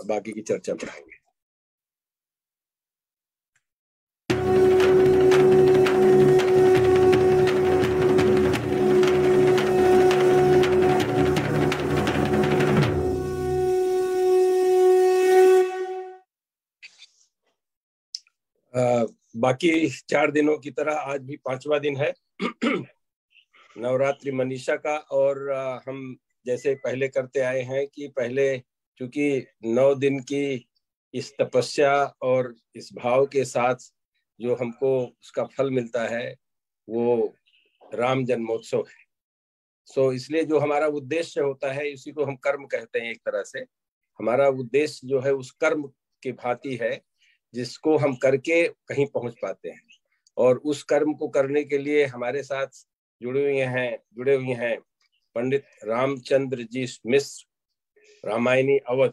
बाकी की चर्चा बढ़ाएंगे। बाकी 4 दिनों की तरह आज भी 5वां दिन है नवरात्रि मनीषा का। और हम जैसे पहले करते आए हैं कि पहले चूंकि 9 दिन की इस तपस्या और इस भाव के साथ जो हमको उसका फल मिलता है वो राम जन्मोत्सव है। सो इसलिए जो हमारा उद्देश्य होता है इसी को हम कर्म कहते हैं। एक तरह से हमारा उद्देश्य जो है उस कर्म की भांति है जिसको हम करके कहीं पहुंच पाते हैं। और उस कर्म को करने के लिए हमारे साथ जुड़े हुए हैं पंडित रामचंद्र जी मिश्र रामायणी अवध,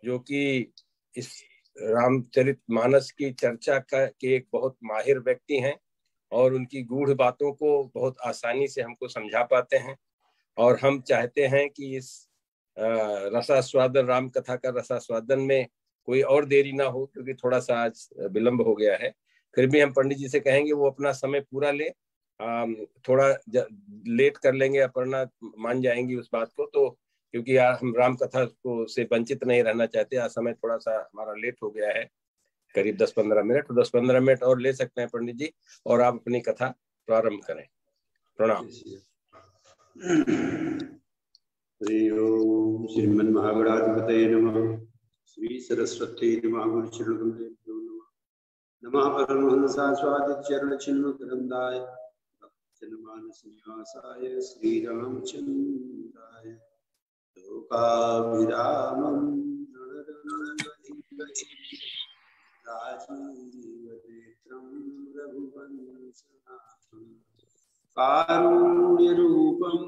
जो कि इस रामचरितमानस की चर्चा के एक बहुत माहिर व्यक्ति हैं और उनकी गूढ़ बातों को बहुत आसानी से हमको समझा पाते हैं। और हम चाहते हैं कि इस रसास्वादन राम कथा का रसास्वादन में कोई और देरी ना हो, क्योंकि थोड़ा सा आज विलंब हो गया है। फिर भी हम पंडित जी से कहेंगे वो अपना समय पूरा ले। थोड़ा लेट कर लेंगे, अपर्णा मान जाएंगी उस बात को, तो क्योंकि हम राम कथा को से वंचित नहीं रहना चाहते। आज समय थोड़ा सा हमारा लेट हो गया है, करीब 10-15 मिनट। तो 10-15 मिनट और ले सकते हैं पंडित जी, और आप अपनी कथा प्रारंभ करें। प्रणाम। हरि ओम श्रीमन्महागणाधिपतये नमः। श्री सरस्वती नमः। गुरुचरणकमलेभ्यो नमः। नमः परमहंसास्वादिचरणचिन्मकरन्दाय भक्तजनमानसनिवासाय श्रीरामचन्द्राय लोकाभिरामं राजीवनेत्रं रघुवंशनाथं कारुण्यरूपं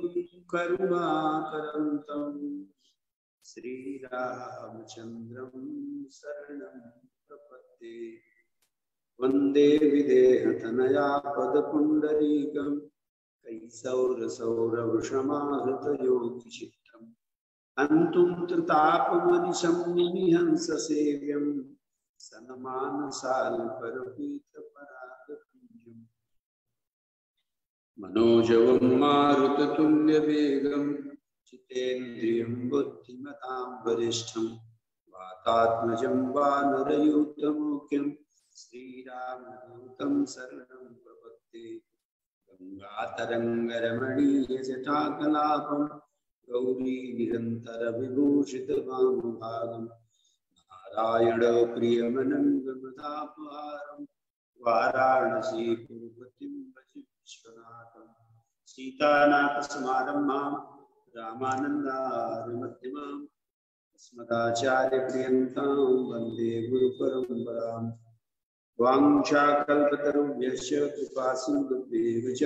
करुणाकरन्तं श्रीरामचन्द्रं शरणं प्रपद्ये। वन्दे विदेहतनया पदपुण्डरीकं कैसौरसौरवृषमाहृतयोगिचित्रम् हन्तुं त्रितापमनिशं निहंससेव्यं सनमानसाल्परपीतपरागपुञ्जम् मनोजवं मारुततुल्यवेगं जितेन्द्रियं बुद्धिमतां वरिष्ठं वातात्मजं वानरयूथमुख्यं श्रीरामदूतं शरणं प्रपद्ये। गंगातरङ्गरमणीयजटाकलापं गौरी निरन्तरविभूषितवामभागं नारायणप्रियमनङ्गमदापहारं वाराणसीपुरपतिं भजे विश्वनाथं। सीतानाथसमारम्भां रामानन्दारमध्यमाम् अस्मदाचार्यपर्यन्तां वन्दे गुरुपरम्पराम्। वाञ्छाकल्पतरुभ्यश्च कृपासिन्धुभ्येव च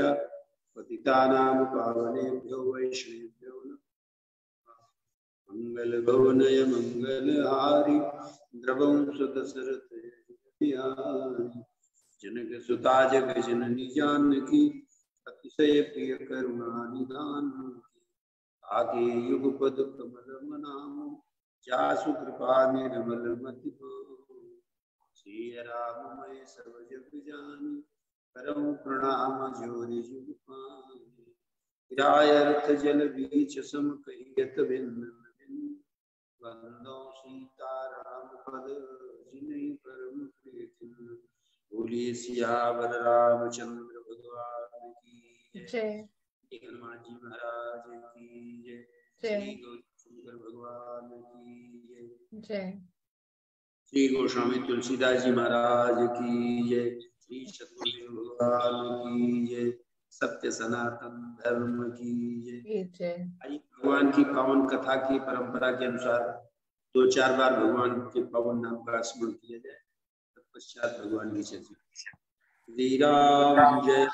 पतितानां पावनेभ्यो वैष्णवेभ्यो नमः। मङ्गलगौनय मङ्गलहारि द्रवं सुदशरथयारि जनकसुता जगजननी जानकी अतिशय प्रिय करुणानिधान आगे युगपद कमलमनामो जासु कृपा निर्मलमति श्री राममय सर्वजग जानी करम प्रणाम जोरि जुगपानि। हिरायर्थ जल बीच सम कहियत भिन्न भिन्न वंदो सीता राम पद जिन्हि परम प्रीति। बोलिए सियावर रामचंद्र भगवान की जय। हनुमान जी महाराज की जय। श्री गौरीशंकर भगवान की जय। श्री गोस्वामी तुलसीदास जी महाराज की जय। श्री सतगुरुदेव भगवान की जय। सत्य सनातन धर्म की जय। भगवान की पावन कथा की परंपरा के अनुसार 2-4 बार भगवान के पावन नाम का स्मरण किया जाए, तत्पश्चात भगवान की चर्चा। श्री राम जय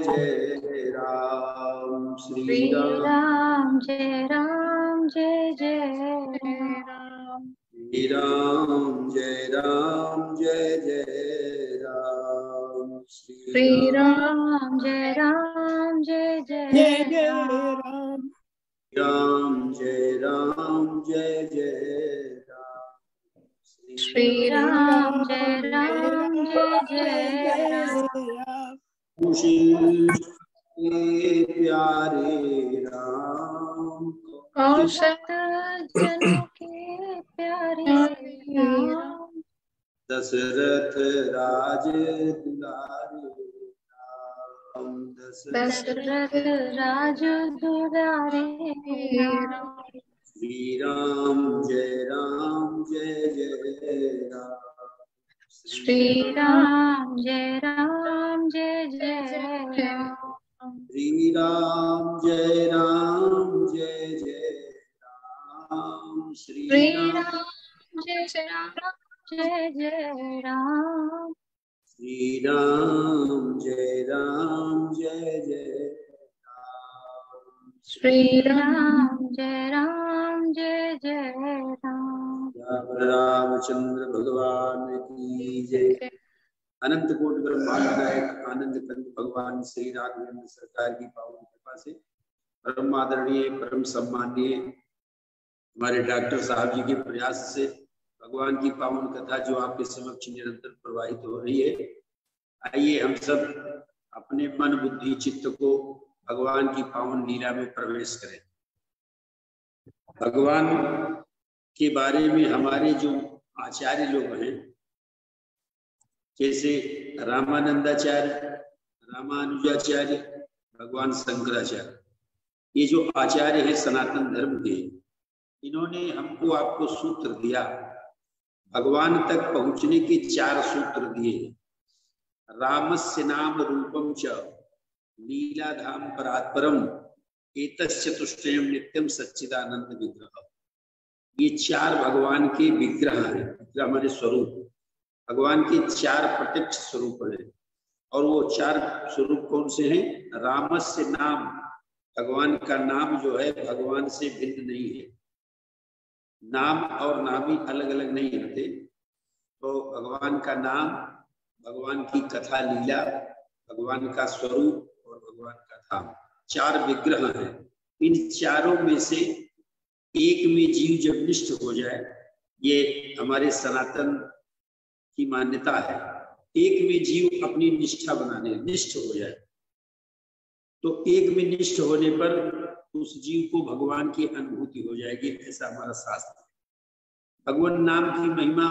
जय राम। श्री राम जय राम जय जय राम। श्री राम जय राम जय जय राम। श्री राम जय राम जय जय राम। राम जय राम जय जय श्री राम जय राम जय जय राम। प्यारे राम औसत जनों के प्यारे राम। दशरथ राज दुलारे राम। दशरथ राज दुलारे राम। श्री राम जय राम। श्री राम जय राम जय जय राम। श्री राम जय राम श्री राम जय राम जय जय राम। श्री राम जय राम श्री राम जय राम जय जय राम। रामचंद्र भगवान की जय। अनंत कोटि ब्रह्मांड नायक आनंद कंद भगवान श्री राघवेंद्र सरकार की पावन कृपा से परम आदरणीय परम सम्माननीय हमारे डॉक्टर साहब जी के प्रयास से भगवान की पावन कथा जो आपके समक्ष निरंतर प्रवाहित हो रही है, आइए हम सब अपने मन बुद्धि चित्त को भगवान की पावन लीला में प्रवेश करें। भगवान के बारे में हमारे जो आचार्य लोग हैं, जैसे रामानंदाचार्य, रामानुजाचार्य, भगवान शंकराचार्य, ये जो आचार्य है सनातन धर्म के, इन्होंने हमको आपको सूत्र दिया, भगवान तक पहुंचने के 4 सूत्र दिए। रामस्य नाम रूपम च लीलाधाम परात्परम एतस्य तुष्टयम नित्यम सच्चिदानंद विग्रह। ये 4 भगवान के विग्रह हैं। विग्रह हमारे स्वरूप, भगवान के 4 प्रत्यक्ष स्वरूप हैं। और वो 4 स्वरूप कौन से हैं? रामस्य नाम, भगवान का नाम जो है भगवान से भिन्न नहीं है। नाम और नामी अलग अलग नहीं होते। तो भगवान का नाम, भगवान की कथा लीला, भगवान का स्वरूप और भगवान का धाम, 4 विग्रह हैं। इन चारों में से एक में जीव जब निष्ठ हो जाए, ये हमारे सनातन की मान्यता है, एक में जीव अपनी निष्ठा बनाने निष्ठ हो जाए, तो एक में निष्ठ होने पर उस जीव को भगवान की अनुभूति हो जाएगी, ऐसा हमारा शास्त्र है। भगवान नाम की महिमा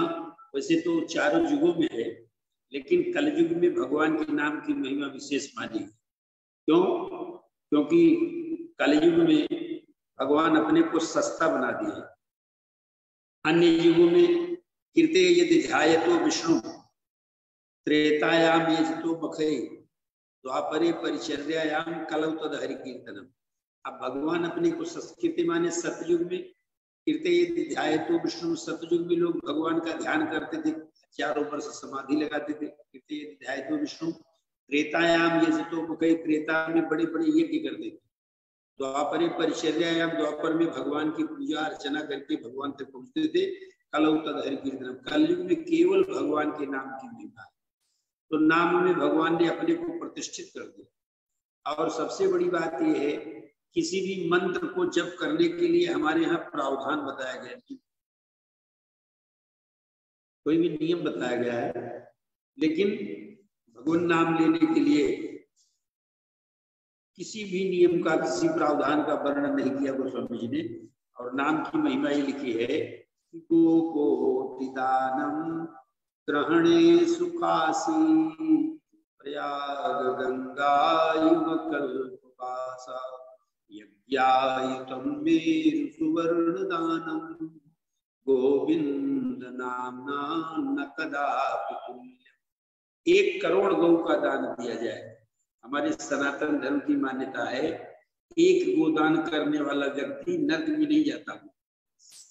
वैसे तो 4 युगों में है, लेकिन कलयुग में भगवान के नाम की महिमा विशेष मानी। क्यों? क्योंकि कलयुग में भगवान अपने को सस्ता बना दिए। अन्य युगों में कीर्ते यदि ध्यायतो विष्णु त्रेतायाम यजतो मखै द्वापरे परिचर्यायाम कलौ तद हरि कीर्तनम। अब भगवान अपने को कीर्ति माने सतयुग में कीर्ते यदि ध्यायतो विष्णु, सतयुग में लोग भगवान का ध्यान करते थे, चारों वर्ष समाधि लगाते थे। कीर्ते यदि ध्यायतो विष्णु त्रेतायाम यजतो मखै, त्रेता में बड़े बड़े यज्ञ करते थे। द्वापरे परिचर्यायाम, द्वापर में भगवान की पूजा अर्चना करके भगवान तक पहुंचते थे। कलौ तद हरि कीर्तनम, कलयुग में केवल भगवान के नाम की महिमा है। तो नाम में भगवान ने अपने को प्रतिष्ठित कर दिया। और सबसे बड़ी बात यह है, किसी भी मंत्र को जप करने के लिए हमारे यहाँ प्रावधान बताया गया है, कोई भी नियम बताया गया है, लेकिन भगवान नाम लेने के लिए किसी भी नियम का, किसी प्रावधान का वर्णन नहीं किया गोस्वामी जी ने। और नाम की महिमा ये लिखी है, गोकोटिदानम ग्रहणे सुखासी प्रयाग गंगा युगकल्पवासा यज्ञायुतम मेरु सुवर्ण दानम गोविंद नामना न कदापि तुल्यम। 1 करोड़ गौ का दान दिया जाए। हमारे सनातन धर्म की मान्यता है, 1 गोदान करने वाला व्यक्ति नरक में नहीं जाता।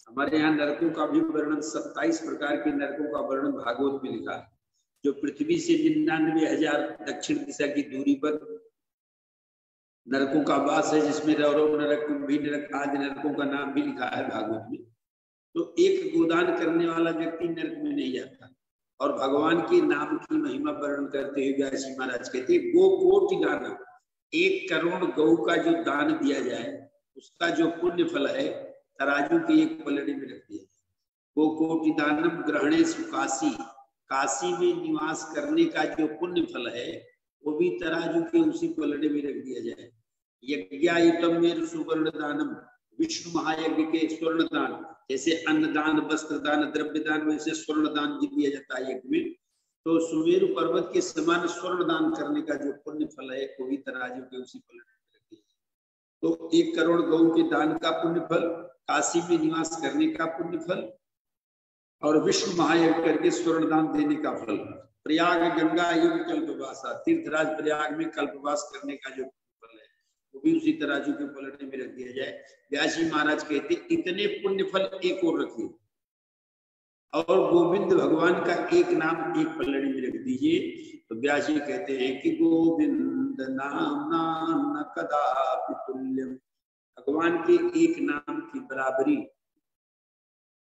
हमारे यहाँ नरकों का भी वर्णन, 27 प्रकार के नरकों का वर्णन भागवत में लिखा है। जो पृथ्वी से 99,000 दक्षिण दिशा की दूरी पर नरकों का वास है, जिसमें रौरव नरक, कुंभी नरक आदि नरकों का नाम भी लिखा है भागवत में। तो 1 गोदान करने वाला व्यक्ति नरक में नहीं जाता। और भगवान के नाम की महिमा वर्णन करते हुए व्यास जी महाराज कहते, गो कोटि दान, 1 करोड़ गौ का जो दान दिया जाए, उसका जो पुण्य फल है तराजू के एक पलड़े में रख दिया। गोकोटि दानम ग्रहणे सुकाशी, काशी में निवास करने का जो पुण्य फल है वो भी तराजू के उसी पलड़े में रख दिया जाए। यज्ञायुतम में सुवर्ण दानम, विष्णु महायज्ञ के स्वर्ण दान, जैसे अन्नदान, वस्त्र दान, द्रव्य दान, वैसे स्वर्ण दान भी दिया जाता है यज्ञ में। तो सुमेरु पर्वत के समान स्वर्ण दान करने का जो पुण्य फल है वो भी तराजू के उसी पलड़े में रख दिया जाए। तो 1 करोड़ गौ के दान का पुण्य फल, काशी में निवास करने का पुण्य फल और विष्णु महायज्ञ करके स्वर्ण दान देने का फल। प्रयाग गंगा युग कल्पवासा, तीर्थराज प्रयाग में कल्पवास करने का जो फल है वो भी उसी तराजू के पलड़े में रख दिया जाए। व्यास जी महाराज कहते इतने पुण्य फल एक और रखिए और गोविंद भगवान का एक नाम एक पलड़ी में रख दीजिए। तो व्यास जी कहते हैं कि गोविंद नाम न कदापि तुल्यम, भगवान के एक नाम की बराबरी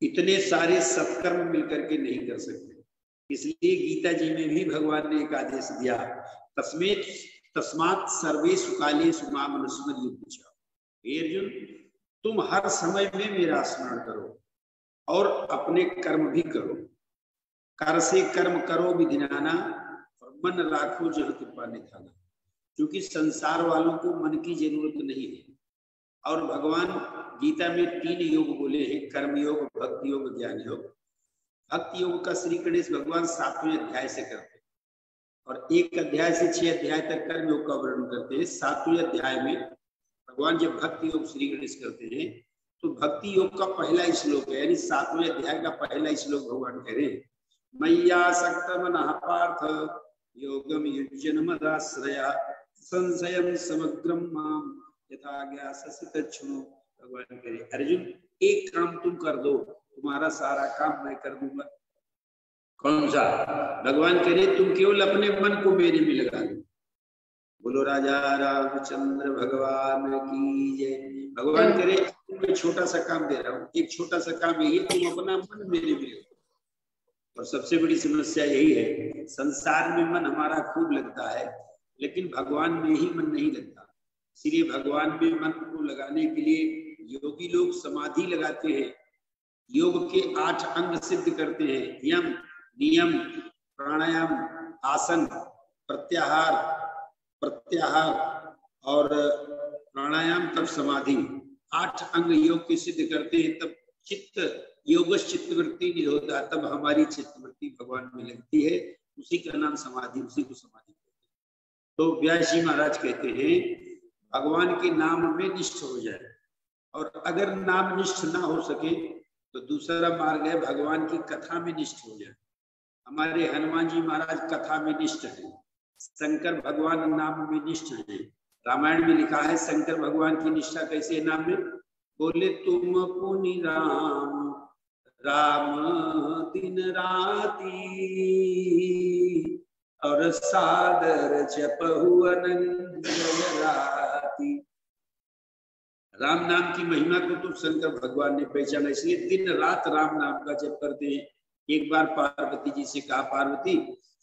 इतने सारे सत्कर्म मिलकर के नहीं कर सकते। इसलिए गीता जी में भी भगवान ने एक आदेश दिया, तस्मात् सर्वेषु कालेषु माम अनुस्मरन्तु। हे अर्जुन, तुम हर समय में मेरा स्मरण करो और अपने कर्म भी करो। कर से कर्म करो विधिनाना और मन राखो जन कृपा निधाना। क्योंकि संसार वालों को मन की जरूरत नहीं है। और भगवान गीता में 3 योग बोले हैं, कर्म योग, भक्ति योग, ज्ञान योग। भक्ति योग का श्री गणेश भगवान 7वें अध्याय से करते हैं और 1 अध्याय से 6 अध्याय तक कर्म योग का वर्णन करते हैं। 7वें अध्याय में भगवान जब भक्ति योग श्री गणेश करते हैं तो भक्ति योग का पहला श्लोक है, यानी 7वें अध्याय का पहला श्लोक भगवान कह रहे हैं, मय्या सक्त मनः पार्थ योगम युज्यन मदाश्रया संशयम समग्रम माम यथा ज्ञाससि तच्छृणु। भगवान कह रहे अर्जुन, एक काम तुम कर दो, तुम्हारा सारा काम मैं कर दूंगा। कौन सा? भगवान कह रहे तुम केवल अपने मन को मेरे में लगा दो। बोलो राजा रामचंद्र भगवान की जय। भगवान कह रहे मैं छोटा सा काम दे रहा हूँ, एक छोटा सा काम यही, तुम अपना मन मेरे में लगाओ। और सबसे बड़ी समस्या यही है, संसार में मन हमारा खूब लगता है लेकिन भगवान में ही मन नहीं लगता। इसलिए भगवान में मन को लगाने के लिए योगी लोग समाधि लगाते हैं, योग के 8 अंग सिद्ध करते हैं, यम, नियम, प्राणायाम, आसन, प्रत्याहार और प्राणायाम, तब समाधि। 8 अंग योग के सिद्ध करते हैं, तब चित्त योगश चित्तवृत्ति नहीं होता, तब हमारी चित्तवृत्ति भगवान में लगती है। उसी का नाम समाधि, उसी को समाधि कहते हैं। तो व्यास जी महाराज कहते हैं भगवान के नाम में निष्ठ हो जाए, और अगर नाम निष्ठ ना हो सके तो दूसरा मार्ग है भगवान की कथा में निष्ठ हो जाए। हमारे हनुमान जी महाराज कथा में निष्ठ है, शंकर भगवान नाम में निष्ठ है। रामायण में लिखा है शंकर भगवान की निष्ठा कैसे नाम में, बोले तुम पुनि राम राम दिन राती और सादर जपहु अनंत राती। राम नाम की महिमा को तो शंकर भगवान ने पहचाना, इसलिए दिन रात राम नाम का जप करते हैं। एक बार पार्वती जी से कहा, पार्वती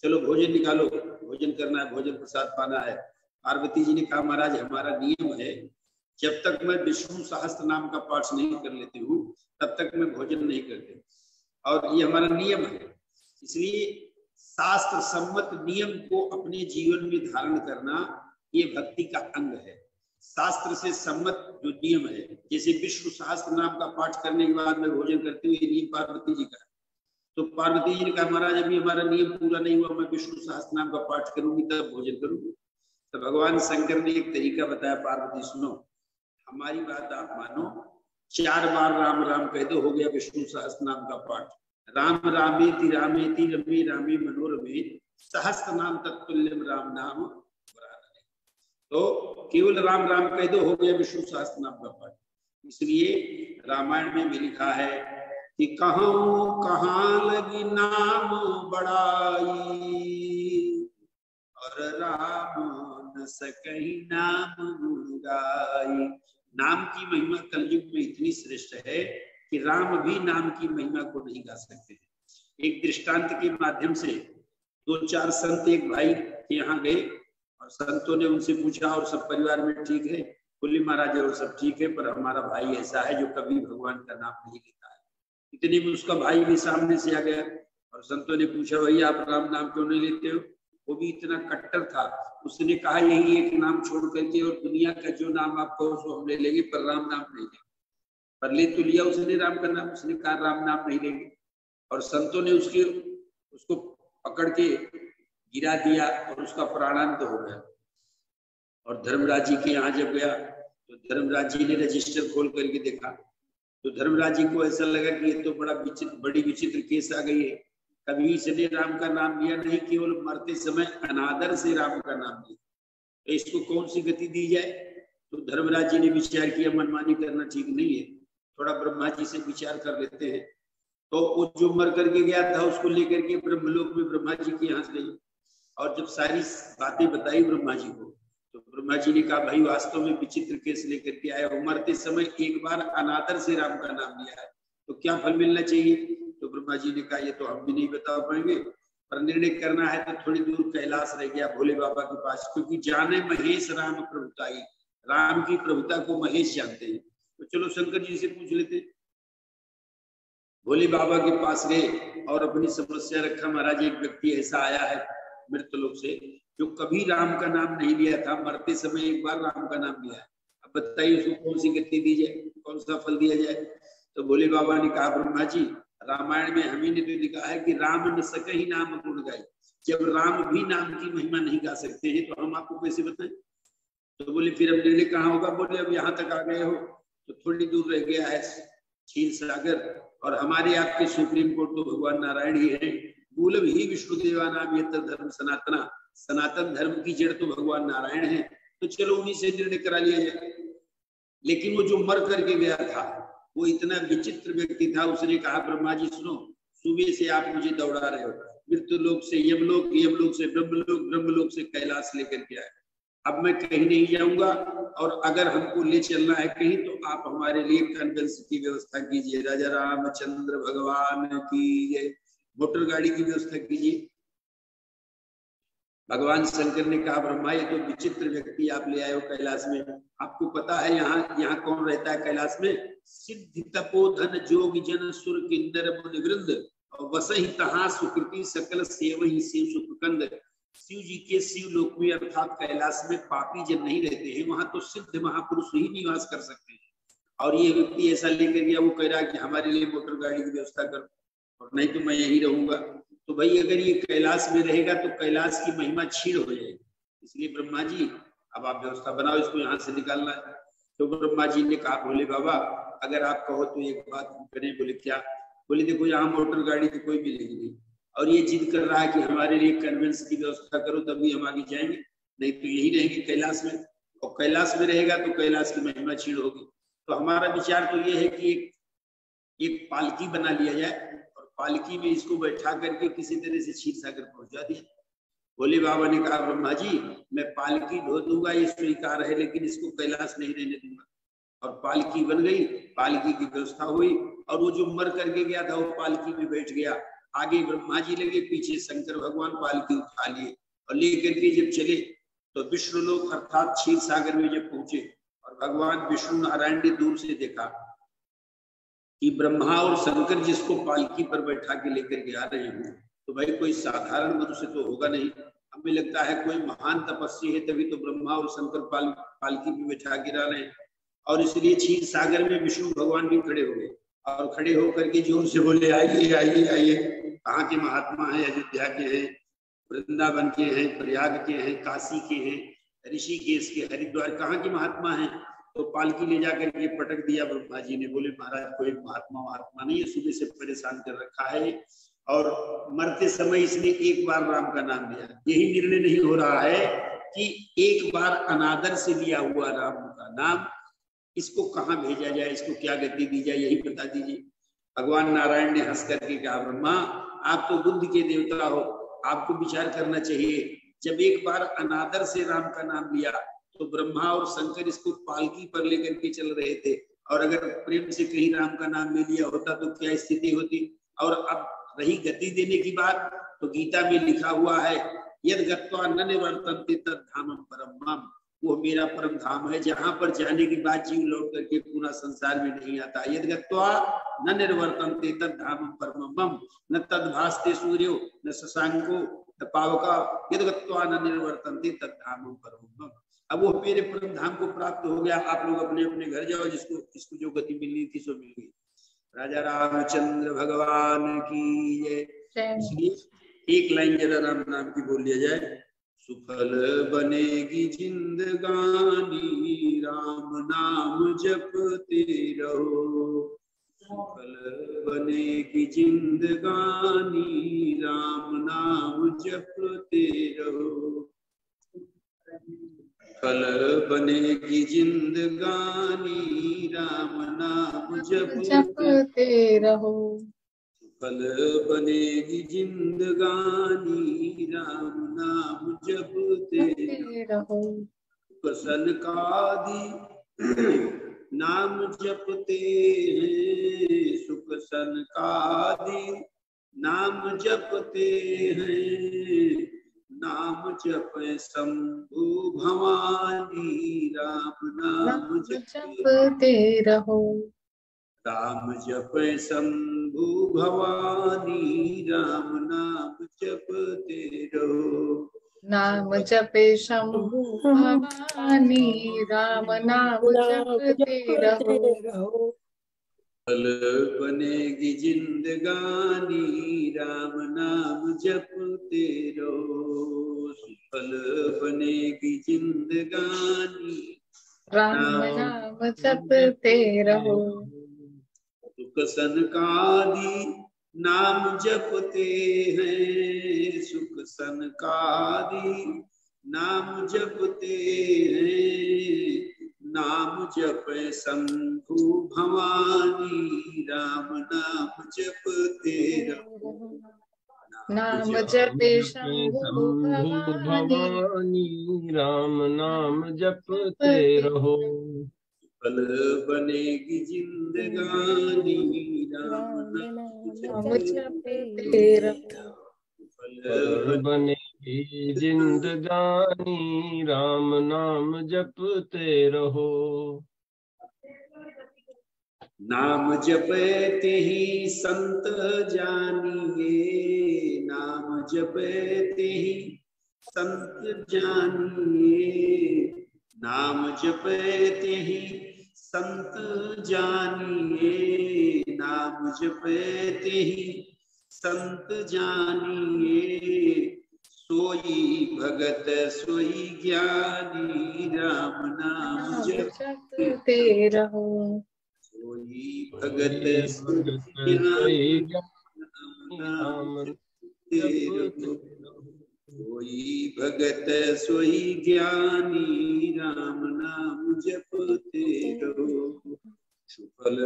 चलो भोजन निकालो, भोजन करना है, भोजन प्रसाद पाना है। पार्वती जी ने कहा महाराज हमारा नियम है, जब तक मैं विष्णु सहस्त्र नाम का पाठ नहीं कर लेती हूँ तब तक मैं भोजन नहीं करती, और ये हमारा नियम है। इसलिए शास्त्र सम्मत नियम को अपने जीवन में धारण करना ये भक्ति का अंग है। शास्त्र से सम्मत जो नियम है, जैसे विष्णु सहस्त्र नाम का पाठ करने के बाद मैं भोजन करती हूँ, ये नियम पार्वती जी का है। तो पार्वती जी ने कहा महाराज अभी हमारा नियम पूरा नहीं हुआ, मैं विष्णु सहस्त्र नाम का पाठ करूंगी तब भोजन करूंगी। तो भगवान शंकर ने एक तरीका बताया, पार्वती सुनो हमारी बात आप मानो, 4 बार राम राम कह दो, हो गया विष्णु सहस्त्र नाम का पाठ। राम रामेति रामेति रमे रामे मनोरमे सहस्त्र नाम तत्तुल्यम राम नाम। तो केवल राम राम कह दो, हो गया विष्णु सहस्त्र नाम का पाठ। इसलिए रामायण में भी लिखा है कि कहूं कहाँ लगी नाम बड़ाई और राम न सकहि नाम गुण गाई। नाम की महिमा कलयुग में इतनी श्रेष्ठ है कि राम भी नाम की महिमा को नहीं गा सकते। एक दृष्टांत के माध्यम से 2-4 संत एक भाई के यहाँ गए और संतों ने उनसे पूछा और सब परिवार में ठीक है? बोले महाराज और सब ठीक है, पर हमारा भाई ऐसा है जो कभी भगवान का नाम नहीं लेता है, इतने में उसका भाई भी सामने से आ गया और संतों ने पूछा भैया आप राम नाम क्यों नहीं लेते हो? वो भी इतना कट्टर था, उसने कहा यही एक नाम छोड़ करके और दुनिया का जो नाम आप कहो उसको हम ले लेंगे, पर राम नाम नहीं लेंगे। पर ले तो लिया उसने राम का नाम, उसने कहा राम नाम नहीं लेंगे। और संतों ने उसको पकड़ के गिरा दिया और उसका प्राणांत हो गया। और धर्मराज जी के यहाँ जब गया तो धर्मराज जी ने रजिस्टर खोल करके देखा तो धर्मराज जी को ऐसा लगा कि ये तो बड़ी विचित्र केस आ गई है। कभी इसने राम का नाम लिया नहीं, केवल मरते समय अनादर से राम का नाम लिया, तो इसको कौन सी गति दी जाए? तो धर्मराज जी ने विचार किया मनमानी करना ठीक नहीं है, थोड़ा ब्रह्मा जी से विचार कर लेते हैं। तो वो जो मर करके गया था उसको लेकर के ब्रह्मलोक में ब्रह्मा जी के यहाँ गई और जब सारी बातें बताई ब्रह्मा जी को तो ब्रह्मा जी ने कहा भाई वास्तव में विचित्र केस लेकर के आया हो, मरते समय एक बार अनादर से राम का नाम लिया है, तो क्या फल मिलना चाहिए? तो ब्रह्मा जी ने कहा ये तो हम भी नहीं बता पाएंगे, पर निर्णय करना है तो थोड़ी दूर कैलाश रह गया भोले बाबा के पास, क्योंकि जाने महेश राम प्रभुताई, राम की प्रभुता को महेश जानते हैं। तो चलो शंकर जी से पूछ लेते। भोले बाबा के पास गए और अपनी समस्या रखा, महाराज एक व्यक्ति ऐसा आया है मृतलोक से जो कभी राम का नाम नहीं लिया था, मरते समय एक बार राम का नाम लिया है, अब बताइए उसको कौन सी गति दी जाए, कौन सा फल दिया जाए? तो भोले बाबा ने कहा ब्रह्मा जी रामायण में हमें ने तो लिखा है कि राम न सके ही नाम गुण गाए, जब राम भी नाम की महिमा नहीं गा सकते हैं तो हम आपको कैसे बताएं? तो बोले फिर अब निर्णय कहाँ होगा? बोले अब यहाँ तक आ गए हो तो थोड़ी दूर रह गया है क्षीर सागर, और हमारे आपके सुप्रीम कोर्ट तो भगवान नारायण ही है। मूलम ही विष्णुदेवा नाम ये धर्म सनातना, सनातन धर्म की जड़ तो भगवान नारायण है, तो चलो उन्हीं से निर्णय करा लिया जाए। लेकिन वो जो मर करके गया था वो इतना विचित्र व्यक्ति था, उसने कहा ब्रह्मा जी सुनो, सुबह से आप मुझे दौड़ा रहे हो, मृत्यु लोक से यमलोक, यमलोक से ब्रह्मलोक, ब्रह्मलोक से कैलाश लेकर के आए, अब मैं कहीं नहीं जाऊंगा, और अगर हमको ले चलना है कहीं तो आप हमारे लिए कन्वेंस की व्यवस्था कीजिए, राजा रामचंद्र भगवान की मोटर गाड़ी की व्यवस्था कीजिए। भगवान शंकर ने कहा ब्रह्मा ये तो विचित्र व्यक्ति आप ले आए हो कैलाश में, आपको पता है यहाँ कौन रहता है कैलाश में? सिद्धि तपोधन जोग जन सुर किन्नर मुनि वृंद, और वसहि तहाँ सुकृति सकल सेव ही शिव सुखकंद। शिव जी के शिव लोक में अर्थात कैलाश में पापी जन नहीं रहते हैं, वहां तो सिद्ध महापुरुष ही निवास कर सकते हैं। और ये व्यक्ति ऐसा लेकर गया, वो कह रहा है कि हमारे लिए मोटर गाड़ी की व्यवस्था करो और नहीं तो मैं यही रहूंगा। तो भाई अगर ये कैलाश में रहेगा तो कैलाश की महिमा छीड़ हो जाएगी, इसलिए ब्रह्मा जी अब आप व्यवस्था बनाओ, इसको यहाँ से निकालना है। तो ब्रह्मा जी ने कहा भोले बाबा अगर आप कहो तो एक बात करें। बोले क्या? बोले देखो यहाँ मोटर गाड़ी तो कोई मिलेगी नहीं, और ये जिद कर रहा है कि हमारे लिए कन्वेंस की व्यवस्था करो तभी हम आगे जाएंगे, नहीं तो यही रहेंगे कैलाश में, और कैलाश में रहेगा तो कैलाश की महिमा छीड़ होगी। तो हमारा विचार तो ये है कि एक पालकी बना लिया जाए और पालकी में इसको बैठा करके किसी तरह से क्षीर सागर पहुंचा दिया। भोले बाबा ने कहा ब्रह्मा जी मैं पालकी ढो दूंगा ये स्वीकार है, लेकिन इसको कैलाश नहीं रहने दूंगा। और पालकी बन गई, पालकी की व्यवस्था हुई, और वो जो मर करके गया था वो पालकी में बैठ गया। आगे ब्रह्मा जी लगे, पीछे शंकर भगवान पालकी उठा लिए और लेकर के जब चले तो विष्णु लोक अर्थात क्षीर सागर में जब पहुंचे और भगवान विष्णु नारायण ने दूर से देखा कि ब्रह्मा और शंकर जिसको पालकी पर बैठा के लेकर के आ रहे हैं, तो भाई कोई साधारण मनुष्य तो होगा नहीं, हमें लगता है कोई महान तपस्वी है, तभी तो ब्रह्मा और शंकर पालकी पे बैठा के ला रहे हैं। और इसलिए क्षीर सागर में विष्णु भगवान भी खड़े हो गए और खड़े होकर के जोर से बोले आइए आइए आइए, कहाँ के महात्मा है? अयोध्या के हैं, वृंदावन के हैं, प्रयाग के हैं, काशी के हैं, ऋषिकेश के, हरिद्वार, कहाँ के महात्मा हैं? तो पालकी ले जाकर के पटक दिया ब्रह्मा जी ने। बोले महाराज कोई महात्मा नहीं है, सुबह से परेशान कर रखा है और मरते समय इसने एक बार राम का नाम लिया। यही निर्णय नहीं हो रहा है कि एक बार अनादर से लिया हुआ राम का नाम इसको कहाँ भेजा जाए, इसको क्या गति दी जाए, यही बता दीजिए। भगवान नारायण ने हंस करके कहा ब्रह्मा आप तो बुद्धि के देवता हो, आपको विचार करना चाहिए। जब एक बार अनादर से राम का नाम लिया तो ब्रह्मा और शंकर इसको पालकी पर लेकर के चल रहे थे, और अगर प्रेम से कहीं राम का नाम ले लिया होता तो क्या स्थिति होती। और अब रही गति देने की बात, तो गीता में लिखा हुआ है यद गत्वा न निवर्तन्ते तद्धामं परम माम, वो मेरा परम धाम है, जहां पर जाने के बाद जीव लौट करके पूरा संसार में नहीं आता। यदि गत्वा न निर्वर्तन्ते तद धाम परमम न तद्भास्ते सूर्यो न शशांको न पावका यदि गत्वा न निर्वर्तन्ते तद धाम परमम। अब वो मेरे परम धाम को प्राप्त हो गया, आप लोग अपने अपने घर जाओ, जिसको जो गति मिलनी थी सो मिल गई। राजा रामचंद्र भगवान की जय। इसलिए एक लाइन जरा राम नाम की बोल लिया जाए। सुफल बनेगी जिंदगानी राम नाम जपते रहो। सुफल बनेगी जिंदगानी राम नाम जपते रहो। फल बनेगी जिंदगानी राम नाम जपते रहो। फल बनेगी जिंदगानी राम नाम जपते रहो। फसल कादि नाम जपते हैं, सुख सनकादि नाम जपते हैं। नाम जपे शंभु भवानी राम नाम जपते रहो। राम जपे शंभु भवानी राम नाम जपते रहो। नाम जपे शंभु भवानी राम नाम जपते रहो। फल बनेगी जिंदगानी राम नाम जपते रहो। फल बनेगी जिंदगानी राम नाम जपते रहो। सुख सनकादि नाम जपते हैं, सुख सनकादि नाम जपते हैं। नाम जपे शंभु भवानी राम नाम जपते रहो। नाम जपे शंभु भवानी राम नाम जपते रहो। फल बनेगी जिंदगानी राम नाम जपते रहो। फल बनेगी जिंदगानी राम नाम जपते रहो। नाम जपते ही संत जानिए, नाम जपते ही संत जानिए। नाम जपते ही संत जानिए, नाम जपते ही संत जानिए। सोई भगत सोई ज्ञानी राम नाम जपते रहो। सोई भगत सोई नाम जपते रहो। सोई भगत सोई ज्ञानी राम नाम जपते रहो। सुफल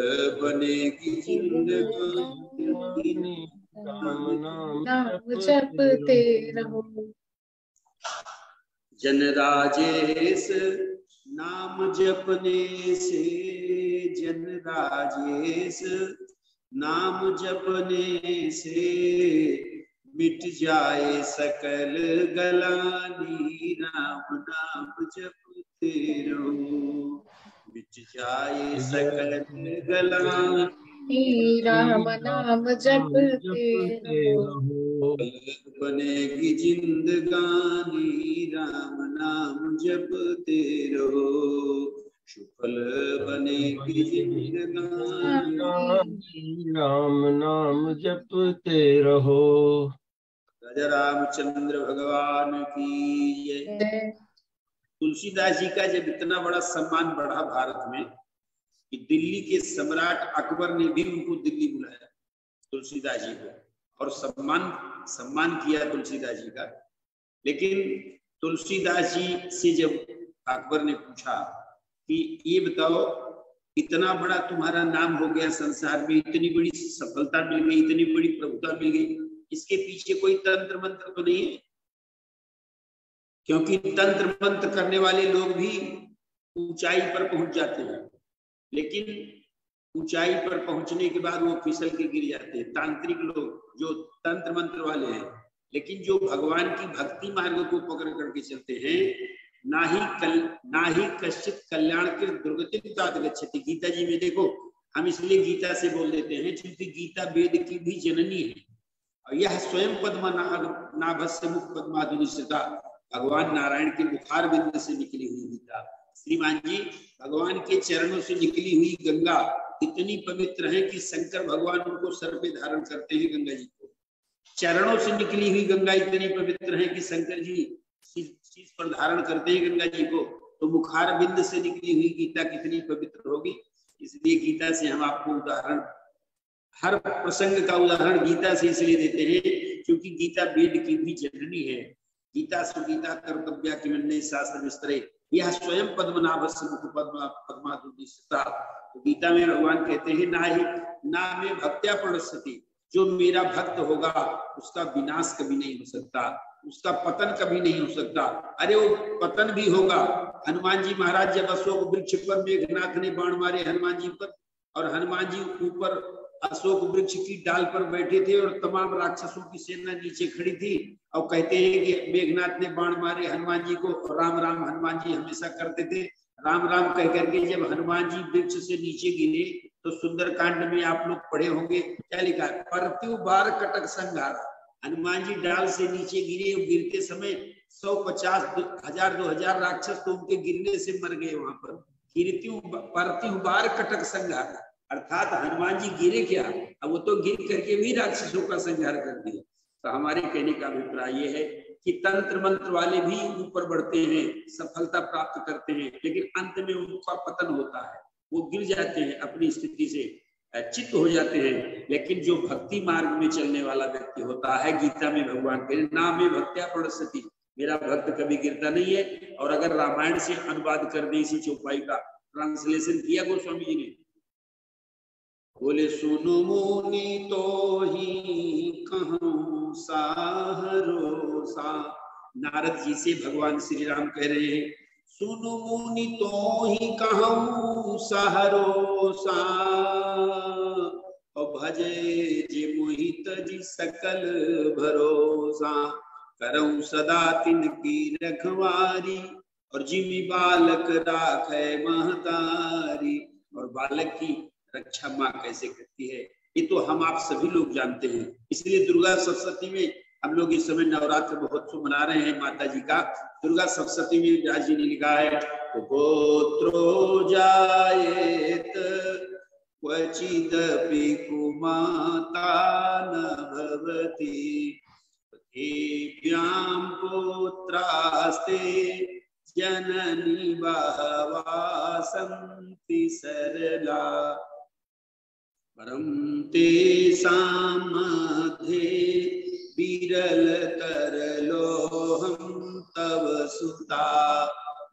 बनेगी जिंदगानी राम नाम जपते रहो। जन राजेश नाम जपने से, जन राजेश नाम जपने से मिट जाए सकल गलानी राम नाम जपते रहो। मिट जाए सकल गलानी राम नाम जपते रहो। बनेगी जिंदगानी राम नाम जपते रहो। सुफल बनेगी जिंदगानी राम नाम जपते रहो। राजा रामचंद्र भगवान की जय। तुलसीदास जी का जब इतना बड़ा सम्मान बढ़ा भारत में कि दिल्ली के सम्राट अकबर ने भी उनको दिल्ली बुलाया तुलसीदास जी को, और सम्मान किया तुलसीदास जी का। लेकिन तुलसीदास जी से जब अकबर ने पूछा कि ये बताओ, इतना बड़ा तुम्हारा नाम हो गया संसार में, इतनी बड़ी सफलता मिल गई, इतनी बड़ी प्रभुता मिल गई, इसके पीछे कोई तंत्र मंत्र तो नहीं है? क्योंकि तंत्र मंत्र करने वाले लोग भी ऊंचाई पर पहुंच जाते हैं, लेकिन ऊंचाई पर पहुंचने के बाद वो फिसल के गिर जाते हैं। तांत्रिक लोग जो तंत्र मंत्र वाले हैं, लेकिन जो भगवान की भक्ति मार्ग को पकड़ करके चलते हैं, ना ही कश्चित कल्याण के दुर्गति गच्छति। गीता जी में देखो, हम इसलिए गीता से बोल देते हैं क्योंकि गीता वेद की भी जननी है और यह स्वयं पद्मनाभस्य मुख पद्माधुनिश्रिता, भगवान नारायण के मुखार बिंद से निकली हुई गीता। श्रीमान जी, भगवान के चरणों से निकली हुई गंगा इतनी पवित्र है कि शंकर भगवान उनको सर पे धारण करते हैं गंगा जी को। चरणों से निकली हुई गंगा इतनी पवित्र है कि शंकर जी शीश पर धारण करते हैं गंगा जी को, तो मुखार बिंद से निकली हुई गीता कितनी पवित्र होगी। इसलिए गीता से हम आपको उदाहरण, हर प्रसंग का उदाहरण गीता से इसलिए देते हैं क्योंकि गीता वेद की भी जननी है। गीता सुगीता कर्तव्या किमन्ये शास्त्र विस्तरे, यह स्वयं पद्मनाभस्य मुख पद्माधुनिश्रिता। तो गीता में भगवान कहते हैं ना में भक्त्या प्रणश्यति, जो मेरा भक्त होगा उसका विनाश कभी नहीं हो सकता, उसका पतन कभी नहीं हो सकता। अरे वो पतन भी होगा। हनुमान जी महाराज जब अशोक वृक्ष पर मेघनाथ ने बाण मारे हनुमान जी पर, और हनुमान जी ऊपर अशोक वृक्ष की डाल पर बैठे थे और तमाम राक्षसों की सेना नीचे खड़ी थी, और कहते हैं कि मेघनाथ ने बाण मारे हनुमान जी को, राम राम हनुमान जी हमेशा करते थे। राम राम कह करके जब हनुमान जी वृक्ष से नीचे गिरे तो सुंदरकांड में आप लोग पढ़े होंगे, क्या लिखा है, परत्यु बार कटक संघारा। हनुमान जी डाल से नीचे गिरे, गिरते समय 150,000 2,000 राक्षस तो उनके गिरने से मर गए वहां पर। परत्यु बार कटक संघारा, अर्थात हनुमान जी गिरे क्या, अब वो तो गिर करके भी राक्षसों का संहार कर दिया। तो हमारे कहने का अभिप्राय ये है कि तंत्र मंत्र वाले भी ऊपर बढ़ते हैं, सफलता प्राप्त करते हैं, लेकिन अंत में उनका पतन होता है, वो गिर जाते हैं, अपनी स्थिति से चित्त हो जाते हैं। लेकिन जो भक्ति मार्ग में चलने वाला व्यक्ति होता है, गीता में भगवान के नाम में भक्त्या प्रणश्यति, मेरा भक्त कभी गिरता नहीं है। और अगर रामायण से अनुवाद कर दे, इसी चौपाई का ट्रांसलेशन किया गोस्वामी जी ने, बोले सुनो मुनि तो ही कहूं साहरोसा। नारद जी से भगवान श्री राम कह रहे हैं, सुनो मुनि तो ही कहूं सहरोसा, और भजे जे मोहित जी सकल भरोसा, करऊं सदा तिनकी रखवारी, और जिमि बालक राखे महतारी। और बालक की रक्षा माँ कैसे करती है, ये तो हम आप सभी लोग जानते हैं। इसलिए दुर्गा सप्तमी में हम लोग इस समय नवरात्र महोत्सव मना रहे हैं माता जी का। दुर्गा सप्तमी में व्यास जी ने लिखा है, पुत्रो जायेत क्वचिदपि कुमाता न भवति, पृथिव्यां पुत्रास्ते जननी बहवा सन्ति सरला, परं तेषां मध्ये विरलतरलोऽहं तव सुता,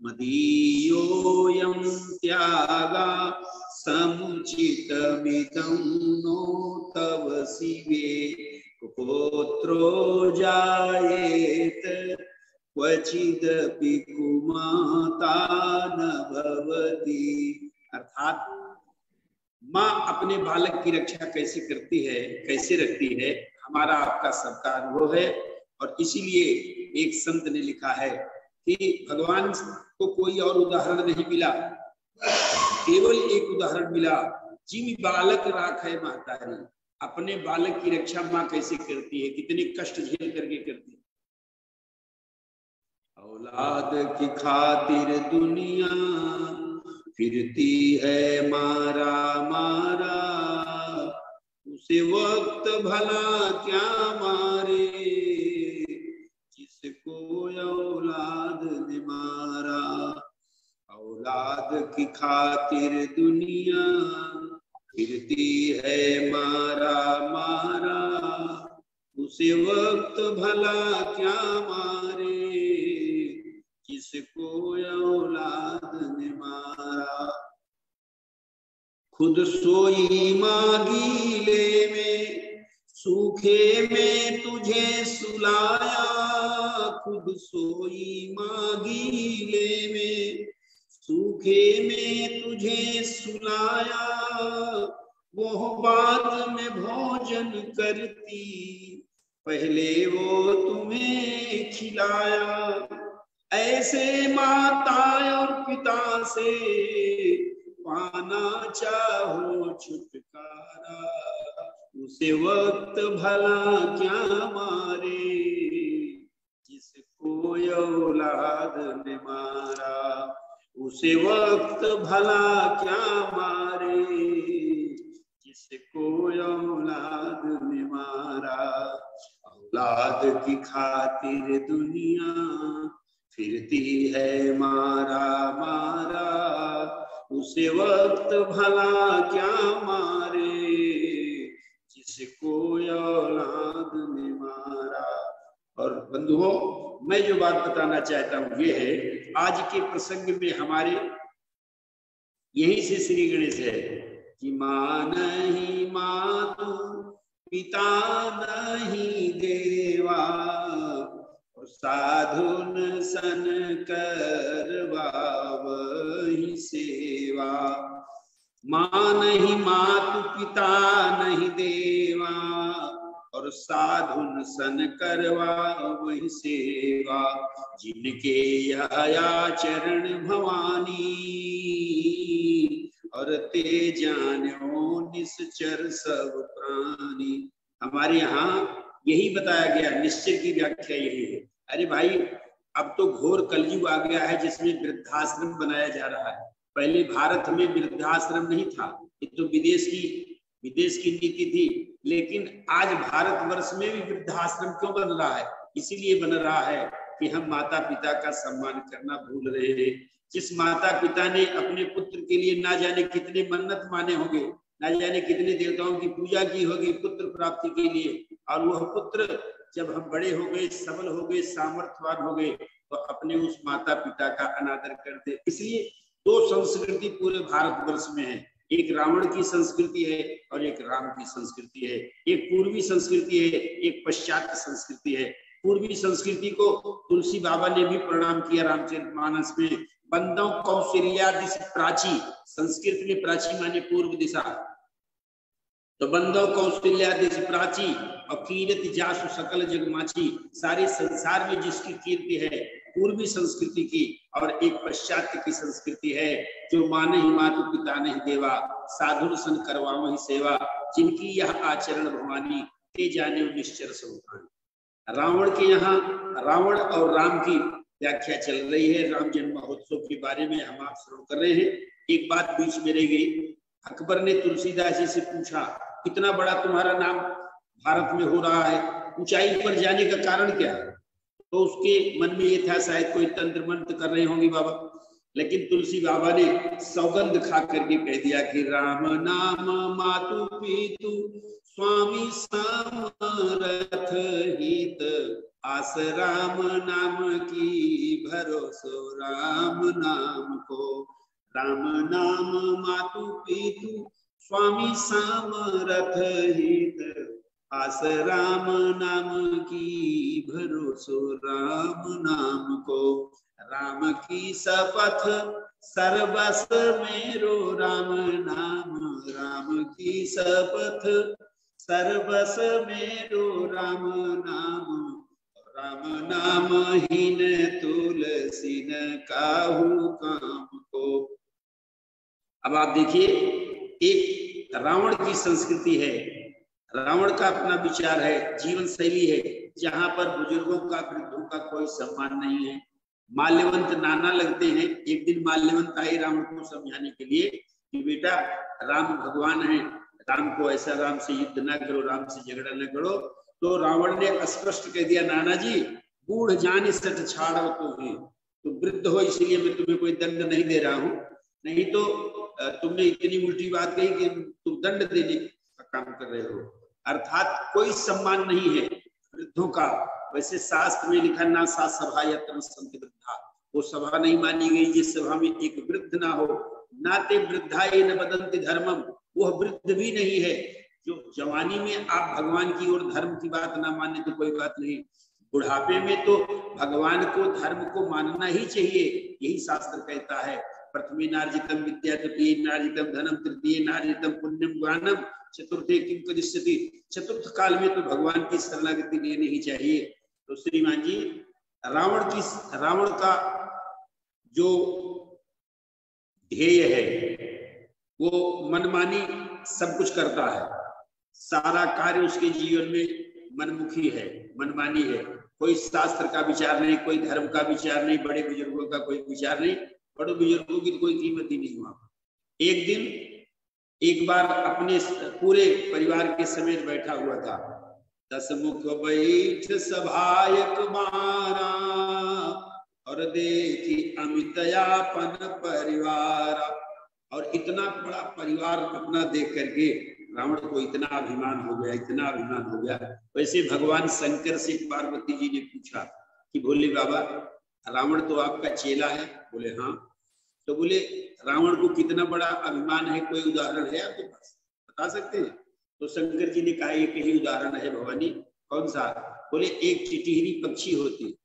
मदीयोऽयं त्यागा समुचितमिदं नो तव शिवे, पुत्रो जायेत क्वचिदपि कुमाता न भवति। अर्थात माँ अपने बालक की रक्षा कैसे करती है, कैसे रखती है, हमारा आपका सबका अनुभव है। और इसीलिए एक संत ने लिखा है कि भगवान को कोई और उदाहरण नहीं मिला, केवल एक उदाहरण मिला, जिमि बालक राखे महतारी। अपने बालक की रक्षा माँ कैसे करती है, कितने कष्ट झेल करके करती है। औलाद की खातिर दुनिया फिरती है मारा मारा, उसे वक्त भला क्या मारे, जिसको औलाद ने मारा। औलाद की खातिर दुनिया फिरती है मारा मारा, उसे वक्त भला क्या मारे, जिसको औलाद ने मारा। खुद सोई मांगीले में सूखे में तुझे सुलाया, खुद सोई मांगीले में सूखे में तुझे सुलाया, वो बाद में भोजन करती, पहले वो तुम्हें खिलाया। ऐसे माता और पिता से पाना चाहो छुटकारा, उसे वक्त भला क्या मारे जिसको औलाद ने मारा, उसे वक्त भला क्या मारे जिसको औलाद ने मारा। औलाद की खातिर दुनिया फिरती है मारा मारा, उसे वक्त भला क्या मारे जिसको औलाद ने मारा। और बंधुओं, मैं जो बात बताना चाहता हूं ये है, आज के प्रसंग में हमारे यही से श्री गणेश है कि मां नहीं मातु पिता नहीं देवा, और साधुन सन करवा वही सेवा। मां नहीं मातु पिता नहीं देवा, और साधुन सन करवा वही सेवा। जिनके यह चरण भवानी, और ते जानो निश्चर सब प्राणी। हमारे यहाँ यही बताया गया, निश्चय की व्याख्या यही है। अरे भाई, अब तो घोर कलयुग आ गया है जिसमें वृद्धाश्रम बनाया जा रहा है। पहले भारत में वृद्धाश्रम नहीं था, ये तो विदेश की नीति थी। लेकिन आज भारतवर्ष में भी वृद्धाश्रम क्यों बन रहा है? इसीलिए बन रहा है कि हम माता पिता का सम्मान करना भूल रहे हैं। जिस माता पिता ने अपने पुत्र के लिए ना जाने कितने मन्नत माने होंगे, ना जाने कितने देवताओं की पूजा की होगी पुत्र प्राप्ति के लिए, और वह पुत्र जब हम बड़े हो गए, सबल हो गए, सामर्थ्यवान हो गए, तो अपने उस माता पिता का अनादर करते। इसलिए दो संस्कृति पूरे भारतवर्ष में है, एक रावण की संस्कृति है और एक राम की संस्कृति है। एक पूर्वी संस्कृति है, एक पश्चात्य संस्कृति है। पूर्वी संस्कृति को तुलसी बाबा ने भी प्रणाम किया रामचरितमानस में। बंदों कौशल्या दिश प्राची, संस्कृत में प्राची माने पूर्व दिशा, तो बंदो कौशल्या दिश प्राची और कीर्ति जासु सकल जगमाची। सारे संसार में जिसकी कीर्ति है पूर्वी संस्कृति की, और एक पश्चात्य की संस्कृति है जो माने ही मातु पिता नहीं देवा, साधु सन करवाओ ही सेवा। जिनकी यह आचरण भवानी, ते जाने निश्चर सब। रावण के यहाँ रावण और राम की व्याख्या चल रही है। राम जन्म महोत्सव के बारे में हम आप श्रवण कर रहे हैं। एक बात बीच में रह गई। अकबर ने तुलसीदास जी से पूछा, इतना बड़ा तुम्हारा नाम भारत में हो रहा है, ऊंचाई पर जाने का कारण क्या है? तो उसके मन में ये था शायद कोई तंत्र मंत्र कर रहे होंगे बाबा। लेकिन तुलसी बाबा ने सौगंध खा करके कह दिया कि राम नाम मातु पितु स्वामी समरथ हित, आस राम नाम की भरोसो राम नाम को। राम नाम मातु पितु स्वामी समरथ हित, आस राम नाम की भरोसो राम नाम को। राम की शपथ सर्वस मेरो राम नाम, राम की शपथ सर्वस मेरो राम नाम। राम नाम हीन तुलसी न काहू काम को। अब आप देखिए, एक रावण की संस्कृति है, रावण का अपना विचार है, जीवन शैली है, जहां पर बुजुर्गों का वृद्धों का कोई सम्मान नहीं है। माल्यवंत नाना लगते हैं। एक दिन माल्यवंत आई रावण को समझाने के लिए कि बेटा राम भगवान है, राम को ऐसा, राम से युद्ध ना करो, राम से झगड़ा न करो। तो रावण ने स्पष्ट कह दिया, नाना जी बूढ़ जान सट छाड़ो तो है, तुम वृद्ध हो इसलिए मैं तुम्हें कोई दंड नहीं दे रहा हूँ, नहीं तो तुमने इतनी उल्टी बात कही कि तुम दंड देने का काम कर रहे हो। अर्थात कोई सम्मान नहीं है वृद्धों का। वैसे शास्त्र में लिखा, ना सा सभा यत्र संत वृद्धा, वो सभा नहीं मानी गई जिस सभा में एक वृद्ध ना हो। नाते वृद्धाए न बदंति धर्मम, वह वृद्ध भी नहीं है जो जवानी में आप भगवान की और धर्म की बात ना माने तो कोई बात नहीं, बुढ़ापे में तो भगवान को धर्म को मानना ही चाहिए। यही शास्त्र कहता है, प्रथमे नार्जितम विद्या, द्वितीये नार्जितम धनम, तृतीये नार्जितम पुण्यम ज्ञानम, चतुर्थे किम करिष्यति। चतुर्थ काल में तो भगवान की शरणागति लेनी ही चाहिए। तो श्रीमान जी, रावण का जो ध्येय है वो मनमानी सब कुछ करता है, सारा कार्य उसके जीवन में मनमुखी है, मनमानी है, कोई शास्त्र का विचार नहीं, कोई धर्म का विचार नहीं, बड़े बुजुर्गों का कोई विचार नहीं, बड़े बुजुर्गों की कोई कीमत ही नहीं हुआ। एक दिन एक बार अपने पूरे परिवार के समेत बैठा हुआ था, 10 मुख बैठ सभायक मारा और देखी अमितयापन परिवार। और इतना बड़ा परिवार अपना देख करके रावण को इतना अभिमान हो गया, इतना अभिमान हो गया। वैसे भगवान शंकर से पार्वती जी ने पूछा कि भोले बाबा रावण तो आपका चेला है? बोले हाँ। तो बोले रावण को कितना बड़ा अभिमान है, कोई उदाहरण है आपके पास, बता सकते हैं? तो शंकर जी ने कहा एक ही उदाहरण है भवानी। कौन सा? बोले एक टिटहरी पक्षी होती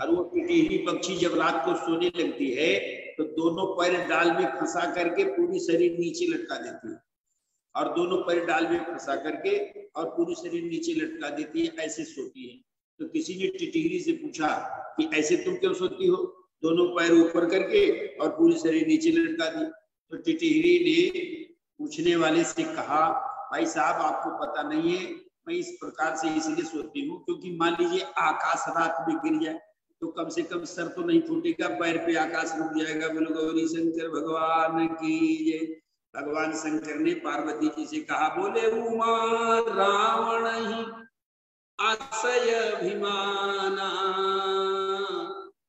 और वो टिटहरी पक्षी जब रात को सोने लगती है तो दोनों पैर डाल में फंसा करके पूरी शरीर नीचे लटका देती है, और दोनों पैर डाल में फंसा करके और पूरी शरीर नीचे लटका देती है, ऐसे सोती है। तो किसी ने टिटहरी से पूछा कि ऐसे तुम क्यों सोती हो, दोनों पैर ऊपर करके और पूरी शरीर नीचे लटका दी? तो टिटहरी ने पूछने वाले से कहा भाई साहब आपको पता नहीं है, मैं इस प्रकार से इसलिए सोती हूँ क्योंकि मान लीजिए आकाश रात में गिर जाए तो कम से कम सर तो नहीं फूटेगा, पैर पे आकाश रुक जाएगा। बोलो गौरी शंकर भगवान की जय। भगवान शंकर ने पार्वती जी से कहा बोले उमा रावण ही आशय अभिमाना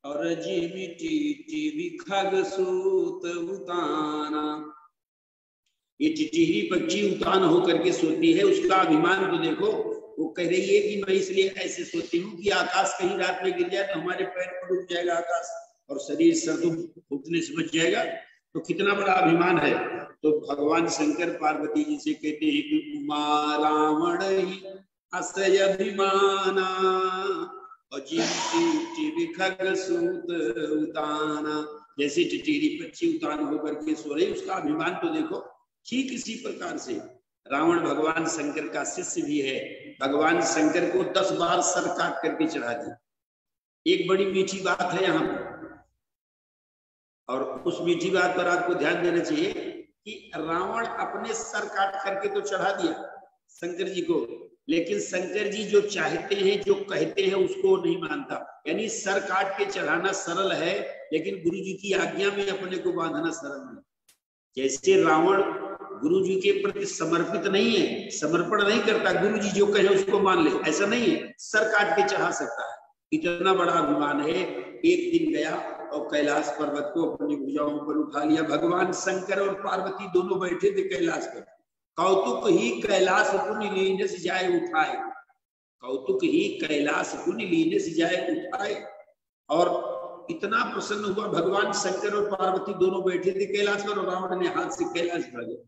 और जीवी खग सूत उताना। ये टिटहरी पक्षी उतान होकर के सोती है, उसका अभिमान तो देखो। वो कह रही है कि मैं इसलिए ऐसे सोती हूँ कि आकाश कहीं रात में गिर जाए तो हमारे पैर पर डूब जाएगा आकाश और शरीर सर्द फूटने से बच जाएगा। तो कितना बड़ा अभिमान है। तो भगवान शंकर पार्वती जी से कहते हैं कि उमा रावण ही असय अभिमाना और जीवी खग सूत उताना। जैसे टिटहरी पक्षी उतान होकर के सो रही, उसका अभिमान तो देखो। ठीक इसी प्रकार से रावण भगवान शंकर का शिष्य भी है। भगवान शंकर को 10 बार सर काट करके चढ़ा दिया। एक बड़ी मीठी बात है यहाँ पर, और उस मीठी बात पर आपको ध्यान देना चाहिए कि रावण अपने सर काट करके तो चढ़ा दिया शंकर जी को, लेकिन शंकर जी जो चाहते हैं, जो कहते हैं, उसको नहीं मानता। यानी सर काट के चढ़ाना सरल है, लेकिन गुरु जी की आज्ञा में अपने को बांधना सरल नहीं। जैसे रावण गुरु जी के प्रति समर्पित नहीं है, समर्पण नहीं करता, गुरु जी जो कहे उसको मान ले, ऐसा नहीं है, सर काट के चढ़ा सकता है। इतना बड़ा अभिमान है। एक दिन गया और कैलाश पर्वत को अपनी भुजाओं पर उठा लिया। भगवान शंकर और पार्वती दोनों बैठे थे कैलाश पर। कौतुक ही कैलाश पुण्य लीने से जाए उठाए, कौतुक ही कैलाश पुण्य लीने से जाए उठाए। और इतना प्रसन्न हुआ भगवान शंकर और पार्वती दोनों बैठे थे कैलाश पर, और रावण ने हाथ से कैलाश भर दिया।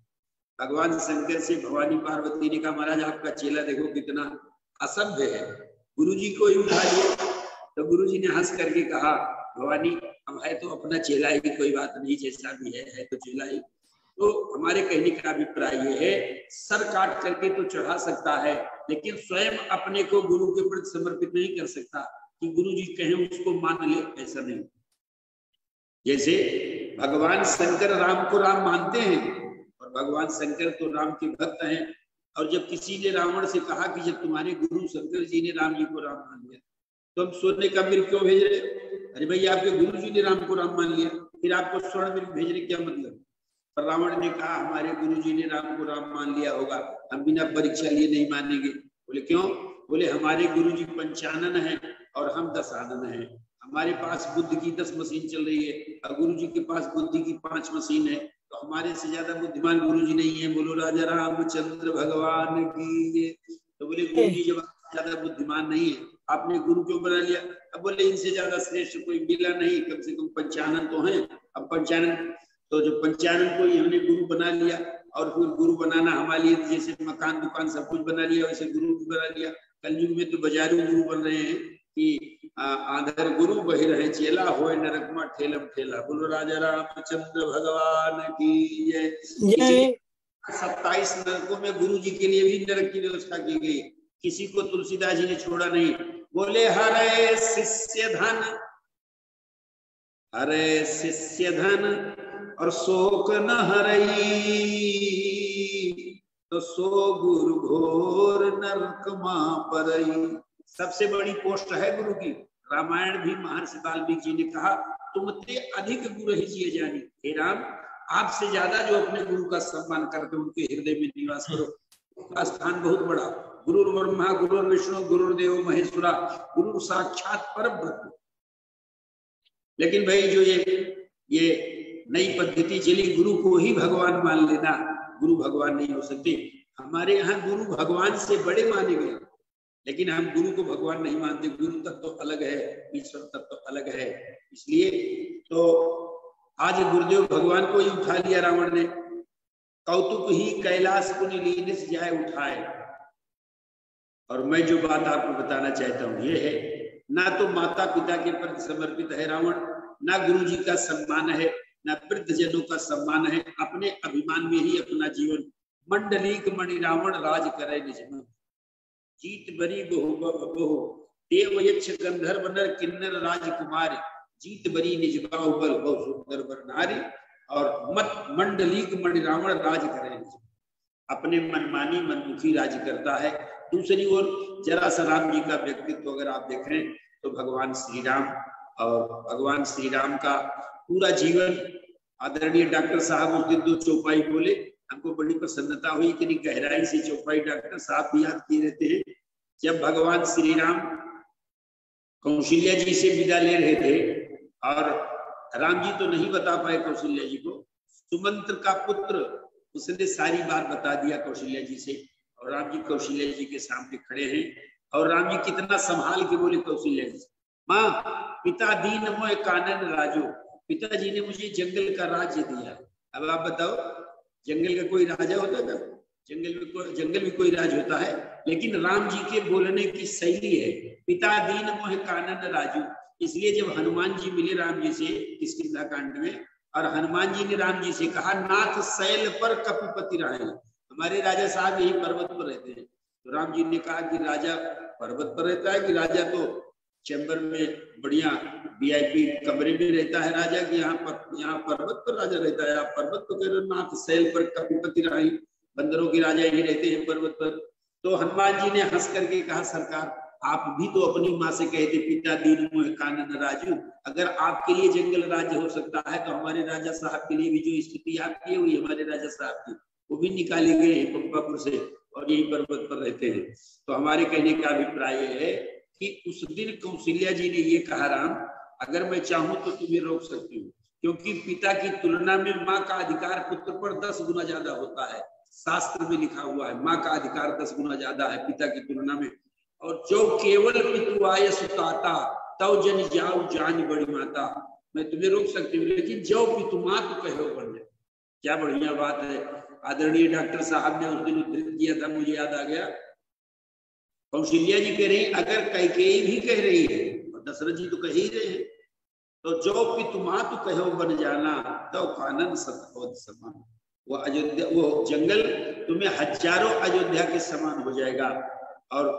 भगवान शंकर से भवानी पार्वती ने कहा महाराज आपका चेला देखो कितना असभ्य है, गुरुजी को ही उठा लिया। तो गुरुजी ने हंस करके कहा भवानी हम है तो अपना चेला ही, कोई बात नहीं, जैसा भी है तो चेला ही। तो हमारे कहने का अभिप्राय ये है, सर काट करके तो चढ़ा सकता है, लेकिन स्वयं अपने को गुरु के प्रति समर्पित नहीं कर सकता कि गुरु जी कहें उसको मान ले, ऐसा नहीं। जैसे भगवान शंकर राम को राम मानते हैं और भगवान शंकर तो राम के भक्त हैं, और जब किसी ने रावण से कहा कि जब तुम्हारे गुरु शंकर जी ने राम जी को राम मान लिया तो हम सोने का मृग क्यों भेज रहे? अरे भैया आपके गुरु जी ने राम को राम मान लिया, फिर आपको स्वर्ण मृग भेजने क्या मतलब? पर रावण ने कहा हमारे गुरु जी ने राम को राम मान लिया होगा, हम बिना परीक्षा लिए नहीं मानेंगे। बोले क्यों? बोले हमारे गुरु जी पंचानन है और हम दशानन है, हमारे पास बुद्धि की 10 मशीन चल रही है और गुरु जी के पास बुद्धि की 5 मशीन है, तो हमारे से ज्यादा बुद्धिमान गुरु जी नहीं है। बोलो राजा रामचंद्र भगवान की। तो बोले गुरु जी जब ज्यादा बुद्धिमान नहीं है आपने गुरु क्यों बना लिया? अब बोले इनसे ज्यादा श्रेष्ठ कोई मिला नहीं, कम से कम पंचानन तो है। अब पंचानन तो जो पंचानन को ही हमने गुरु बना लिया, और फिर गुरु बनाना हमारे लिए जैसे मकान दुकान सब कुछ बना लिया वैसे गुरु भी बना लिया। कलयुग में तो बाजारू गुरु बन रहे हैं कि आधर गुरु बहि रहे चेला होए नरकमा ठेलम ठेला। बोलो राजा रामचंद्र भगवान की जय। 27 नरकों में गुरु जी के लिए भी नरक की व्यवस्था की गई, किसी को तुलसीदास जी ने छोड़ा नहीं। बोले हरे शिष्य धन, हरे शिष्य धन और शोक न हरई, तो सो गुरु घोर नरक मां परई। सबसे बड़ी पोस्ट है गुरु की। रामायण भी महर्षि वाल्मीकि जी ने कहा तुमते अधिक गुरु ही जिए जानी। हे राम, आपसे ज्यादा जो अपने गुरु का सम्मान करते उनके हृदय में निवास करो। उनका स्थान बहुत बड़ा। गुरु ब्रह्मा गुरु विष्णु गुरुदेव महेश्वरा, गुरु साक्षात परब्रह्म। लेकिन भाई जो ये नई पद्धति चली, गुरु को ही भगवान मान लेना, गुरु भगवान नहीं हो सकते। हमारे यहाँ गुरु भगवान से बड़े माने गए, लेकिन हम गुरु को भगवान नहीं मानते। गुरु तत्व तो अलग है, ईश्वर तत्व तो अलग है। इसलिए तो आज गुरुदेव भगवान को ही उठा लिया रावण ने। कौतुक ही कैलाश पुनि लीन जाए उठाए। और मैं जो बात आपको बताना चाहता हूँ ये है, ना तो माता पिता के प्रति समर्पित है रावण, ना गुरु जी का सम्मान है, ना वृद्ध जनों का सम्मान है। अपने अभिमान में ही अपना जीवन। मंडलीक मणि रावण राज करे निज मन, जीत बरी बहु देव यक्ष गंधर्व नर किन्नर राजकुमारी, जीत बरी निज बाहुबल बहु सुंदर वर नारी। और मत मंडलीक मणि रावण राज करे, अपने मनमानी मनमुखी राज करता है। दूसरी ओर जरा सा राम जी का व्यक्तित्व अगर आप देखें तो भगवान श्री राम, और भगवान श्री राम का पूरा जीवन, आदरणीय डॉक्टर साहब उस दिन 2 चौपाई बोले, हमको बड़ी प्रसन्नता हुई। इतनी गहराई से चौपाई डॉक्टर साहब भी याद किए रहते हैं। जब भगवान श्री राम कौशल्या जी से विदा ले रहे थे, और राम जी तो नहीं बता पाए कौशल्या जी को, सुमंत्र का पुत्र उसने सारी बात बता दिया कौशल्या जी से। और राम जी कौशल्या जी के सामने खड़े हैं, और राम जी कितना संभाल के बोले कौशल्या जी, माँ पिता दीन मोह कानन राजो, पिताजी ने मुझे जंगल का राज्य दिया। अब आप बताओ, जंगल का कोई राजा होता है? जंगल में कोई राज होता है? लेकिन राम जी के बोलने की शैली है, पिता दीन मोह कानन राजू। इसलिए जब हनुमान जी मिले राम जी से किष्किंधा कांड में, और हनुमान जी ने राम जी से कहा नाथ शैल पर कपिपति रहे, हमारे राजा साहब यही पर्वत पर रहते हैं। तो राम जी ने कहा कि राजा पर्वत पर रहता है कि राजा तो चैम्बर में बढ़िया VIP कमरे में रहता है राजा की, यहाँ पर्वत पर राजा रहता है। आप पर्वत पर कह रहे हो, नाथ शैल पर कपिपति रहे, बंदरों के राजा ही रहते हैं पर्वत पर। तो हनुमान जी ने हंस करके कहा सरकार, आप भी तो अपनी माँ से कहते पिता दीन मोह कानन राजू। अगर आपके लिए जंगल राज्य हो सकता है तो हमारे राजा साहब के लिए भी जो स्थिति आपकी हुई, हमारे राजा साहब की, वो भी निकाले गए हैं पंपापुर से और यही पर्वत पर रहते हैं। तो हमारे कहने का अभिप्राय है कि उस दिन कौशल्या जी ने ये कहा, राम अगर मैं चाहूं तो तुम्हें रोक सकती हूँ, क्योंकि पिता की तुलना में माँ का अधिकार पुत्र पर 10 गुना ज्यादा होता है। शास्त्र में लिखा हुआ है माँ का अधिकार 10 गुना ज्यादा है पिता की तुलना में। और जो केवल पितु आय सुताता तव जन जाऊ जान बड़ी माता, मैं तुम्हें रोक सकती हूँ, लेकिन जो पितु मात कहो बन जाए। क्या बढ़िया बात है। आदरणीय डॉक्टर साहब ने उस दिन उद्धृत किया था, मुझे याद आ गया। कौशल्या जी कह रही, अगर कैकेयी भी कह रही है और दशरथ जी तो कह ही रहे हैं, तो जो पितु मात कहो बन जाना तो कानन सतपौध समान। वो अयोध्या, वो जंगल तुम्हें हजारों अयोध्या के समान हो जाएगा। और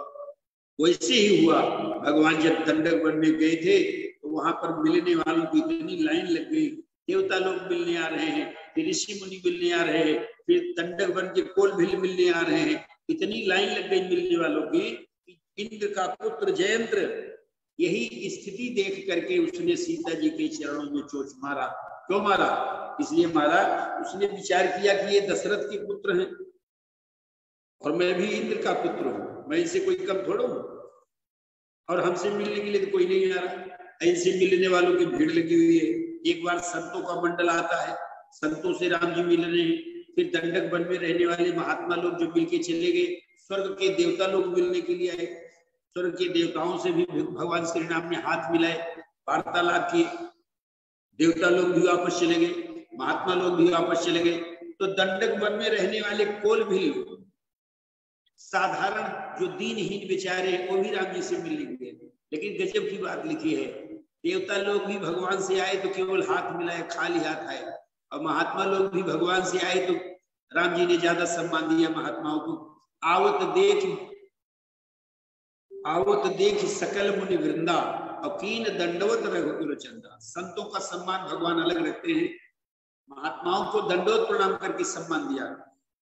वैसे ही हुआ। भगवान जब दंडक वन में गए थे तो वहां पर मिलने वालों की इतनी लाइन लग गई, देवता लोग मिलने आ रहे हैं, फिर ऋषि मुनि मिलने आ रहे हैं, फिर दंडक वन के कोल भी मिलने आ रहे हैं, इतनी लाइन लग गई मिलने वालों की। इंद्र का पुत्र जयंत्र यही स्थिति देख करके उसने सीता जी के चरणों में चोट मारा। क्यों मारा? इसलिए मारा, उसने विचार किया कि ये दशरथ के पुत्र हैं और मैं भी इंद्र का पुत्र हूं, मैं इनसे कोई कम थोड़ा हूं, और हमसे मिलने के लिए तो कोई नहीं आ रहा। इनसे मिलने वालों की भीड़ लगी हुई है। एक बार संतों का मंडल आता है, संतों से राम जी मिल रहे हैं, फिर दंडक वन में रहने वाले महात्मा लोग जो मिलके चले गए, स्वर्ग के देवता लोग मिलने के लिए आए, स्वर्ग के देवताओं से भी भगवान श्री राम ने हाथ मिलाए, वार्तालाप किए, देवता लोग भी वापस चले गए, महात्मा लोग भी वापस चले गए। तो दंडक वन में रहने वाले कोल भी साधारण जो दीनहीन बेचारे वो भी राम जी से मिलने गए। लेकिन गजब की बात लिखी है, देवता लोग भी भगवान से आए तो केवल हाथ मिलाए, खाली हाथ आए, और महात्मा लोग भी भगवान से आए तो राम जी ने ज्यादा सम्मान दिया महात्माओं को। आवत देख आवत देख सकल मुनि वृंदा और कीन दंडवत रघुकुल चंदा। संतों का सम्मान भगवान अलग रखते हैं, महात्माओं को दंडवत प्रणाम करके सम्मान दिया,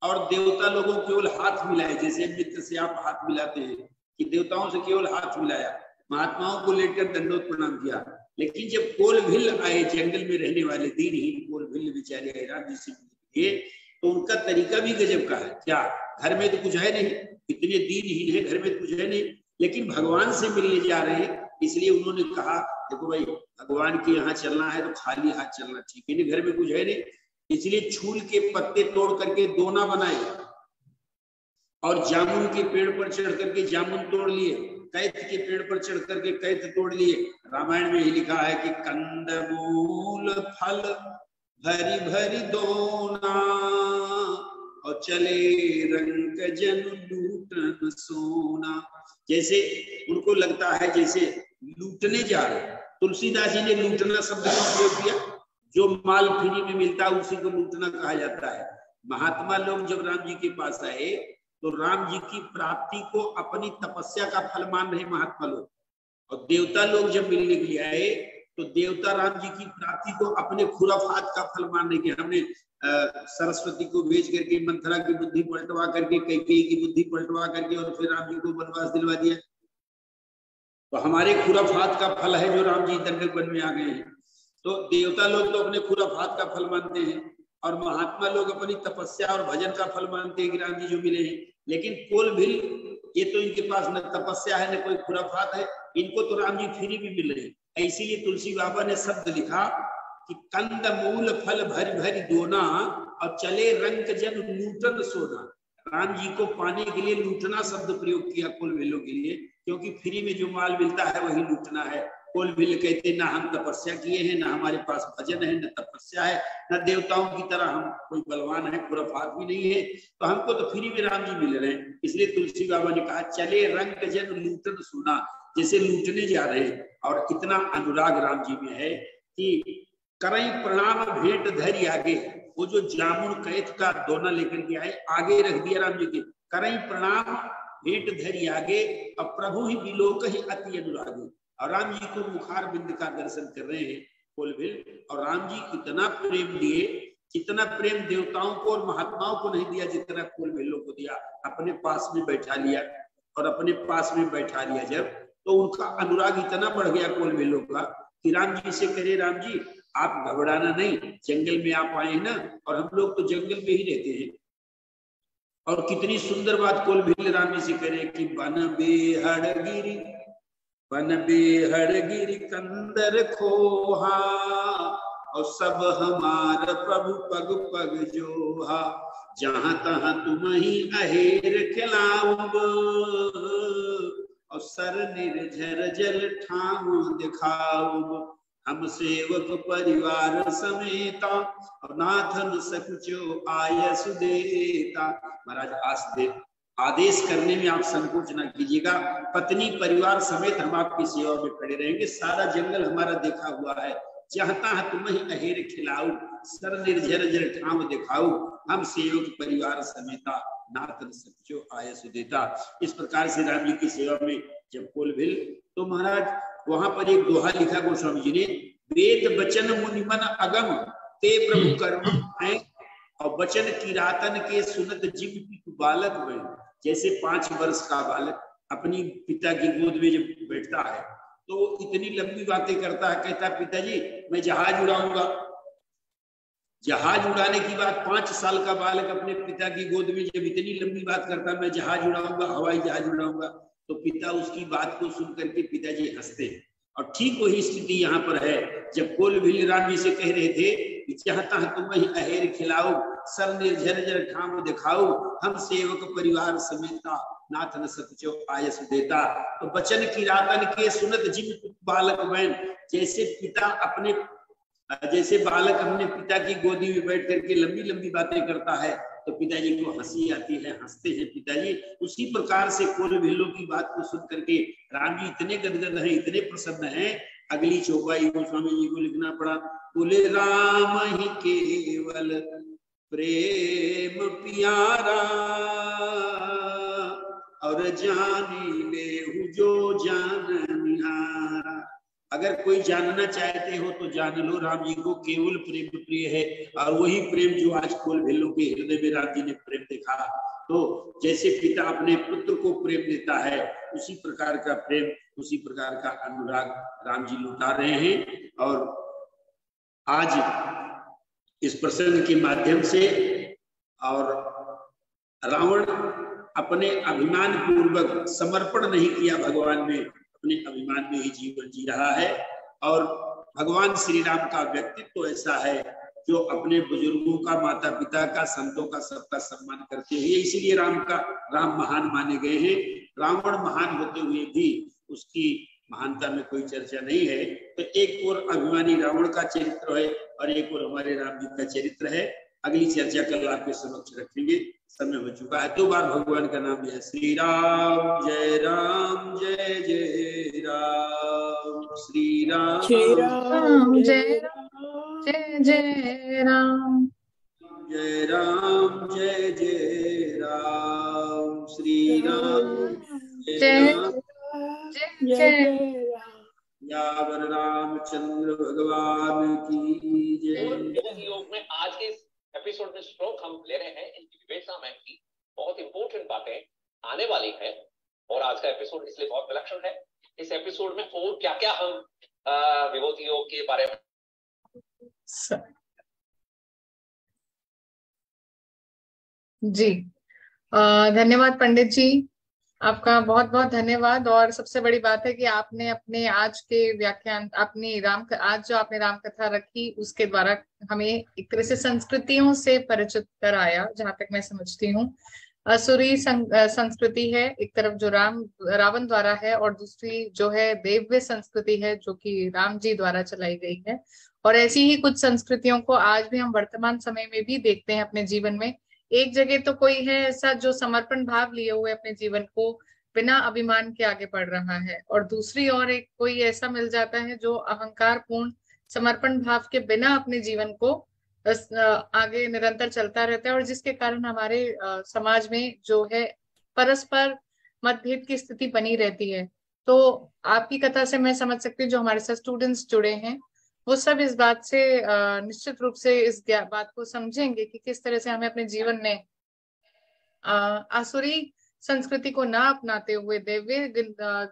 और देवता लोगों को केवल हाथ मिलाए, जैसे मित्र से आप हाथ मिलाते हैं कि देवताओं से केवल हाथ मिलाया, महात्माओं को लेकर दंडवत प्रणाम किया। लेकिन जब कोलभिल आए, जंगल में रहने वाले दीनहीन कोलभिल बेचारे हैरान जी से मिले, तो उनका तरीका भी गजब का है। क्या घर में तो कुछ है नहीं, इतने दीनहीन है, घर में कुछ है नहीं, लेकिन भगवान से मिलने जा रहे हैं, इसलिए उन्होंने कहा देखो भाई भगवान के यहाँ चलना है तो खाली हाथ चलना ठीक है, घर में कुछ है नहीं, इसलिए छूल के पत्ते तोड़ करके दोना बनाए और जामुन के पेड़ पर चढ़ करके जामुन तोड़ लिए, कैथ के पेड़ पर चढ़ करके कैथ तोड़ लिए। रामायण में ही लिखा है कि कंदमूल फल भरी भरी दोना और चले रंग जन लूटन सोना। जैसे उनको लगता है जैसे लूटने जा रहे। तुलसीदास जी ने लूटना शब्द का प्रयोग किया, जो माल फ्री में मिलता है उसी को लूटना कहा जाता है। महात्मा लोग जब राम जी के पास आए तो राम जी की प्राप्ति को अपनी तपस्या का फल मान रहे महात्मा लोग, और देवता लोग जब मिलने के लिए आए तो देवता राम जी की प्राप्ति को अपने खुराफात का फल मान रहे कि हमने सरस्वती को भेज करके मंथरा की बुद्धि पलटवा करके कैकेयी की बुद्धि पलटवा करके और फिर राम जी को वनवास दिलवा दिया, तो हमारे खुराफात का फल है जो राम जी दंडक वन में आ गए हैं। तो देवता लोग तो अपने खुराफात का फल मानते हैं और महात्मा लोग अपनी तपस्या और भजन का फल मानते हैं कि राम जी जो मिले हैं। लेकिन कोलभिल ये तो इनके पास न तपस्या है न कोई खुराफात है, इनको तो राम जी फ्री भी मिल रहे हैं। इसीलिए तुलसी बाबा ने शब्द लिखा कि कंद मूल फल भरी भरी दोना और चले रंग जन लूटन सोना। राम जी को पाने के लिए लूटना शब्द प्रयोग किया कोलभिलों के लिए, क्योंकि फ्री में जो माल मिलता है वही लूटना है। कोलभिल कहते ना हम तपस्या किए हैं, ना हमारे पास भजन है, न तपस्या है, न देवताओं की तरह हम कोई बलवान है, खुराफात भी नहीं है, तो हमको तो फ्री में राम जी मिल रहे हैं। इसलिए तुलसी बाबा ने कहा चले रंग जन लूटन सोना, जैसे लूटने जा रहे हैं। और इतना अनुराग राम जी में है कि करई प्रणाम भेंट धरी आगे, वो जो जामुन कैथ का दोना लेकर के आए आगे रख दिया राम जी के, करई प्रणाम भेंट धरी आगे, अब प्रभु ही विलोक ही अति अनुरागे। और राम जी को मुखार बिंद का दर्शन कर रहे हैं कोलभिल, और राम जी इतना प्रेम दिए, जितना प्रेम देवताओं को और महात्माओं को नहीं दिया जितना कोलभिलों को दिया। अपने पास में बैठा लिया, और अपने पास में बैठा लिया जब, तो उनका अनुराग इतना बढ़ गया कोलभिलों का कि राम जी से कहे राम जी आप घबराना नहीं, जंगल में आप आए हैं ना, और हम लोग तो जंगल में ही रहते हैं। और कितनी सुंदर बात कोलभिल राम जी से कह रहे कि बन बेहड़ गिरी कंदर खोहा, और सब हमार प्रभु पग पग जोहा, जहां तहां तुम ही अहेर खिलाऊब, और सर निर्झर जल ठाव दिखाऊब, हम सेवक परिवार समेता, और नाथन सकुचो आय सुदेता। महाराज आदेश करने में आप संकोच ना कीजिएगा, पत्नी परिवार समेत हम आपकी सेवा में खड़े रहेंगे। सारा जंगल हमारा देखा हुआ है, जहां तहां तुम ही अहेर खिलाऊ, सर निर्झर जल ठाव दिखाऊ, हम सेवक परिवार समेता, नाथन सकुचो आय सुदेता। इस प्रकार से राम जी की सेवा में जब कोलभिल, तो महाराज वहां पर एक दोहा लिखा गोस्वामी जी ने, वेद वचन मुनिमन अगम ते प्रभु कर्म है, और वचन किरातन के सुनत जिम पितु बालक में। जैसे 5 वर्ष का बालक अपनी पिता की गोद में जब बैठता है तो इतनी लंबी बातें करता है, कहता है पिताजी मैं जहाज उड़ाऊंगा। जहाज उड़ाने की बात 5 साल का बालक अपने पिता की गोद में जब इतनी लंबी बात करता, मैं जहाज उड़ाऊंगा, हवाई जहाज उड़ाऊंगा, तो पिता उसकी बात को सुन करके पिताजी हंसते हैं। और ठीक वही स्थिति यहाँ पर है, जब कोलभिल राम जी से कह रहे थे कि जहां तहां तुम ही अहेर खिलाओ, सर निर्झर जल ठाम दिखाओ, हम सेवक परिवार समेता, नाथन सकुचो आय सुदेता। तो बचन किरातन के सुनत जिम बालक बहन, जैसे पिता अपने, जैसे बालक अपने पिता की गोदी में बैठ करके लंबी लंबी बातें करता है तो पिताजी को हंसी आती है, हंसते हैं पिताजी। उसी प्रकार से कोलभिलों की बात को सुन करके राम जी इतने गदगद हैं, इतने प्रसन्न हैं। अगली चौपाई गोस्वामी जी को लिखना पड़ा, बोले राम ही केवल प्रेम प्यारा, और जानी ले जो जान निहारा। अगर कोई जानना चाहते हो तो जान लो, राम जी को केवल प्रेम प्रिय है। और वही प्रेम जो आज खोल भेलों के हृदय में राम जी ने प्रेम देखा। तो जैसे पिता अपने पुत्र को प्रेम देता है, उसी प्रकार का प्रेम, उसी प्रकार का अनुराग राम जी लुटा रहे हैं। और आज इस प्रसंग के माध्यम से और रावण अपने अभिमान पूर्वक समर्पण नहीं किया भगवान में, अपने अभिमान में ही जीवन जी रहा है। और भगवान श्री राम का व्यक्तित्व ऐसा है जो अपने बुजुर्गों का, माता पिता का, संतों का, सबका सम्मान करते हुए, इसीलिए राम महान माने गए हैं। रावण महान होते हुए भी उसकी महानता में कोई चर्चा नहीं है। तो एक और अभिमानी रावण का चरित्र है और एक और हमारे राम जी का चरित्र है। अगली चर्चा कल आपके समक्ष रखेंगे। समय हो चुका है। 2 बार भगवान का नाम है। श्री राम जय राम जय जय राम। श्री राम जय राम जय जय राम। जय राम जय जय राम। श्री राम जय जय यावर रामचंद्र भगवान की जय। योग में आज के एपिसोड में श्लोक हम ले रहे हैं, इनकी विवेचना में की बहुत इंपॉर्टेंट बातें आने वाली है। और आज का एपिसोड इसलिए बहुत विलक्षण है। इस एपिसोड में और क्या क्या हम विभूति योग के बारे में जी धन्यवाद पंडित जी, आपका बहुत बहुत धन्यवाद। और सबसे बड़ी बात है कि आपने अपने आज के व्याख्यान, आज जो आपने राम कथा रखी, उसके द्वारा हमें एक तरह से संस्कृतियों से परिचित कराया। जहां तक मैं समझती हूँ, असुरी संस्कृति है एक तरफ जो रावण द्वारा है, और दूसरी जो है देव्य संस्कृति है जो कि राम जी द्वारा चलाई गई है। और ऐसी ही कुछ संस्कृतियों को आज भी हम वर्तमान समय में भी देखते हैं अपने जीवन में। एक जगह तो कोई है ऐसा जो समर्पण भाव लिए हुए अपने जीवन को बिना अभिमान के आगे बढ़ रहा है, और दूसरी ओर एक कोई ऐसा मिल जाता है जो अहंकार पूर्ण समर्पण भाव के बिना अपने जीवन को आगे निरंतर चलता रहता है, और जिसके कारण हमारे समाज में जो है परस्पर मतभेद की स्थिति बनी रहती है। तो आपकी कथा से मैं समझ सकती हूँ, जो हमारे साथ स्टूडेंट्स जुड़े हैं वो सब इस बात से निश्चित रूप से इस बात को समझेंगे कि किस तरह से हमें अपने जीवन में आसुरी संस्कृति को ना अपनाते हुए दैवीय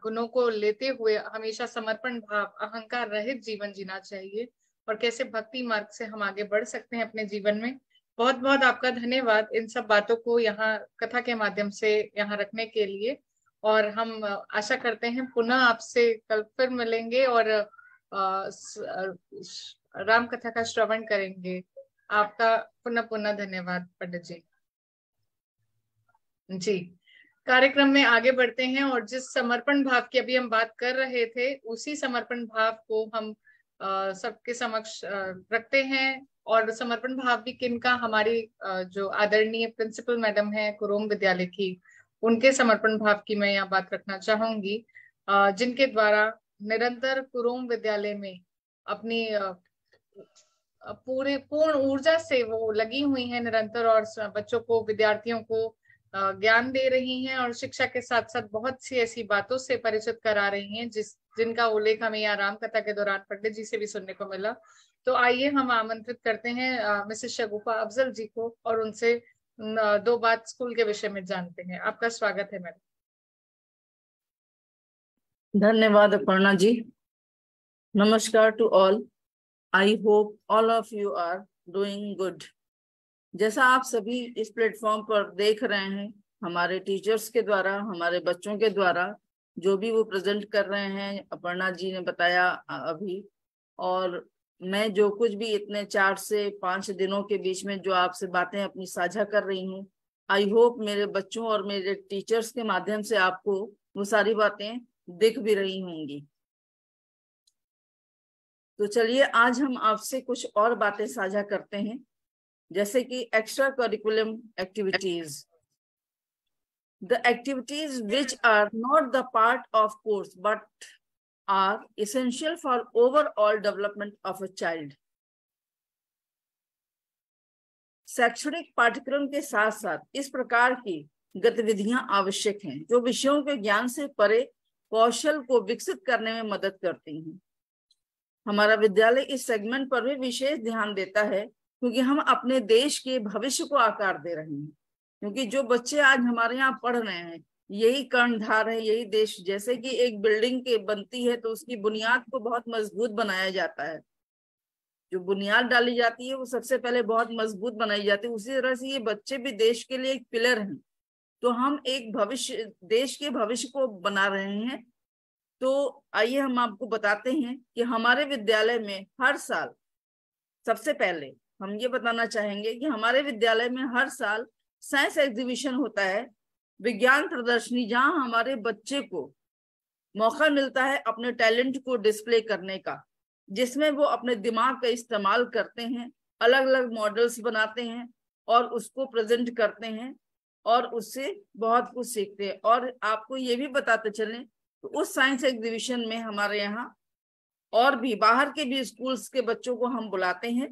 गुणों को लेते हुए हमेशा समर्पण भाव, अहंकार रहित जीवन जीना चाहिए, और कैसे भक्ति मार्ग से हम आगे बढ़ सकते हैं अपने जीवन में। बहुत बहुत आपका धन्यवाद इन सब बातों को यहाँ कथा के माध्यम से यहाँ रखने के लिए। और हम आशा करते हैं पुनः आपसे कल फिर मिलेंगे और राम कथा का श्रवण करेंगे। आपका पुनः पुनः धन्यवाद पंडित जी। जी, कार्यक्रम में आगे बढ़ते हैं, और जिस समर्पण भाव की अभी हम बात कर रहे थे, उसी समर्पण भाव को हम सबके समक्ष रखते हैं। और समर्पण भाव भी किनका, हमारी जो आदरणीय प्रिंसिपल मैडम है कुरोम विद्यालय की, उनके समर्पण भाव की मैं यहाँ बात रखना चाहूंगी, जिनके द्वारा निरंतर कुरोम विद्यालय में अपनी पूर्ण ऊर्जा से वो लगी हुई हैं निरंतर, और बच्चों को, विद्यार्थियों को ज्ञान दे रही हैं, और शिक्षा के साथ साथ बहुत सी ऐसी बातों से परिचित करा रही हैं जिनका उल्लेख हमें यहाँ राम कथा के दौरान पंडित जी से भी सुनने को मिला। तो आइए हम आमंत्रित करते हैं मिसेस शगुफा अफजल जी को, और उनसे 2 बात स्कूल के विषय में जानते हैं। आपका स्वागत है मैडम। धन्यवाद अपर्णा जी। नमस्कार to all. I hope all of you are doing good. जैसा आप सभी इस प्लेटफॉर्म पर देख रहे हैं, हमारे टीचर्स के द्वारा, हमारे बच्चों के द्वारा जो भी वो प्रेजेंट कर रहे हैं, अपर्णा जी ने बताया अभी, और मैं जो कुछ भी इतने 4 से 5 दिनों के बीच में जो आपसे बातें अपनी साझा कर रही हूँ, आई होप मेरे बच्चों और मेरे टीचर्स के माध्यम से आपको वो सारी बातें दिख भी रही होंगी। तो चलिए आज हम आपसे कुछ और बातें साझा करते हैं, जैसे कि extra curriculum activities, the activities which are not the part of course but are essential for overall development of a child. शैक्षणिक पाठ्यक्रम के साथ साथ इस प्रकार की गतिविधियां आवश्यक हैं जो विषयों के ज्ञान से परे कौशल को विकसित करने में मदद करती हैं। हमारा विद्यालय इस सेगमेंट पर भी विशेष ध्यान देता है क्योंकि हम अपने देश के भविष्य को आकार दे रहे हैं। क्योंकि जो बच्चे आज हमारे यहाँ पढ़ रहे हैं यही कर्णधार है, यही देश। जैसे कि एक बिल्डिंग के बनती है तो उसकी बुनियाद को बहुत मजबूत बनाया जाता है, जो बुनियाद डाली जाती है वो सबसे पहले बहुत मजबूत बनाई जाती है। उसी तरह से ये बच्चे भी देश के लिए एक पिलर हैं। तो हम एक भविष्य, देश के भविष्य को बना रहे हैं। तो आइए हम आपको बताते हैं कि हमारे विद्यालय में हर साल, सबसे पहले हम ये बताना चाहेंगे कि हमारे विद्यालय में हर साल साइंस एग्जीबिशन होता है, विज्ञान प्रदर्शनी, जहां हमारे बच्चे को मौका मिलता है अपने टैलेंट को डिस्प्ले करने का, जिसमें वो अपने दिमाग का इस्तेमाल करते हैं, अलग अलग मॉडल्स बनाते हैं और उसको प्रेजेंट करते हैं और उससे बहुत कुछ सीखते हैं। और आपको ये भी बताते चलें तो उस साइंस एग्जीबिशन में हमारे यहाँ और भी बाहर के भी स्कूल्स के बच्चों को हम बुलाते हैं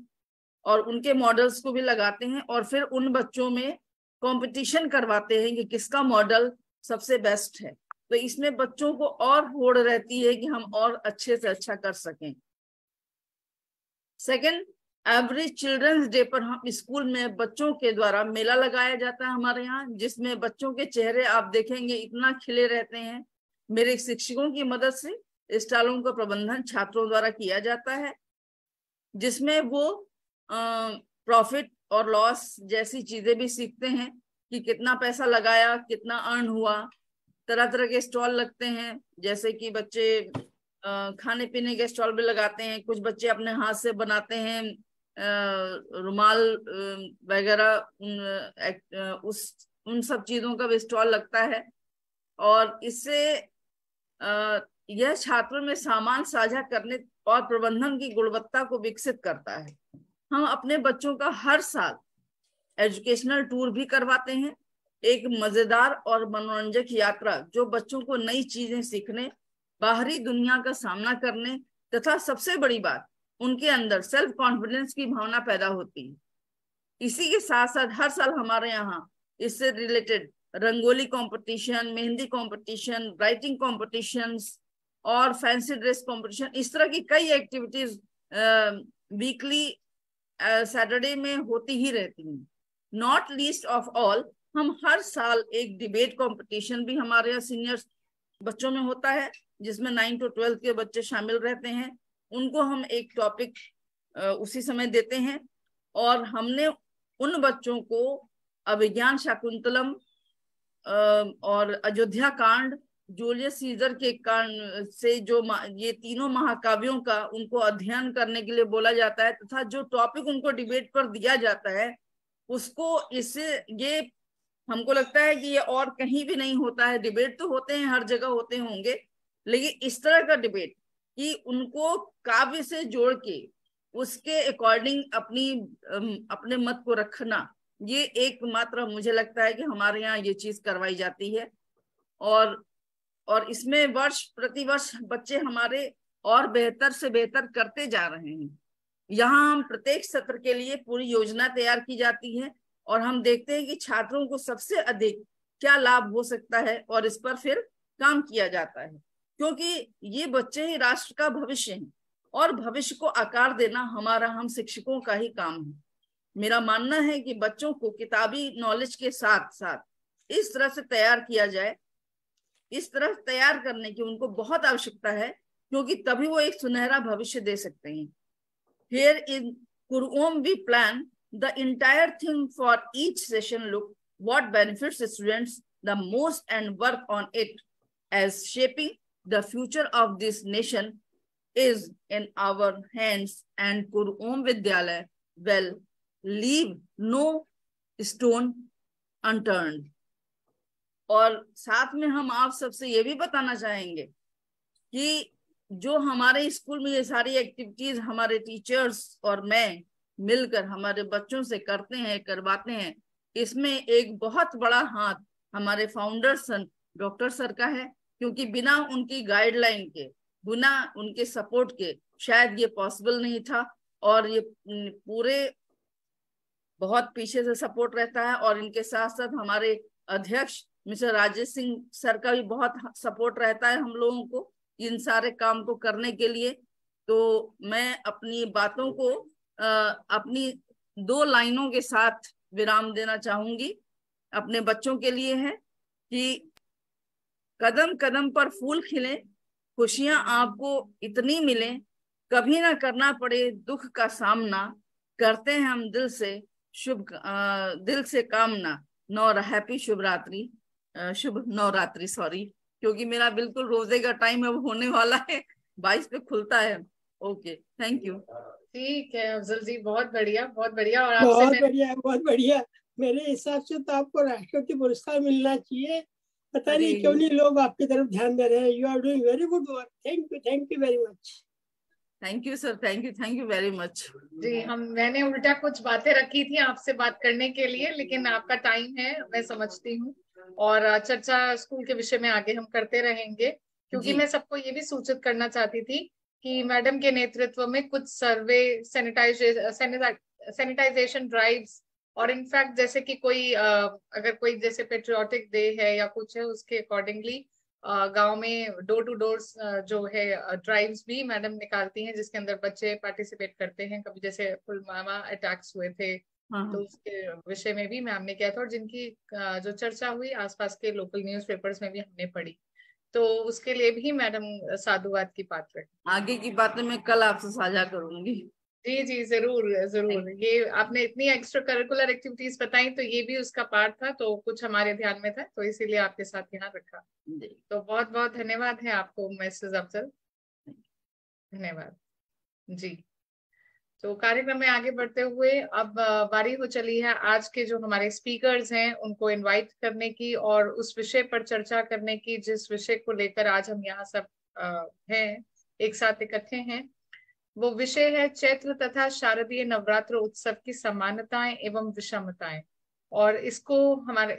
और उनके मॉडल्स को भी लगाते हैं और फिर उन बच्चों में कंपटीशन करवाते हैं कि किसका मॉडल सबसे बेस्ट है। तो इसमें बच्चों को और होड़ रहती है कि हम और अच्छे से अच्छा कर सकें। सेकंड, एवरी चिल्ड्रंस डे पर हम स्कूल में बच्चों के द्वारा मेला लगाया जाता है हमारे यहाँ, जिसमें बच्चों के चेहरे आप देखेंगे इतना खिले रहते हैं। मेरे शिक्षकों की मदद से स्टॉलों का प्रबंधन छात्रों द्वारा किया जाता है, जिसमें वो प्रॉफिट और लॉस जैसी चीजें भी सीखते हैं कि कितना पैसा लगाया, कितना अर्न हुआ। तरह तरह के स्टॉल लगते हैं, जैसे कि बच्चे खाने पीने के स्टॉल भी लगाते हैं, कुछ बच्चे अपने हाथ से बनाते हैं रुमाल वगैरह, उन सब चीजों का भी स्टॉल लगता है। और इससे यह छात्रों में सामान साझा करने और प्रबंधन की गुणवत्ता को विकसित करता है। हम अपने बच्चों का हर साल एजुकेशनल टूर भी करवाते हैं, एक मजेदार और मनोरंजक यात्रा जो बच्चों को नई चीजें सीखने, बाहरी दुनिया का सामना करने तथा सबसे बड़ी बात उनके अंदर सेल्फ कॉन्फिडेंस की भावना पैदा होती है। इसी के साथ साथ हर साल हमारे यहाँ इससे related rangoli competition, mehndi competition, writing competitions और फैंसी ड्रेस कंपटीशन, इस तरह की कई एक्टिविटीज वीकली सैटरडे में होती ही रहती हैं। नॉट लीस्ट ऑफ ऑल, हम हर साल एक डिबेट कंपटीशन भी हमारे यहाँ सीनियर बच्चों में होता है, जिसमें 9 to 12 के बच्चे शामिल रहते हैं। उनको हम एक टॉपिक उसी समय देते हैं और हमने उन बच्चों को अभिज्ञान शाकुंतलम और अयोध्या कांड, जूलियस सीजर के कांड से जो ये तीनों महाकाव्यों का उनको अध्ययन करने के लिए बोला जाता है, तथा जो टॉपिक उनको डिबेट पर दिया जाता है उसको, इससे ये हमको लगता है कि ये और कहीं भी नहीं होता है। डिबेट तो होते हैं, हर जगह होते होंगे, लेकिन इस तरह का डिबेट कि उनको काव्य से जोड़ के उसके अकॉर्डिंग अपने मत को रखना, ये एकमात्र मुझे लगता है कि हमारे यहाँ ये चीज करवाई जाती है। और इसमें वर्ष प्रति वर्ष बच्चे हमारे और बेहतर से बेहतर करते जा रहे हैं। यहाँ हम प्रत्येक सत्र के लिए पूरी योजना तैयार की जाती है और हम देखते हैं कि छात्रों को सबसे अधिक क्या लाभ हो सकता है और इस पर फिर काम किया जाता है, क्योंकि ये बच्चे ही राष्ट्र का भविष्य हैं और भविष्य को आकार देना हमारा, हम शिक्षकों का ही काम है। मेरा मानना है कि बच्चों को किताबी नॉलेज के साथ साथ इस तरह से तैयार किया जाए, इस तरह तैयार करने की उनको बहुत आवश्यकता है, क्योंकि तभी वो एक सुनहरा भविष्य दे सकते हैं। Here in Kuruvem we plan the entire thing for each session. Look what benefits the students the most and work on it, as shaping the future of this nation is in our hands, and Kuruvem Vidyalaya will leave no stone unturned. और साथ में हम आप सबसे ये भी बताना चाहेंगे कि जो हमारे स्कूल में ये सारी एक्टिविटीज हमारे टीचर्स और मैं मिलकर हमारे बच्चों से करते हैं, करवाते हैं, इसमें एक बहुत बड़ा हाथ हमारे फाउंडर सन डॉक्टर सर का है, क्योंकि बिना उनकी गाइडलाइन के, बिना उनके सपोर्ट के शायद ये पॉसिबल नहीं था। और ये पूरे बहुत पीछे से सपोर्ट रहता है और इनके साथ साथ हमारे अध्यक्ष मिस्टर राजेश सिंह सर का भी बहुत सपोर्ट रहता है हम लोगों को इन सारे काम को करने के लिए। तो मैं अपनी बातों को अपनी 2 लाइनों के साथ विराम देना चाहूंगी। अपने बच्चों के लिए है कि कदम कदम पर फूल खिले, खुशियां आपको इतनी मिले, कभी ना करना पड़े दुख का सामना, करते हैं हम दिल से कामना। हैप्पी शुभ नवरात्रि सॉरी, क्योंकि मेरा बिल्कुल रोजे का टाइम अब होने वाला है, 22 पे खुलता है। Okay, thank you. ठीक है अफजल जी, बहुत बढ़िया बहुत बढ़िया। और बहुत बढ़िया। मेरे हिसाब से तो आपको राष्ट्रपति पुरस्कार मिलना चाहिए। पता नहीं क्यों नहीं लोग आपकी तरफ ध्यान दे रहे हैं। You are doing very good work. Thank you very much. Thank you sir, thank you very much. जी, मैंने उल्टा कुछ बातें रखी थी आपसे बात करने के लिए, लेकिन आपका टाइम है, मैं समझती हूँ। और चर्चा स्कूल के विषय में आगे हम करते रहेंगे, क्योंकि मैं सबको ये भी सूचित करना चाहती थी कि मैडम के नेतृत्व में कुछ सर्वे, सैनिटाइजेशन ड्राइव्स, और इनफैक्ट जैसे कि कोई अगर कोई जैसे पेट्रियोटिक डे है या कुछ है, उसके अकॉर्डिंगली गांव में डोर टू डोर जो है ड्राइव्स भी मैडम निकालती हैं, जिसके अंदर बच्चे पार्टिसिपेट करते हैं। कभी जैसे पुलवामा अटैक्स हुए थे तो उसके विषय में भी मैम ने किया था, और जिनकी जो चर्चा हुई आसपास के लोकल न्यूज़पेपर्स में भी हमने पढ़ी। तो उसके लिए भी मैडम साधुवाद की पात्र है। आगे की बातें मैं कल आपसे साझा करूंगी। जी जी, जरूर जरूर। ये आपने इतनी एक्स्ट्रा करिकुलर एक्टिविटीज बताई, तो ये भी उसका पार्ट था, तो कुछ हमारे ध्यान में था, तो इसीलिए आपके साथ यहाँ रखा। तो बहुत बहुत धन्यवाद है आपको मिसेस अफजल, धन्यवाद जी। तो कार्यक्रम में आगे बढ़ते हुए अब बारी हो चली है आज के जो हमारे स्पीकर्स हैं उनको इनवाइट करने की, और उस विषय पर चर्चा करने की जिस विषय को लेकर आज हम यहाँ सब हैं, एक साथ इकट्ठे हैं। वो विषय है चैत्र तथा शारदीय नवरात्र उत्सव की समानताएं एवं विषमताएं। और इसको हमारे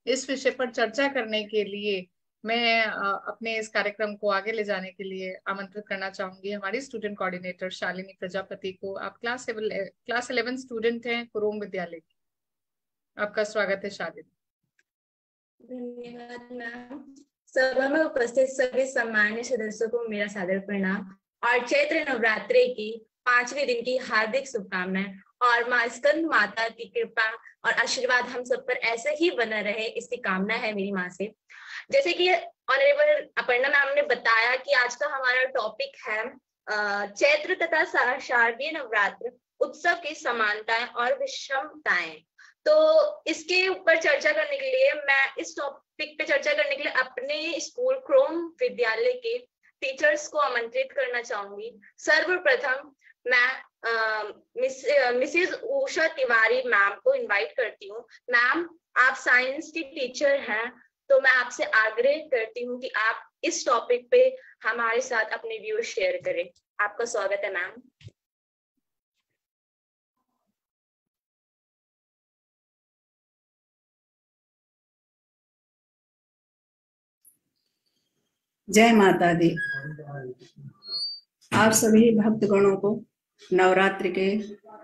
इस विषय पर चर्चा करने के लिए मैं अपने इस कार्यक्रम को आगे ले जाने के लिए आमंत्रित करना चाहूंगी हमारी स्टूडेंट कोऑर्डिनेटर शालिनी प्रजापति को। आप क्लास 11 स्टूडेंट हैं कुरुंग विद्यालय की। आपका स्वागत है शालिनी। धन्यवाद मैम। सभा में उपस्थित सभी सम्मान्य सदस्यों को मेरा सादर प्रणाम और चैत्र नवरात्रि की 5वें दिन की हार्दिक शुभकामनाएं, और माँ स्कंद माता की कृपा और आशीर्वाद हम सब पर ऐसे ही बना रहे, इसकी कामना है मेरी माँ से। जैसे कि ऑनरेबल अपर्णा मैम ने बताया कि आज का हमारा टॉपिक है चैत्र तथा शारदीय नवरात्र उत्सव की समानताएं और विषमताएं। तो इसके ऊपर चर्चा करने के लिए मैं इस टॉपिक पे चर्चा करने के लिए अपने स्कूल क्रोम विद्यालय के टीचर्स को आमंत्रित करना चाहूंगी। सर्वप्रथम मैं मिसेज उषा तिवारी मैम को इनवाइट करती हूँ। मैम, आप साइंस की टीचर हैं, तो मैं आपसे आग्रह करती हूँ कि आप इस टॉपिक पे हमारे साथ अपने व्यू शेयर करें। आपका स्वागत है मैम। जय माता दी। आप सभी भक्तगणों को नवरात्रि के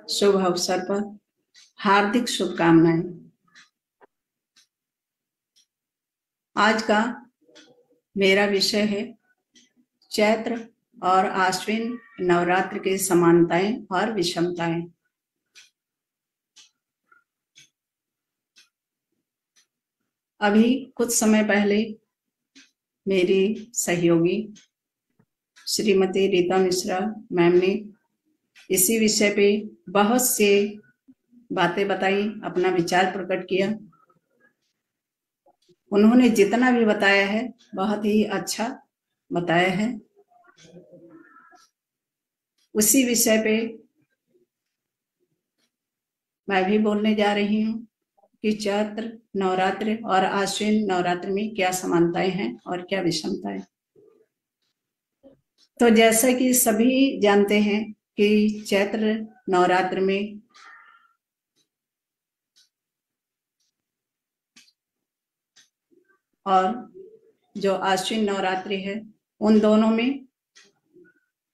शुभ अवसर पर हार्दिक शुभकामनाएं। आज का मेरा विषय है चैत्र और आश्विन नवरात्र की समानताएं और विषमताएं। अभी कुछ समय पहले मेरी सहयोगी श्रीमती रीता मिश्रा मैम ने इसी विषय पे बहुत से बातें बताई, अपना विचार प्रकट किया। उन्होंने जितना भी बताया है बहुत ही अच्छा बताया है। उसी विषय पे मैं भी बोलने जा रही हूँ कि चैत्र नवरात्र और आश्विन नवरात्र में क्या समानताएं हैं और क्या विषमताएं। तो जैसा कि सभी जानते हैं कि चैत्र नवरात्र में और जो आश्विन नवरात्रि है उन दोनों में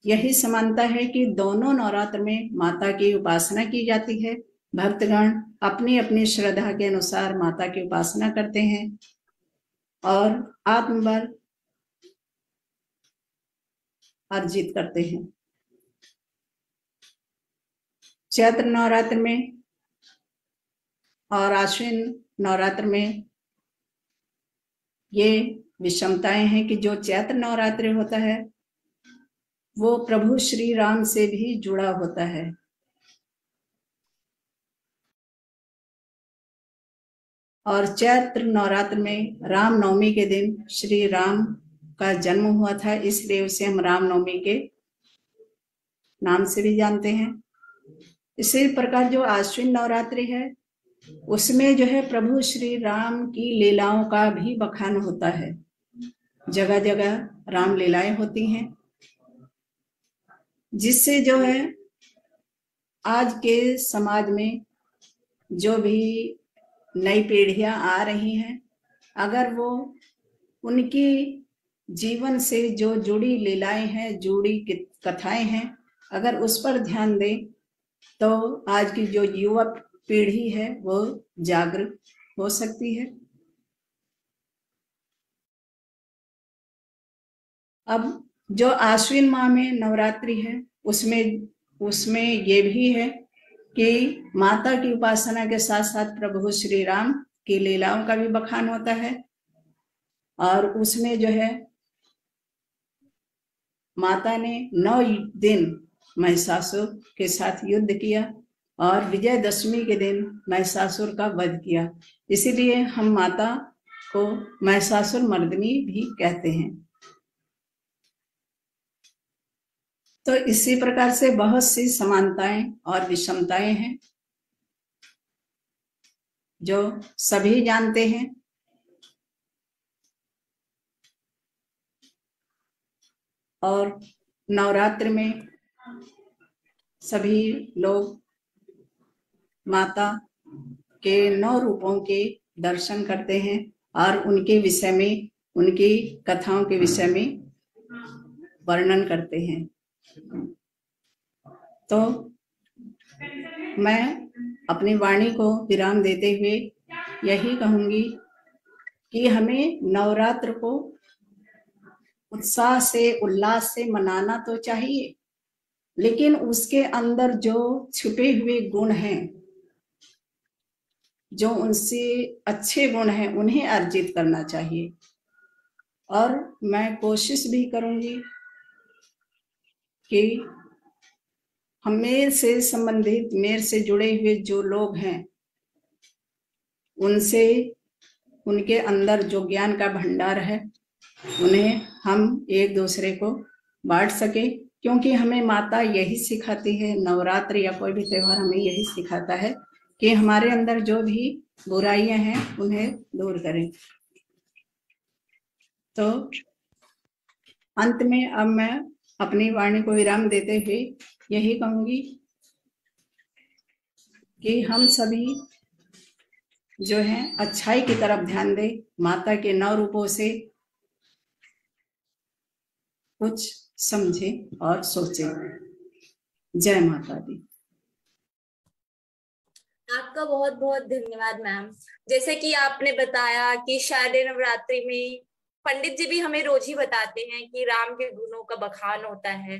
यही समानता है कि दोनों नवरात्र में माता की उपासना की जाती है भक्तगण अपनी अपनी श्रद्धा के अनुसार माता की उपासना करते हैं और आत्मबल अर्जित करते हैं। चैत्र नवरात्र में और आश्विन नवरात्र में ये विषमताएं हैं कि जो चैत्र नवरात्रि होता है वो प्रभु श्री राम से भी जुड़ा होता है। और चैत्र नवरात्र में रामनवमी के दिन श्री राम का जन्म हुआ था, इसलिए उसे हम रामनवमी के नाम से भी जानते हैं। इसी प्रकार जो आश्विन नवरात्रि है उसमें जो है प्रभु श्री राम की लीलाओं का भी बखान होता है। जगह जगह राम लीलाएं होती हैं, जिससे जो है आज के समाज में जो भी नई पीढ़ियां आ रही हैं, अगर वो उनकी जीवन से जो जुड़ी लीलाएं हैं, जुड़ी कथाएं हैं, अगर उस पर ध्यान दें तो आज की जो युवा पीढ़ी है वो जागरूक हो सकती है। अब जो आश्विन माह में नवरात्रि है उसमें ये भी है कि माता की उपासना के साथ साथ प्रभु श्री राम की लीलाओं का भी बखान होता है। और उसमें जो है माता ने 9 दिन महिषासुर के साथ युद्ध किया और विजयदशमी के दिन महिषासुर का वध किया, इसीलिए हम माता को महिषासुर मर्दिनी भी कहते हैं। तो इसी प्रकार से बहुत सी समानताएं और विषमताएं हैं जो सभी जानते हैं। और नवरात्र में सभी लोग माता के 9 रूपों के दर्शन करते हैं और उनके विषय में, उनकी कथाओं के विषय में वर्णन करते हैं। तो मैं अपनी वाणी को विराम देते हुए यही कहूंगी कि हमें नवरात्र को उत्साह से, उल्लास से मनाना तो चाहिए, लेकिन उसके अंदर जो छुपे हुए गुण हैं, जो उनसे अच्छे गुण हैं, उन्हें अर्जित करना चाहिए। और मैं कोशिश भी करूंगी कि मेरे से संबंधित, मेरे से जुड़े हुए जो लोग हैं, उनसे, उनके अंदर जो ज्ञान का भंडार है उन्हें हम एक दूसरे को बांट सके, क्योंकि हमें माता यही सिखाती है, नवरात्र या कोई भी त्योहार हमें यही सिखाता है कि हमारे अंदर जो भी बुराइयां हैं उन्हें दूर करें। तो अंत में अब मैं अपनी वाणी को विराम देते हुए यही कहूंगी कि हम सभी जो है अच्छाई की तरफ ध्यान दें, माता के 9 रूपों से कुछ समझे और सोचे। जय माता दी। आपका बहुत बहुत धन्यवाद मैम। जैसे कि आपने बताया कि शारदीय नवरात्रि में पंडित जी भी हमें रोज ही बताते हैं कि राम के गुणों का बखान होता है।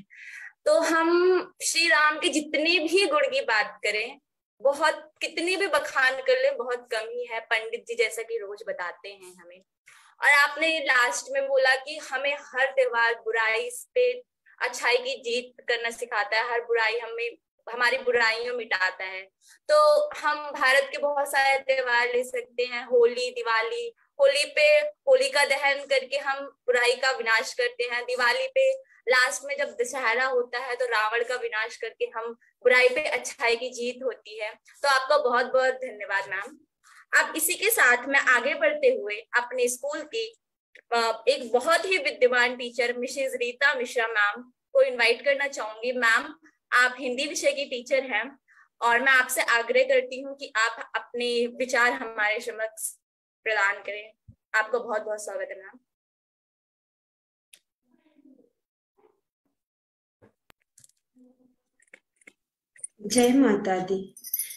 तो हम श्री राम के जितने भी गुण की बात करें, बहुत कितने भी बखान कर ले, बहुत कम ही है। पंडित जी जैसा कि रोज बताते हैं हमें। और आपने लास्ट में बोला कि हमें हर त्योहार बुराई पे अच्छाई की जीत करना सिखाता है, हर बुराई हमें हमारी बुराइयों मिटाता है। तो हम भारत के बहुत सारे त्योहार ले सकते हैं, होली, दिवाली। होली पे होलिका दहन करके हम बुराई का विनाश करते हैं। दिवाली पे लास्ट में जब दशहरा होता है तो रावण का विनाश करके हम बुराई पे अच्छाई की जीत होती है। तो आपका बहुत बहुत धन्यवाद मैम। अब इसी के साथ मैं आगे बढ़ते हुए अपने स्कूल की एक बहुत ही विद्यमान teacher Mrs Rita Mishra ma'am को इनवाइट करना चाहूंगी। मैम, आप हिंदी विषय की टीचर हैं और मैं आपसे आग्रह करती हूँ कि आप अपने विचार हमारे समक्ष प्रदान करें। आपका बहुत बहुत स्वागत है मैम। जय माता दी।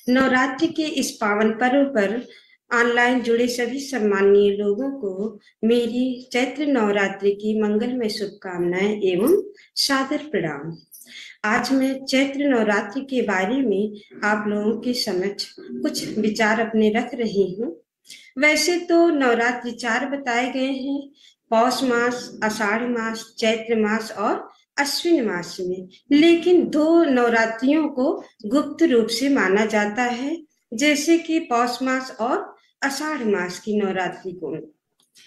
नवरात्रि के इस पावन पर्व पर ऑनलाइन जुड़े सभी सम्माननीय लोगों को मेरी चैत्र नवरात्रि की मंगलमय शुभकामनाएं एवं सादर प्रणाम। आज मैं चैत्र नवरात्रि के बारे में आप लोगों के समक्ष कुछ विचार अपने रख रही हूँ। वैसे तो नवरात्रि 4 बताए गए हैं, पौष मास, आषाढ़ मास, चैत्र मास और अश्विन मास में, लेकिन 2 नवरात्रियों को गुप्त रूप से माना जाता है, जैसे कि पौष मास और आषाढ़ मास की नवरात्रि को।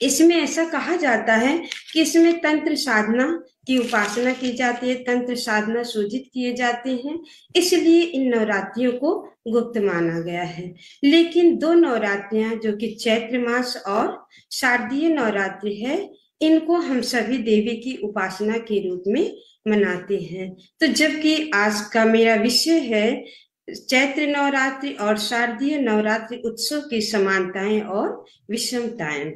इसमें ऐसा कहा जाता है कि इसमें तंत्र साधना की उपासना की जाती है, तंत्र साधना सूजित किए जाते हैं, इसलिए इन नवरात्रियों को गुप्त माना गया है। लेकिन 2 नवरात्रियां जो कि चैत्र मास और शारदीय नवरात्रि है, इनको हम सभी देवी की उपासना के रूप में मनाते हैं। तो जबकि आज का मेरा विषय है चैत्र नवरात्रि और शारदीय नवरात्रि उत्सव की समानताएं और विषमताएं।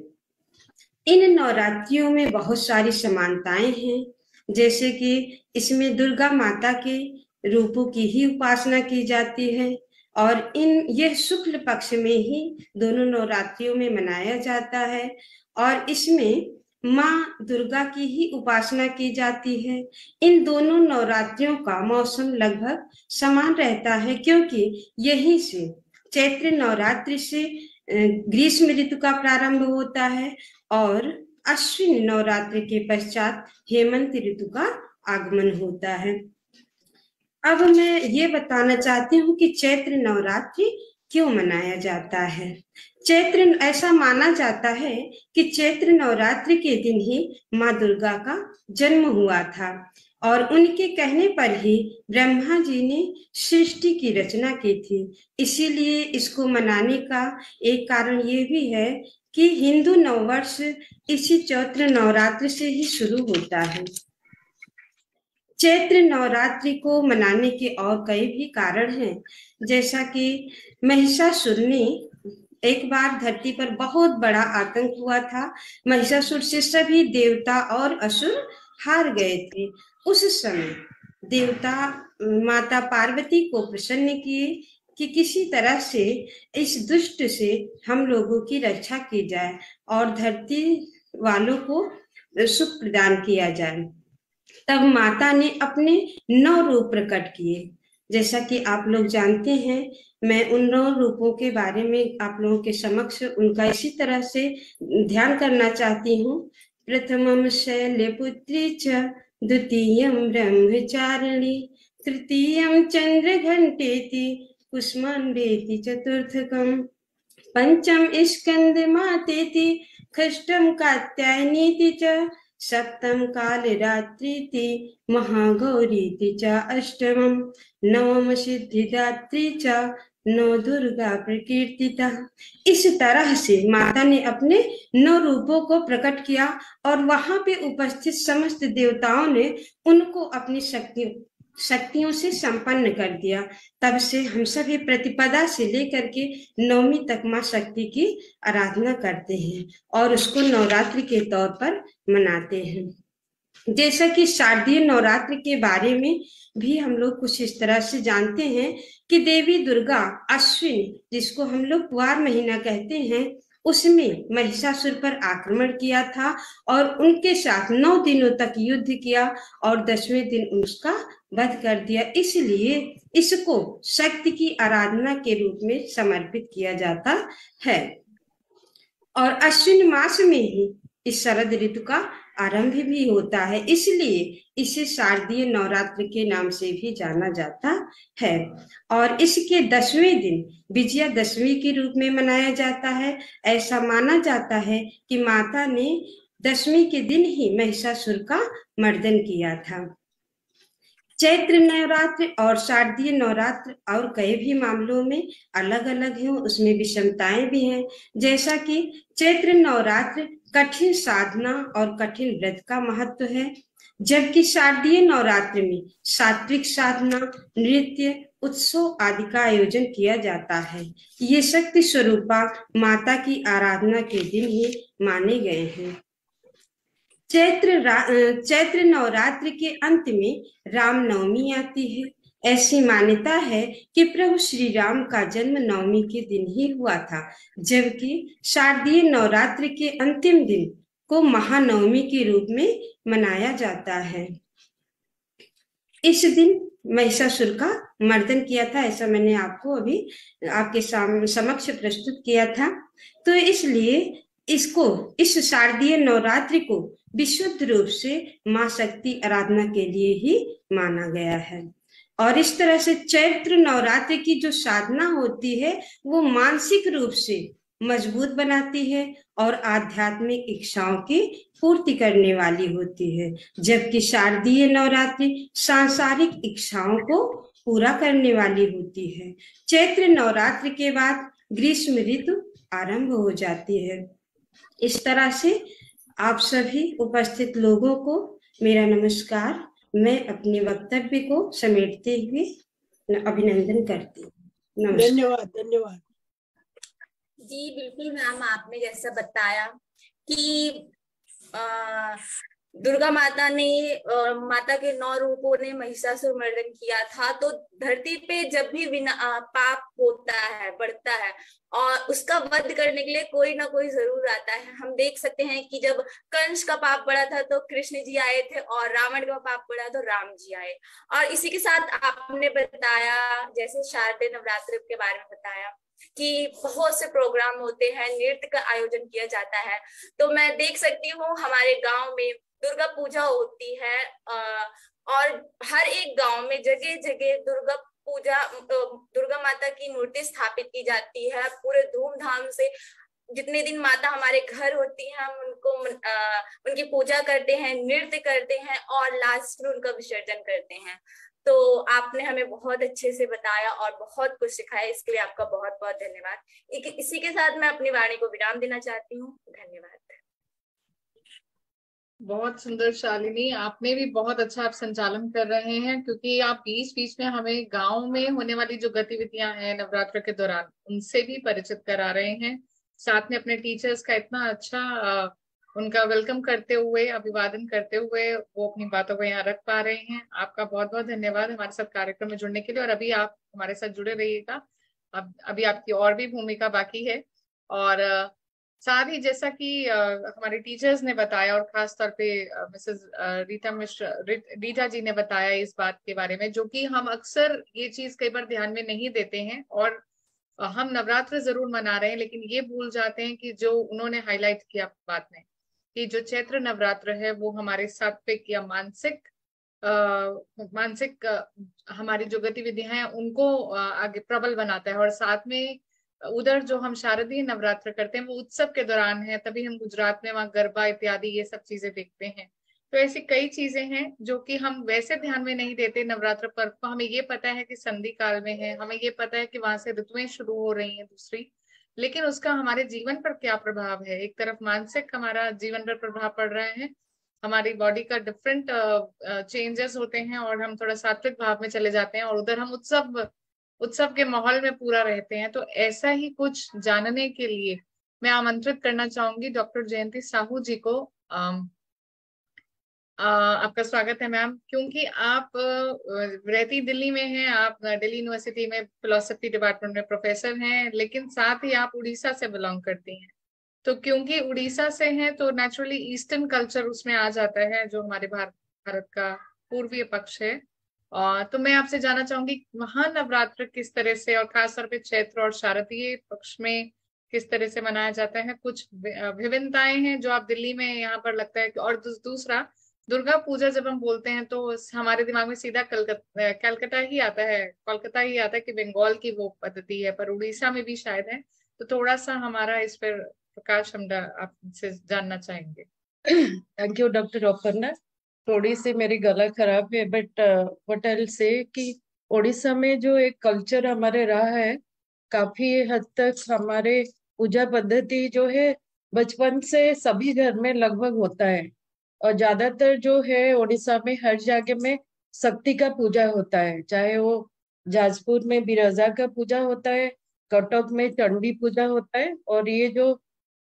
इन नवरात्रियों में बहुत सारी समानताएं हैं, जैसे कि इसमें दुर्गा माता के रूपों की ही उपासना की जाती है और यह शुक्ल पक्ष में ही दोनों नवरात्रियों में मनाया जाता है और इसमें माँ दुर्गा की ही उपासना की जाती है। इन दोनों नवरात्रियों का मौसम लगभग समान रहता है, क्योंकि यहीं से चैत्र नवरात्रि से ग्रीष्म ऋतु का प्रारंभ होता है और अश्विन नवरात्रि के पश्चात हेमंत ऋतु का आगमन होता है। अब मैं ये बताना चाहती हूँ कि चैत्र नवरात्रि क्यों मनाया जाता है। चैत्र ऐसा माना जाता है कि चैत्र नवरात्रि के दिन ही माँ दुर्गा का जन्म हुआ था और उनके कहने पर ही ब्रह्मा जी ने सृष्टि की रचना की थी। इसीलिए इसको मनाने का एक कारण ये भी है कि हिंदू नववर्ष इसी चैत्र नवरात्रि से ही शुरू होता है। चैत्र नवरात्रि को मनाने के और कई भी कारण हैं, जैसा कि महिषासुर ने एक बार धरती पर बहुत बड़ा आतंक हुआ था। महिषासुर से सभी देवता और असुर हार गए थे। उस समय देवता माता पार्वती को प्रसन्न किए कि किसी तरह से इस दुष्ट से हम लोगों की रक्षा की जाए और धरती वालों को सुख प्रदान किया जाए। तब माता ने अपने 9 रूप प्रकट किए। जैसा कि आप लोग जानते हैं, मैं उन 9 रूपों के बारे में आप लोगों के समक्ष उनका इसी तरह से ध्यान करना चाहती हूँ। प्रथमम शैलपुत्री च, द्वितीयम ब्रह्मचारिणी, तृतीयम चंद्रघंटेति, कुष्मांडेति चतुर्थकम, पंचम स्कंदमातेति, षष्ठम कात्यायनीति च, सप्तम कालरात्रीति, महागौरीति च, अष्टमम नवम सिद्धिदात्री च, 9 दुर्गा प्रकीर्तिता। इस तरह से माता ने अपने 9 रूपों को प्रकट किया और वहां पे उपस्थित समस्त देवताओं ने उनको अपनी शक्तियों से संपन्न कर दिया। तब से हम सभी प्रतिपदा से लेकर के 9वीं तक मां शक्ति की आराधना करते हैं और उसको नवरात्रि के तौर पर मनाते हैं। जैसा कि शारदीय नवरात्रि के बारे में भी हम लोग कुछ इस तरह से जानते हैं कि देवी दुर्गा अश्विन, जिसको हम लोग कुआर महीना कहते हैं, उसमें महिषासुर पर आक्रमण किया था और उनके साथ 9 दिनों तक युद्ध किया और 10वें दिन उसका वध कर दिया। इसलिए इसको शक्ति की आराधना के रूप में समर्पित किया जाता है और अश्विन मास में ही इस शरद ऋतु का आरंभ भी होता है, इसलिए इसे शारदीय नवरात्रि के नाम से भी जाना जाता है और इसके 10वें दिन विजयादशमी के रूप में मनाया जाता है। ऐसा माना जाता है कि माता ने 10वीं के दिन ही महिषासुर का मर्दन किया था। चैत्र नवरात्र और शारदीय नवरात्र और कई भी मामलों में अलग अलग हैं, उसमें विषमताएं भी हैं। जैसा कि चैत्र नवरात्र कठिन साधना और कठिन व्रत का महत्व है, जबकि शारदीय नवरात्र में सात्विक साधना, नृत्य, उत्सव आदि का आयोजन किया जाता है। ये शक्ति स्वरूपा माता की आराधना के दिन ही माने गए हैं। चैत्र नवरात्र के अंत में रामनवमी आती है। ऐसी मान्यता है कि प्रभु श्री राम का जन्म नवमी के दिन ही हुआ था, जबकि शारदीय नवरात्रि के अंतिम दिन को महानवमी के रूप में मनाया जाता है। इस दिन महिषासुर का मर्दन किया था, ऐसा मैंने आपको अभी आपके समक्ष प्रस्तुत किया था। तो इसलिए इस शारदीय नवरात्रि को विशुद्ध रूप से मां शक्ति आराधना के लिए ही माना गया है। और इस तरह से चैत्र नवरात्रि की जो साधना होती है वो मानसिक रूप से मजबूत बनाती है और आध्यात्मिक इच्छाओं की पूर्ति करने वाली होती है, जबकि शारदीय नवरात्रि सांसारिक इच्छाओं को पूरा करने वाली होती है। चैत्र नवरात्रि के बाद ग्रीष्म ऋतु आरंभ हो जाती है। इस तरह से आप सभी उपस्थित लोगों को मेरा नमस्कार। मैं अपने वक्तव्य को समेटते हुए अभिनंदन करती हूँ। धन्यवाद। धन्यवाद जी बिल्कुल मैम, आपने जैसा बताया कि दुर्गा माता ने माता के 9 रूपों ने महिषासुर मर्दन किया था। तो धरती पे जब भी पाप होता है, बढ़ता है, और उसका वध करने के लिए कोई ना कोई जरूर आता है। हम देख सकते हैं कि जब कंस का पाप बढ़ा था तो कृष्ण जी आए थे, और रावण का पाप बढ़ा तो राम जी आए। और इसी के साथ आपने बताया, जैसे शारदीय नवरात्रि के बारे में बताया कि बहुत से प्रोग्राम होते हैं, नृत्य का आयोजन किया जाता है। तो मैं देख सकती हूँ हमारे गांव में दुर्गा पूजा होती है, और हर एक गांव में जगह जगह दुर्गा माता की मूर्ति स्थापित की जाती है पूरे धूमधाम से। जितने दिन माता हमारे घर होती है हम उनकी पूजा करते हैं, नृत्य करते हैं और लास्ट में उनका विसर्जन करते हैं। तो आपने हमें बहुत अच्छे से बताया और बहुत कुछ सिखाया, इसके लिए आपका बहुत बहुत धन्यवाद। इसी के साथ मैं अपनी वाणी को विराम देना चाहती हूँ। धन्यवाद। बहुत सुंदर शालिनी, आपने भी बहुत अच्छा आप संचालन कर रहे हैं, क्योंकि आप बीच बीच में हमें गांव में होने वाली जो गतिविधियां हैं नवरात्र के दौरान उनसे भी परिचित करा रहे हैं। साथ में अपने टीचर्स का इतना अच्छा उनका वेलकम करते हुए, अभिवादन करते हुए वो अपनी बातों को यहाँ रख पा रहे हैं। आपका बहुत बहुत धन्यवाद हमारे साथ कार्यक्रम में जुड़ने के लिए। और अभी आप हमारे साथ जुड़े रहिएगा, अभी आपकी और भी भूमिका बाकी है। और साथ ही जैसा कि हमारे टीचर्स ने बताया, और खास तौर पे मिसेस रीटा जी ने बताया इस बात के बारे में, जो कि हम अक्सर ये चीज कई बार ध्यान में नहीं देते हैं, और हम नवरात्र जरूर मना रहे हैं लेकिन ये भूल जाते हैं कि जो उन्होंने हाईलाइट किया बात में, कि जो चैत्र नवरात्र है वो हमारे सात्विक या मानसिक हमारी जो गतिविधियां हैं उनको आगे प्रबल बनाता है। और साथ में उधर जो हम शारदीय नवरात्र करते हैं वो उत्सव के दौरान है, तभी हम गुजरात में वहाँ गरबा इत्यादि ये सब चीजें देखते हैं। तो ऐसी कई चीजें हैं जो कि हम वैसे ध्यान में नहीं देते नवरात्र पर्व को। हमें ये पता है कि संधि काल में है, हमें ये पता है कि वहां से ऋतुएं शुरू हो रही हैं दूसरी, लेकिन उसका हमारे जीवन पर क्या प्रभाव है। एक तरफ मानसिक हमारा जीवन पर प्रभाव पड़ रहा है, हमारी बॉडी का डिफरेंट चेंजेस होते हैं और हम थोड़ा सात्विक भाव में चले जाते हैं, और उधर हम उत्सव के माहौल में पूरा रहते हैं। तो ऐसा ही कुछ जानने के लिए मैं आमंत्रित करना चाहूंगी डॉक्टर जयंती साहू जी को। आपका स्वागत है मैम, क्योंकि आप रहती दिल्ली में हैं, आप दिल्ली यूनिवर्सिटी में फिलोसफी डिपार्टमेंट में प्रोफेसर हैं, लेकिन साथ ही आप उड़ीसा से बिलोंग करती हैं। तो क्योंकि उड़ीसा से हैं तो नेचुरली ईस्टर्न कल्चर उसमें आ जाता है, जो हमारे भारत का पूर्वीय पक्ष है। तो मैं आपसे जानना चाहूंगी वहां नवरात्र किस तरह से, और खासतौर पे चैत्र और शारदीय पक्ष में किस तरह से मनाया जाता है। कुछ विभिन्नताएं हैं जो आप दिल्ली में यहाँ पर लगता है। और दूसरा, दुर्गा पूजा जब हम बोलते हैं तो हमारे दिमाग में सीधा कोलकाता ही आता है कि बंगाल की वो पद्धति है, पर उड़ीसा में भी शायद है। तो थोड़ा सा हमारा इस पर प्रकाश हम आपसे जानना चाहेंगे। Thank you doctor Aparna. थोड़ी सी मेरी गला खराब है, but what I will say कि उड़ीसा में जो एक कल्चर हमारे रहा है, काफी हद तक हमारे पूजा पद्धति जो है बचपन से सभी घर में लगभग होता है। और ज्यादातर जो है उड़ीसा में हर जगह में शक्ति का पूजा होता है, चाहे वो जाजपुर में बिरजा का पूजा होता है, कटक में चंडी पूजा होता है। और ये जो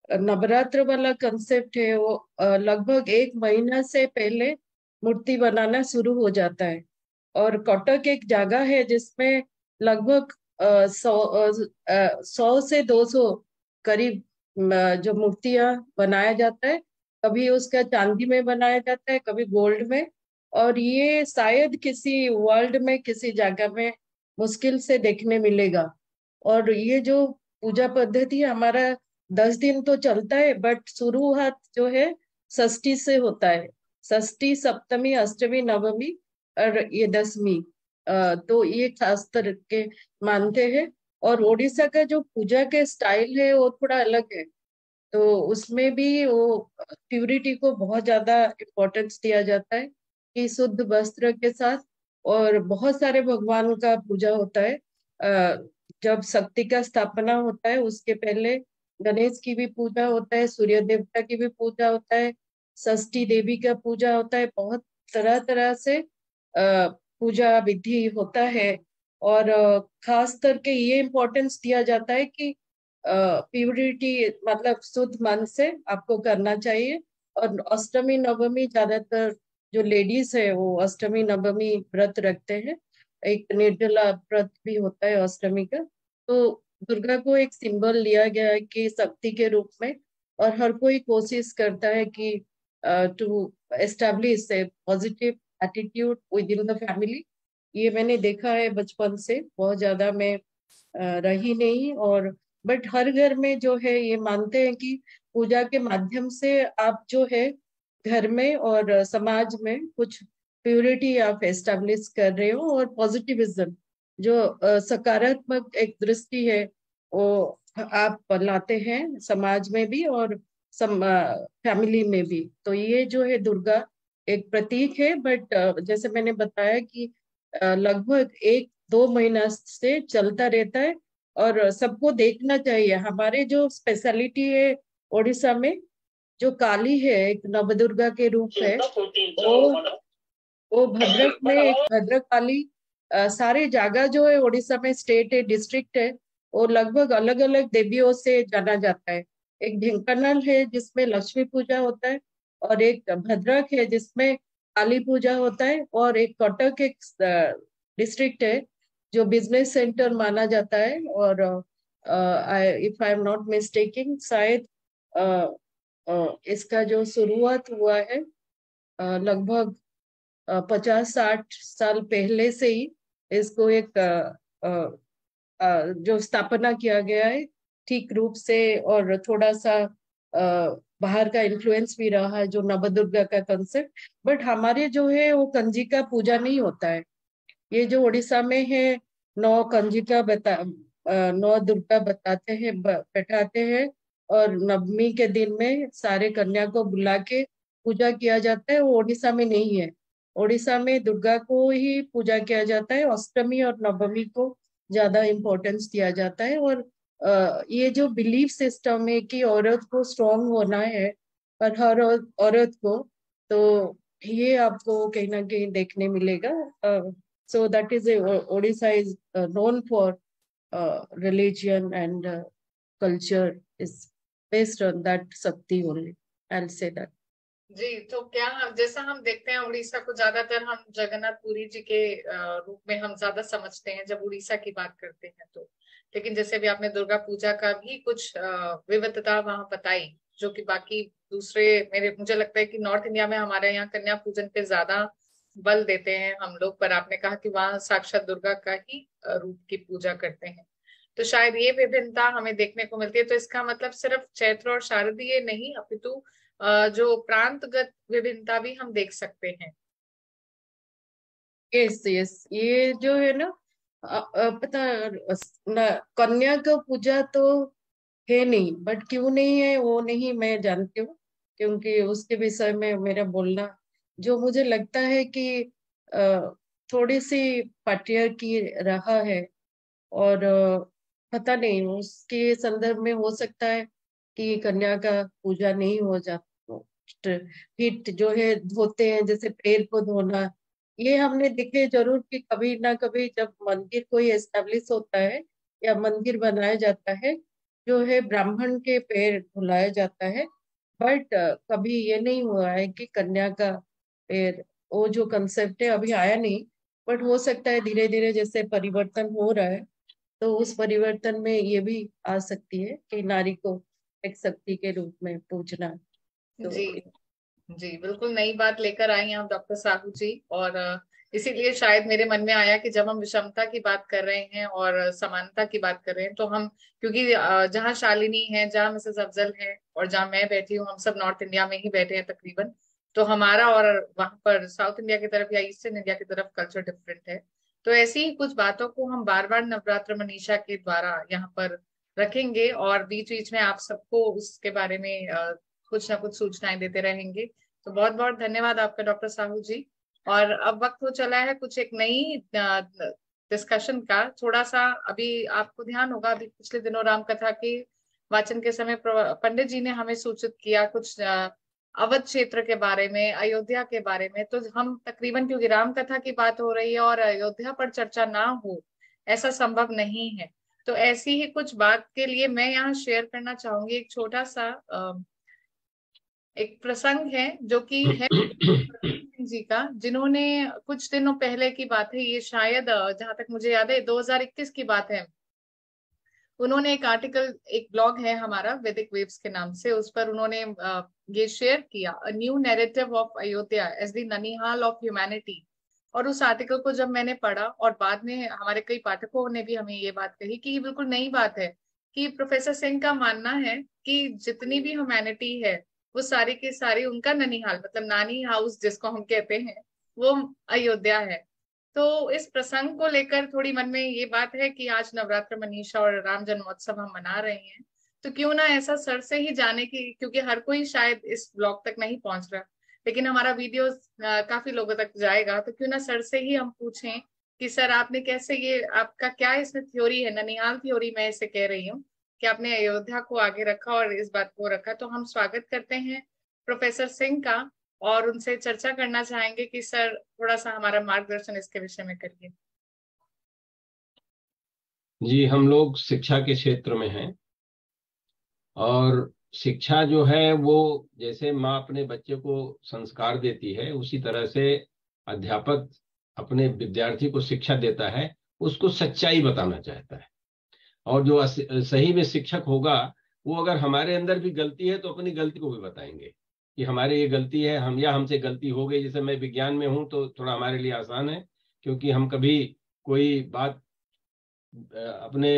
नवरात्र वाला कंसेप्ट है वो लगभग 1 महीना से पहले मूर्ति बनाना शुरू हो जाता है। और कटक एक जगह है जिसमें लगभग 100 से 200 करीब जो मूर्तियां बनाया जाता है। कभी उसका चांदी में बनाया जाता है, कभी गोल्ड में। और ये शायद किसी वर्ल्ड में किसी जगह में मुश्किल से देखने मिलेगा। और ये जो पूजा पद्धति हमारा 10 दिन तो चलता है, बट शुरुआत जो है षष्ठी से होता है। षष्ठी, सप्तमी, अष्टमी, नवमी और ये 10वीं। तो ये खास तरह के मानते हैं। और उड़ीसा का जो पूजा के स्टाइल है वो थोड़ा अलग है। तो उसमें भी वो प्यूरिटी को बहुत ज्यादा इम्पोर्टेंस दिया जाता है कि शुद्ध वस्त्र के साथ। और बहुत सारे भगवान का पूजा होता है। जब शक्ति का स्थापना होता है उसके पहले गणेश की भी पूजा होता है, सूर्य देवता की भी पूजा होता है, षष्ठी देवी का पूजा होता है। बहुत तरह तरह से पूजा विधि होता है। और खास करके ये इम्पोर्टेंस दिया जाता है कि प्यूरिटी मतलब शुद्ध मन से आपको करना चाहिए। और अष्टमी नवमी ज्यादातर जो लेडीज है वो अष्टमी नवमी व्रत रखते हैं। एक निर्जला व्रत भी होता है अष्टमी का। तो दुर्गा को एक सिंबल लिया गया है कि शक्ति के रूप में। और हर कोई कोशिश करता है कि to establish a positive attitude within the family. ये मैंने देखा है बचपन से, बहुत ज्यादा मैं रही नहीं। और बट हर घर में जो है ये मानते हैं कि पूजा के माध्यम से आप जो है घर में और समाज में कुछ प्यूरिटी आप एस्टेब्लिश कर रहे हो। और पॉजिटिविज्म जो सकारात्मक एक दृष्टि है वो आप लाते हैं समाज में भी और फैमिली में भी। तो ये जो है दुर्गा एक प्रतीक है। बट जैसे मैंने बताया कि लगभग 1-2 महीना से चलता रहता है। और सबको देखना चाहिए। हमारे जो स्पेशलिटी है उड़ीसा में, जो काली है एक नवदुर्गा के रूप है, वो भद्रक में एक भद्रक काली सारे जगह जो है उड़ीसा में, स्टेट है, डिस्ट्रिक्ट है, वो लगभग अलग अलग देवियों से जाना जाता है। एक ढेंकानाल है जिसमें लक्ष्मी पूजा होता है, और एक भद्रक है जिसमें काली पूजा होता है, और एक कटक एक डिस्ट्रिक्ट है जो बिजनेस सेंटर माना जाता है। और if I am not mistaking शायद इसका जो शुरुआत हुआ है लगभग 50-60 साल पहले से ही इसको एक जो स्थापना किया गया है ठीक रूप से। और थोड़ा सा बाहर का इन्फ्लुएंस भी रहा है जो नवदुर्गा का कंसेप्ट। बट हमारे जो है वो कंजिका पूजा नहीं होता है। ये जो उड़ीसा में है 9 कंजिका बता 9 दुर्गा बताते हैं, बैठाते हैं। और नवमी के दिन में सारे कन्या को बुला के पूजा किया जाता है। वो उड़ीसा में नहीं है। उड़ीसा में दुर्गा को ही पूजा किया जाता है। अष्टमी और नवमी को ज्यादा इम्पोर्टेंस दिया जाता है। और ये जो बिलीफ सिस्टम है कि औरत को स्ट्रांग होना है और हर औरत को, तो ये आपको कहीं ना कहीं देखने मिलेगा। so that is Odisha is known for religion and culture is based on that Shakti only. I'll say that. जी, तो क्या जैसा हम देखते हैं उड़ीसा को ज्यादातर हम जगन्नाथ पुरी जी के रूप में हम ज्यादा समझते हैं जब उड़ीसा की बात करते हैं तो। लेकिन जैसे भी आपने दुर्गा पूजा का भी कुछ विविधता वहां बताई, जो कि बाकी दूसरे मुझे लगता है कि नॉर्थ इंडिया में हमारे यहाँ कन्या पूजन पे ज्यादा बल देते हैं हम लोग, पर आपने कहा कि वहाँ साक्षात दुर्गा का ही रूप की पूजा करते हैं। तो शायद ये विभिन्नता हमें देखने को मिलती है। तो इसका मतलब सिर्फ चैत्र और शारदीय नहीं, अपितु जो प्रांतगत विभिन्नता भी हम देख सकते हैं। यस यस, ये जो है ना पता न, कन्या का पूजा तो है नहीं, बट क्यों नहीं है वो नहीं मैं जानती हूँ, क्योंकि उसके विषय में मेरा बोलना जो मुझे लगता है कि थोड़ी सी पाटियर की रहा है। और पता नहीं उसके संदर्भ में हो सकता है कि कन्या का पूजा नहीं हो जाता। फीट जो है धोते हैं, जैसे पैर को धोना, ये हमने देखे जरूर कि कभी ना कभी जब मंदिर कोई एस्टेब्लिश होता है या मंदिर बनाया जाता है जो है ब्राह्मण के पैर धुलाया जाता है। बट कभी ये नहीं हुआ है कि कन्या का पैर, वो जो कंसेप्ट है अभी आया नहीं। बट हो सकता है धीरे धीरे जैसे परिवर्तन हो रहा है तो उस परिवर्तन में ये भी आ सकती है कि नारी को एक शक्ति के रूप में पूजना। तो जी जी, बिल्कुल नई बात लेकर आई हैं आप डॉक्टर साहू जी। और इसीलिए शायद मेरे मन में आया कि जब हम विषमता की बात कर रहे हैं और समानता की बात कर रहे हैं तो हम, क्योंकि जहाँ शालिनी है, जहाँ मिसेस अफजल है और जहाँ मैं बैठी हूँ, हम सब नॉर्थ इंडिया में ही बैठे हैं तकरीबन। तो हमारा और वहां पर साउथ इंडिया की तरफ या ईस्टर्न इंडिया की तरफ कल्चर डिफरेंट है। तो ऐसी ही कुछ बातों को हम बार बार नवरात्र मनीषा के द्वारा यहाँ पर रखेंगे और बीच बीच में आप सबको उसके बारे में कुछ ना कुछ सूचनाएं देते रहेंगे। तो बहुत बहुत धन्यवाद आपका डॉक्टर साहू जी। और अब वक्त हो चला है कुछ एक नई डिस्कशन का। थोड़ा सा अभी आपको ध्यान होगा, अभी पिछले दिनों राम कथा के वाचन के समय पंडित जी ने हमें सूचित किया कुछ अवध क्षेत्र के बारे में, अयोध्या के बारे में। तो हम तकरीबन, क्योंकि राम कथा की बात हो रही है और अयोध्या पर चर्चा ना हो ऐसा संभव नहीं है, तो ऐसी ही कुछ बात के लिए मैं यहाँ शेयर करना चाहूंगी एक छोटा सा एक प्रसंग है जो कि है जी का, जिन्होंने कुछ दिनों पहले की बात है, ये शायद जहां तक मुझे याद है 2021 की बात है। उन्होंने एक आर्टिकल, एक ब्लॉग है हमारा वैदिक वेव्स के नाम से, उस पर उन्होंने ये शेयर किया, a new narrative of Ayodhya as the ननिहाल ऑफ ह्यूमैनिटी। और उस आर्टिकल को जब मैंने पढ़ा और बाद में हमारे कई पाठकों ने भी हमें ये बात कही कि ये बिल्कुल नई बात है, कि प्रोफेसर सिंह का मानना है कि जितनी भी ह्यूमैनिटी है वो सारी की सारी उनका ननिहाल, मतलब नानी हाउस जिसको हम कहते हैं, वो अयोध्या है। तो इस प्रसंग को लेकर थोड़ी मन में ये बात है कि आज नवरात्र मनीषा और राम जन्मोत्सव हम मना रहे हैं, तो क्यों ना ऐसा सर से ही जाने की, क्योंकि हर कोई शायद इस ब्लॉग तक नहीं पहुंच रहा, लेकिन हमारा वीडियो काफी लोगों तक जाएगा, तो क्यों ना सर से ही हम पूछें कि सर आपने कैसे, ये आपका क्या इसमें थ्योरी है, ननिहाल थ्योरी मैं इसे कह रही हूँ, कि आपने अयोध्या को आगे रखा और इस बात को रखा। तो हम स्वागत करते हैं प्रोफेसर सिंह का और उनसे चर्चा करना चाहेंगे कि सर थोड़ा सा हमारा मार्गदर्शन इसके विषय में करिए। जी, हम लोग शिक्षा के क्षेत्र में हैं और शिक्षा जो है वो जैसे माँ अपने बच्चे को संस्कार देती है, उसी तरह से अध्यापक अपने विद्यार्थी को शिक्षा देता है, उसको सच्चाई बताना चाहता है। और जो सही में शिक्षक होगा वो अगर हमारे अंदर भी गलती है तो अपनी गलती को भी बताएंगे कि हमारे ये गलती है, हम या हमसे गलती हो गई। जैसे मैं विज्ञान में हूँ तो थोड़ा हमारे लिए आसान है, क्योंकि हम कभी कोई बात अपने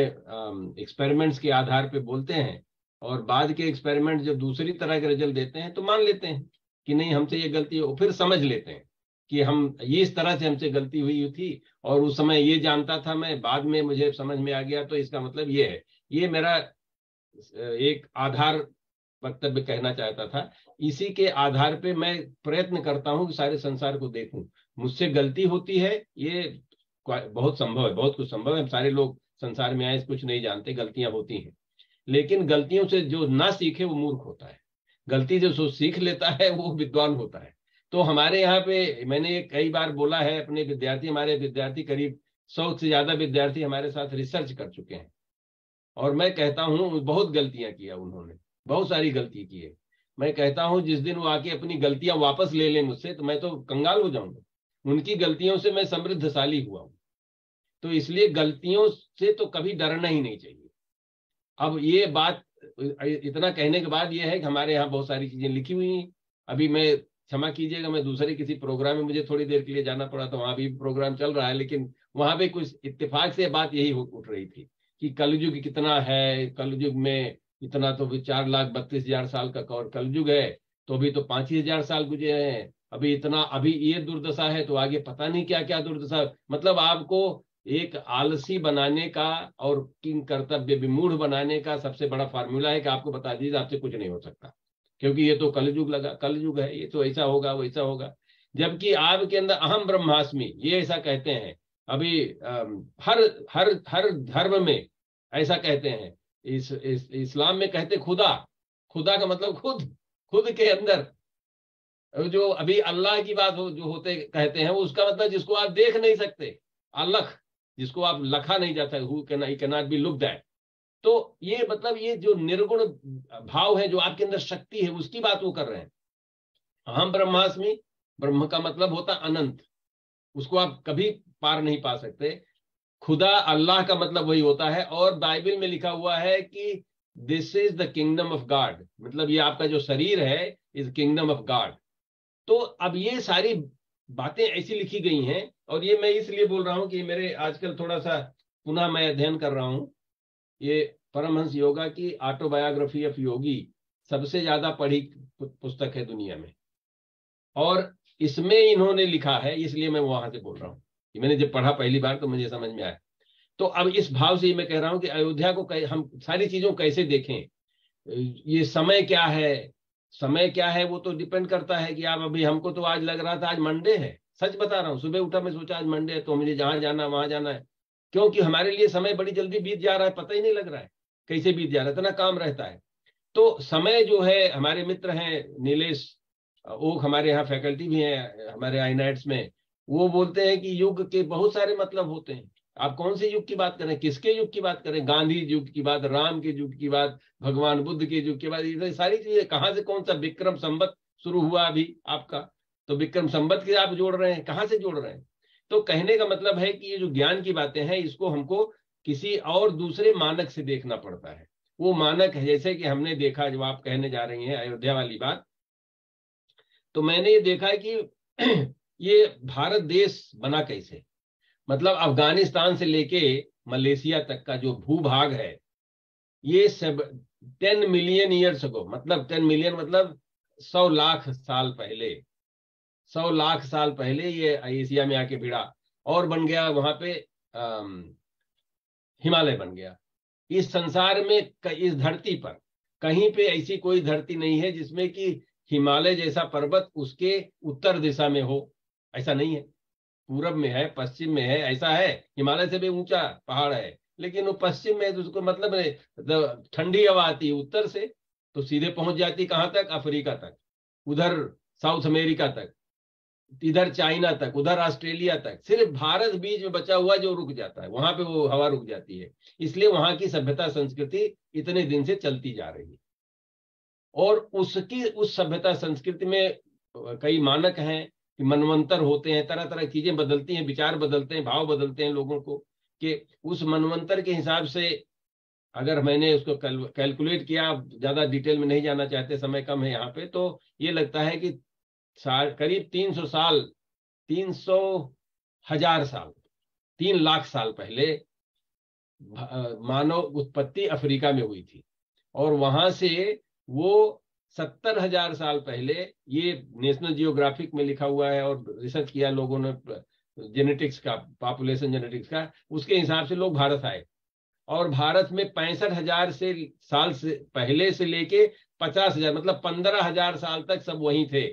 एक्सपेरिमेंट्स के आधार पे बोलते हैं और बाद के एक्सपेरिमेंट जब दूसरी तरह के रिजल्ट देते हैं तो मान लेते हैं कि नहीं हमसे ये गलती हो, फिर समझ लेते हैं कि हम ये इस तरह से हमसे गलती हुई थी और उस समय ये जानता था मैं, बाद में मुझे समझ में आ गया, तो इसका मतलब ये है। ये मेरा एक आधार वक्तव्य कहना चाहता था। इसी के आधार पे मैं प्रयत्न करता हूँ कि सारे संसार को देखूं। मुझसे गलती होती है, ये बहुत संभव है, बहुत कुछ संभव है, सारे लोग संसार में आए कुछ नहीं जानते, गलतियां होती हैं। लेकिन गलतियों से जो ना सीखे वो मूर्ख होता है, गलती जो सीख लेता है वो विद्वान होता है। तो हमारे यहाँ पे मैंने कई बार बोला है, अपने विद्यार्थी, हमारे विद्यार्थी करीब 100 से ज्यादा विद्यार्थी हमारे साथ रिसर्च कर चुके हैं और मैं कहता हूँ बहुत गलतियां किया उन्होंने, बहुत सारी गलती की है। मैं कहता हूँ जिस दिन वो आके अपनी गलतियां वापस ले लें मुझसे तो मैं तो कंगाल हो जाऊंगा। उनकी गलतियों से मैं समृद्धशाली हुआ हूँ, तो इसलिए गलतियों से तो कभी डरना ही नहीं चाहिए। अब ये बात इतना कहने के बाद ये है कि हमारे यहाँ बहुत सारी चीजें लिखी हुई हैं। अभी मैं, क्षमा कीजिएगा, मैं दूसरे किसी प्रोग्राम में मुझे थोड़ी देर के लिए जाना पड़ा, तो वहां भी प्रोग्राम चल रहा है, लेकिन वहां पे कुछ इत्तेफाक से बात यही उठ रही थी कि कलयुग कितना है, कलयुग में इतना तो 4,32,000 साल का कलयुग है, तो अभी तो 5,000 साल गुजरे हैं, अभी इतना, अभी ये दुर्दशा है तो आगे पता नहीं क्या क्या दुर्दशा। मतलब आपको एक आलसी बनाने का और किंग कर्तव्य विमूढ़ बनाने का सबसे बड़ा फार्मूला है कि आपको बता दीजिए आपसे कुछ नहीं हो सकता, क्योंकि ये तो कलयुग लगा, कलयुग है, ये तो ऐसा होगा वैसा होगा। जबकि आपके अंदर अहम ब्रह्मास्मि ये ऐसा कहते हैं। अभी हर हर हर धर्म में ऐसा कहते हैं। इस्लाम में कहते खुदा, खुदा का मतलब खुद के अंदर जो अभी अल्लाह की बात जो होते कहते हैं, उसका मतलब जिसको आप देख नहीं सकते, अलख, जिसको आप लखा नहीं जाता, who can not be looked at. तो ये मतलब ये जो निर्गुण भाव है, जो आपके अंदर शक्ति है, उसकी बात वो कर रहे हैं। अहम ब्रह्मास्मि, ब्रह्म का मतलब होता अनंत, उसको आप कभी पार नहीं पा सकते। खुदा अल्लाह का मतलब वही होता है, और बाइबल में लिखा हुआ है कि this is the kingdom of God, मतलब ये आपका जो शरीर है इज किंगडम ऑफ गॉड। तो अब ये सारी बातें ऐसी लिखी गई हैं, और ये मैं इसलिए बोल रहा हूं कि मेरे आजकल थोड़ा सा पुनः मैं अध्ययन कर रहा हूं। ये परमहंस योगा की ऑटोबायोग्राफी ऑफ योगी सबसे ज्यादा पढ़ी पुस्तक है दुनिया में, और इसमें इन्होंने लिखा है, इसलिए मैं वहां से बोल रहा हूँ। मैंने जब पढ़ा पहली बार तो मुझे समझ में आया। तो अब इस भाव से मैं कह रहा हूं कि अयोध्या को हम सारी चीजों को कैसे देखें। ये समय क्या है, समय क्या है वो तो डिपेंड करता है कि आप अभी, हमको तो आज लग रहा था आज मंडे है, सच बता रहा हूँ। सुबह उठा मैं सोचा आज मंडे है तो मुझे जहां जाना वहां जाना है, क्योंकि हमारे लिए समय बड़ी जल्दी बीत जा रहा है, पता ही नहीं लग रहा है कैसे बीत जा रहा है, इतना काम रहता है। तो समय जो है, हमारे मित्र हैं नीलेश ओक, हमारे यहाँ फैकल्टी भी हैं हमारे आईनाइट्स में, वो बोलते हैं कि युग के बहुत सारे मतलब होते हैं। आप कौन से युग की बात करें, किसके युग की बात करें, गांधी युग की बात, राम के युग की बात, भगवान बुद्ध के युग की बात, ये सारी चीजें कहाँ से, कौन सा विक्रम संवत शुरू हुआ अभी आपका, तो विक्रम संवत के आप जोड़ रहे हैं, कहाँ से जोड़ रहे हैं। तो कहने का मतलब है कि ये जो ज्ञान की बातें हैं इसको हमको किसी और दूसरे मानक से देखना पड़ता है। वो मानक है, जैसे कि हमने देखा, जो आप कहने जा रही हैं अयोध्या वाली बात, तो मैंने ये देखा है कि ये भारत देश बना कैसे, मतलब अफगानिस्तान से लेके मलेशिया तक का जो भूभाग है, ये सब 10 मिलियन ईयर्स अगो, मतलब 10 मिलियन मतलब 100 लाख साल पहले, 100 लाख साल पहले ये एशिया में आके भिड़ा और बन गया वहां पे हिमालय बन गया। इस संसार में, इस धरती पर कहीं पे ऐसी कोई धरती नहीं है जिसमें कि हिमालय जैसा पर्वत उसके उत्तर दिशा में हो, ऐसा नहीं है। पूरब में है, पश्चिम में है, ऐसा है। हिमालय से भी ऊंचा पहाड़ है, लेकिन वो पश्चिम में, तो उसको मतलब ठंडी हवा आती है उत्तर से तो सीधे पहुंच जाती कहाँ तक, अफ्रीका तक, उधर साउथ अमेरिका तक, इधर चाइना तक, उधर ऑस्ट्रेलिया तक। सिर्फ भारत बीच में बचा हुआ जो रुक जाता है, वहां पे वो हवा रुक जाती है। इसलिए वहां की सभ्यता संस्कृति इतने दिन से चलती जा रही है, और उस सभ्यता संस्कृति में कई मानक हैं कि मनवंतर होते हैं, तरह तरह चीजें बदलती हैं, विचार बदलते हैं, भाव बदलते हैं लोगों को, कि उस मनवंतर के हिसाब से अगर मैंने उसको कैलकुलेट किया, ज्यादा डिटेल में नहीं जाना चाहते, समय कम है यहाँ पे, तो ये लगता है कि करीब 300 साल, 300,000 साल, 3 लाख साल पहले मानव उत्पत्ति अफ्रीका में हुई थी, और वहां से वो 70,000 साल पहले, ये नेशनल जियोग्राफिक में लिखा हुआ है और रिसर्च किया लोगों ने जेनेटिक्स का, पॉपुलेशन जेनेटिक्स का, उसके हिसाब से लोग भारत आए, और भारत में 65,000 साल से पहले से लेके 50,000 मतलब 15,000 साल तक सब वहीं थे।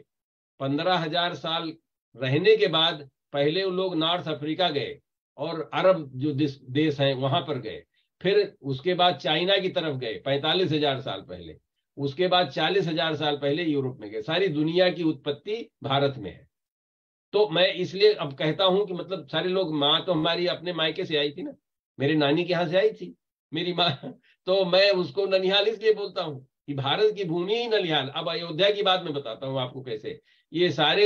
15,000 साल रहने के बाद पहले वो लोग नॉर्थ अफ्रीका गए और अरब जो देश हैं वहां पर गए, फिर उसके बाद चाइना की तरफ गए 45,000 साल पहले, उसके बाद 40,000 साल पहले यूरोप में गए। सारी दुनिया की उत्पत्ति भारत में है। तो मैं इसलिए अब कहता हूं कि मतलब सारे लोग, माँ तो हमारी अपने मायके से आई थी ना, मेरी नानी के यहाँ से आई थी मेरी माँ, तो मैं उसको ननिहाल इसलिए बोलता हूँ कि भारत की भूमि ही ननिहाल। अब अयोध्या की बात मैं बताता हूँ आपको कैसे ये सारे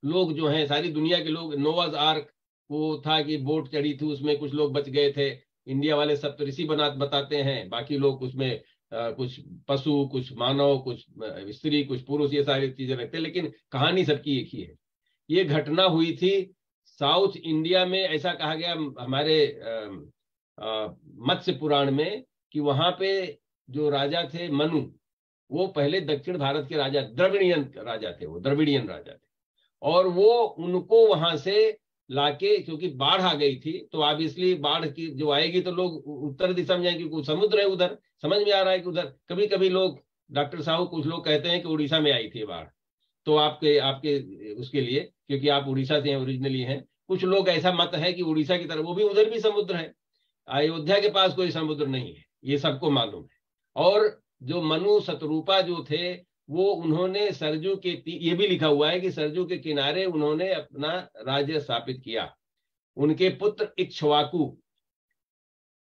लोग जो हैं, सारी दुनिया के लोग, नोआज आर्क वो था कि बोट चढ़ी थी, उसमें कुछ लोग बच गए थे। इंडिया वाले सप्तऋषि बताते हैं, बाकी लोग उसमें कुछ पशु, कुछ मानव, कुछ स्त्री, कुछ पुरुष, ये सारी चीजें रखते हैं, लेकिन कहानी सबकी एक ही है। ये घटना हुई थी साउथ इंडिया में, ऐसा कहा गया हमारे मत्स्य पुराण में कि वहां पे जो राजा थे मनु, वो पहले दक्षिण भारत के राजा, द्रविड़ियन राजा थे, वो द्रविड़ियन राजा थे, और वो उनको वहां से लाके, क्योंकि बाढ़ आ गई थी, तो ऑब्वियसली बाढ़ की जो आएगी तो लोग उत्तर दिशा में जाएंगे, क्योंकि समुद्र है उधर, समझ में आ रहा है कि उधर। कभी कभी लोग, डॉक्टर साहब कुछ लोग कहते हैं कि उड़ीसा में आई थी बाढ़, तो आपके उसके लिए, क्योंकि आप उड़ीसा से ओरिजिनली हैं, कुछ लोग ऐसा मत है कि उड़ीसा की तरफ, वो भी उधर भी समुद्र है, अयोध्या के पास कोई समुद्र नहीं है, ये सबको मालूम है। और जो मनु शतरूपा जो थे, वो उन्होंने सरजू के, ये भी लिखा हुआ है कि सरजू के किनारे उन्होंने अपना राज्य स्थापित किया। उनके पुत्र इक्ष्वाकु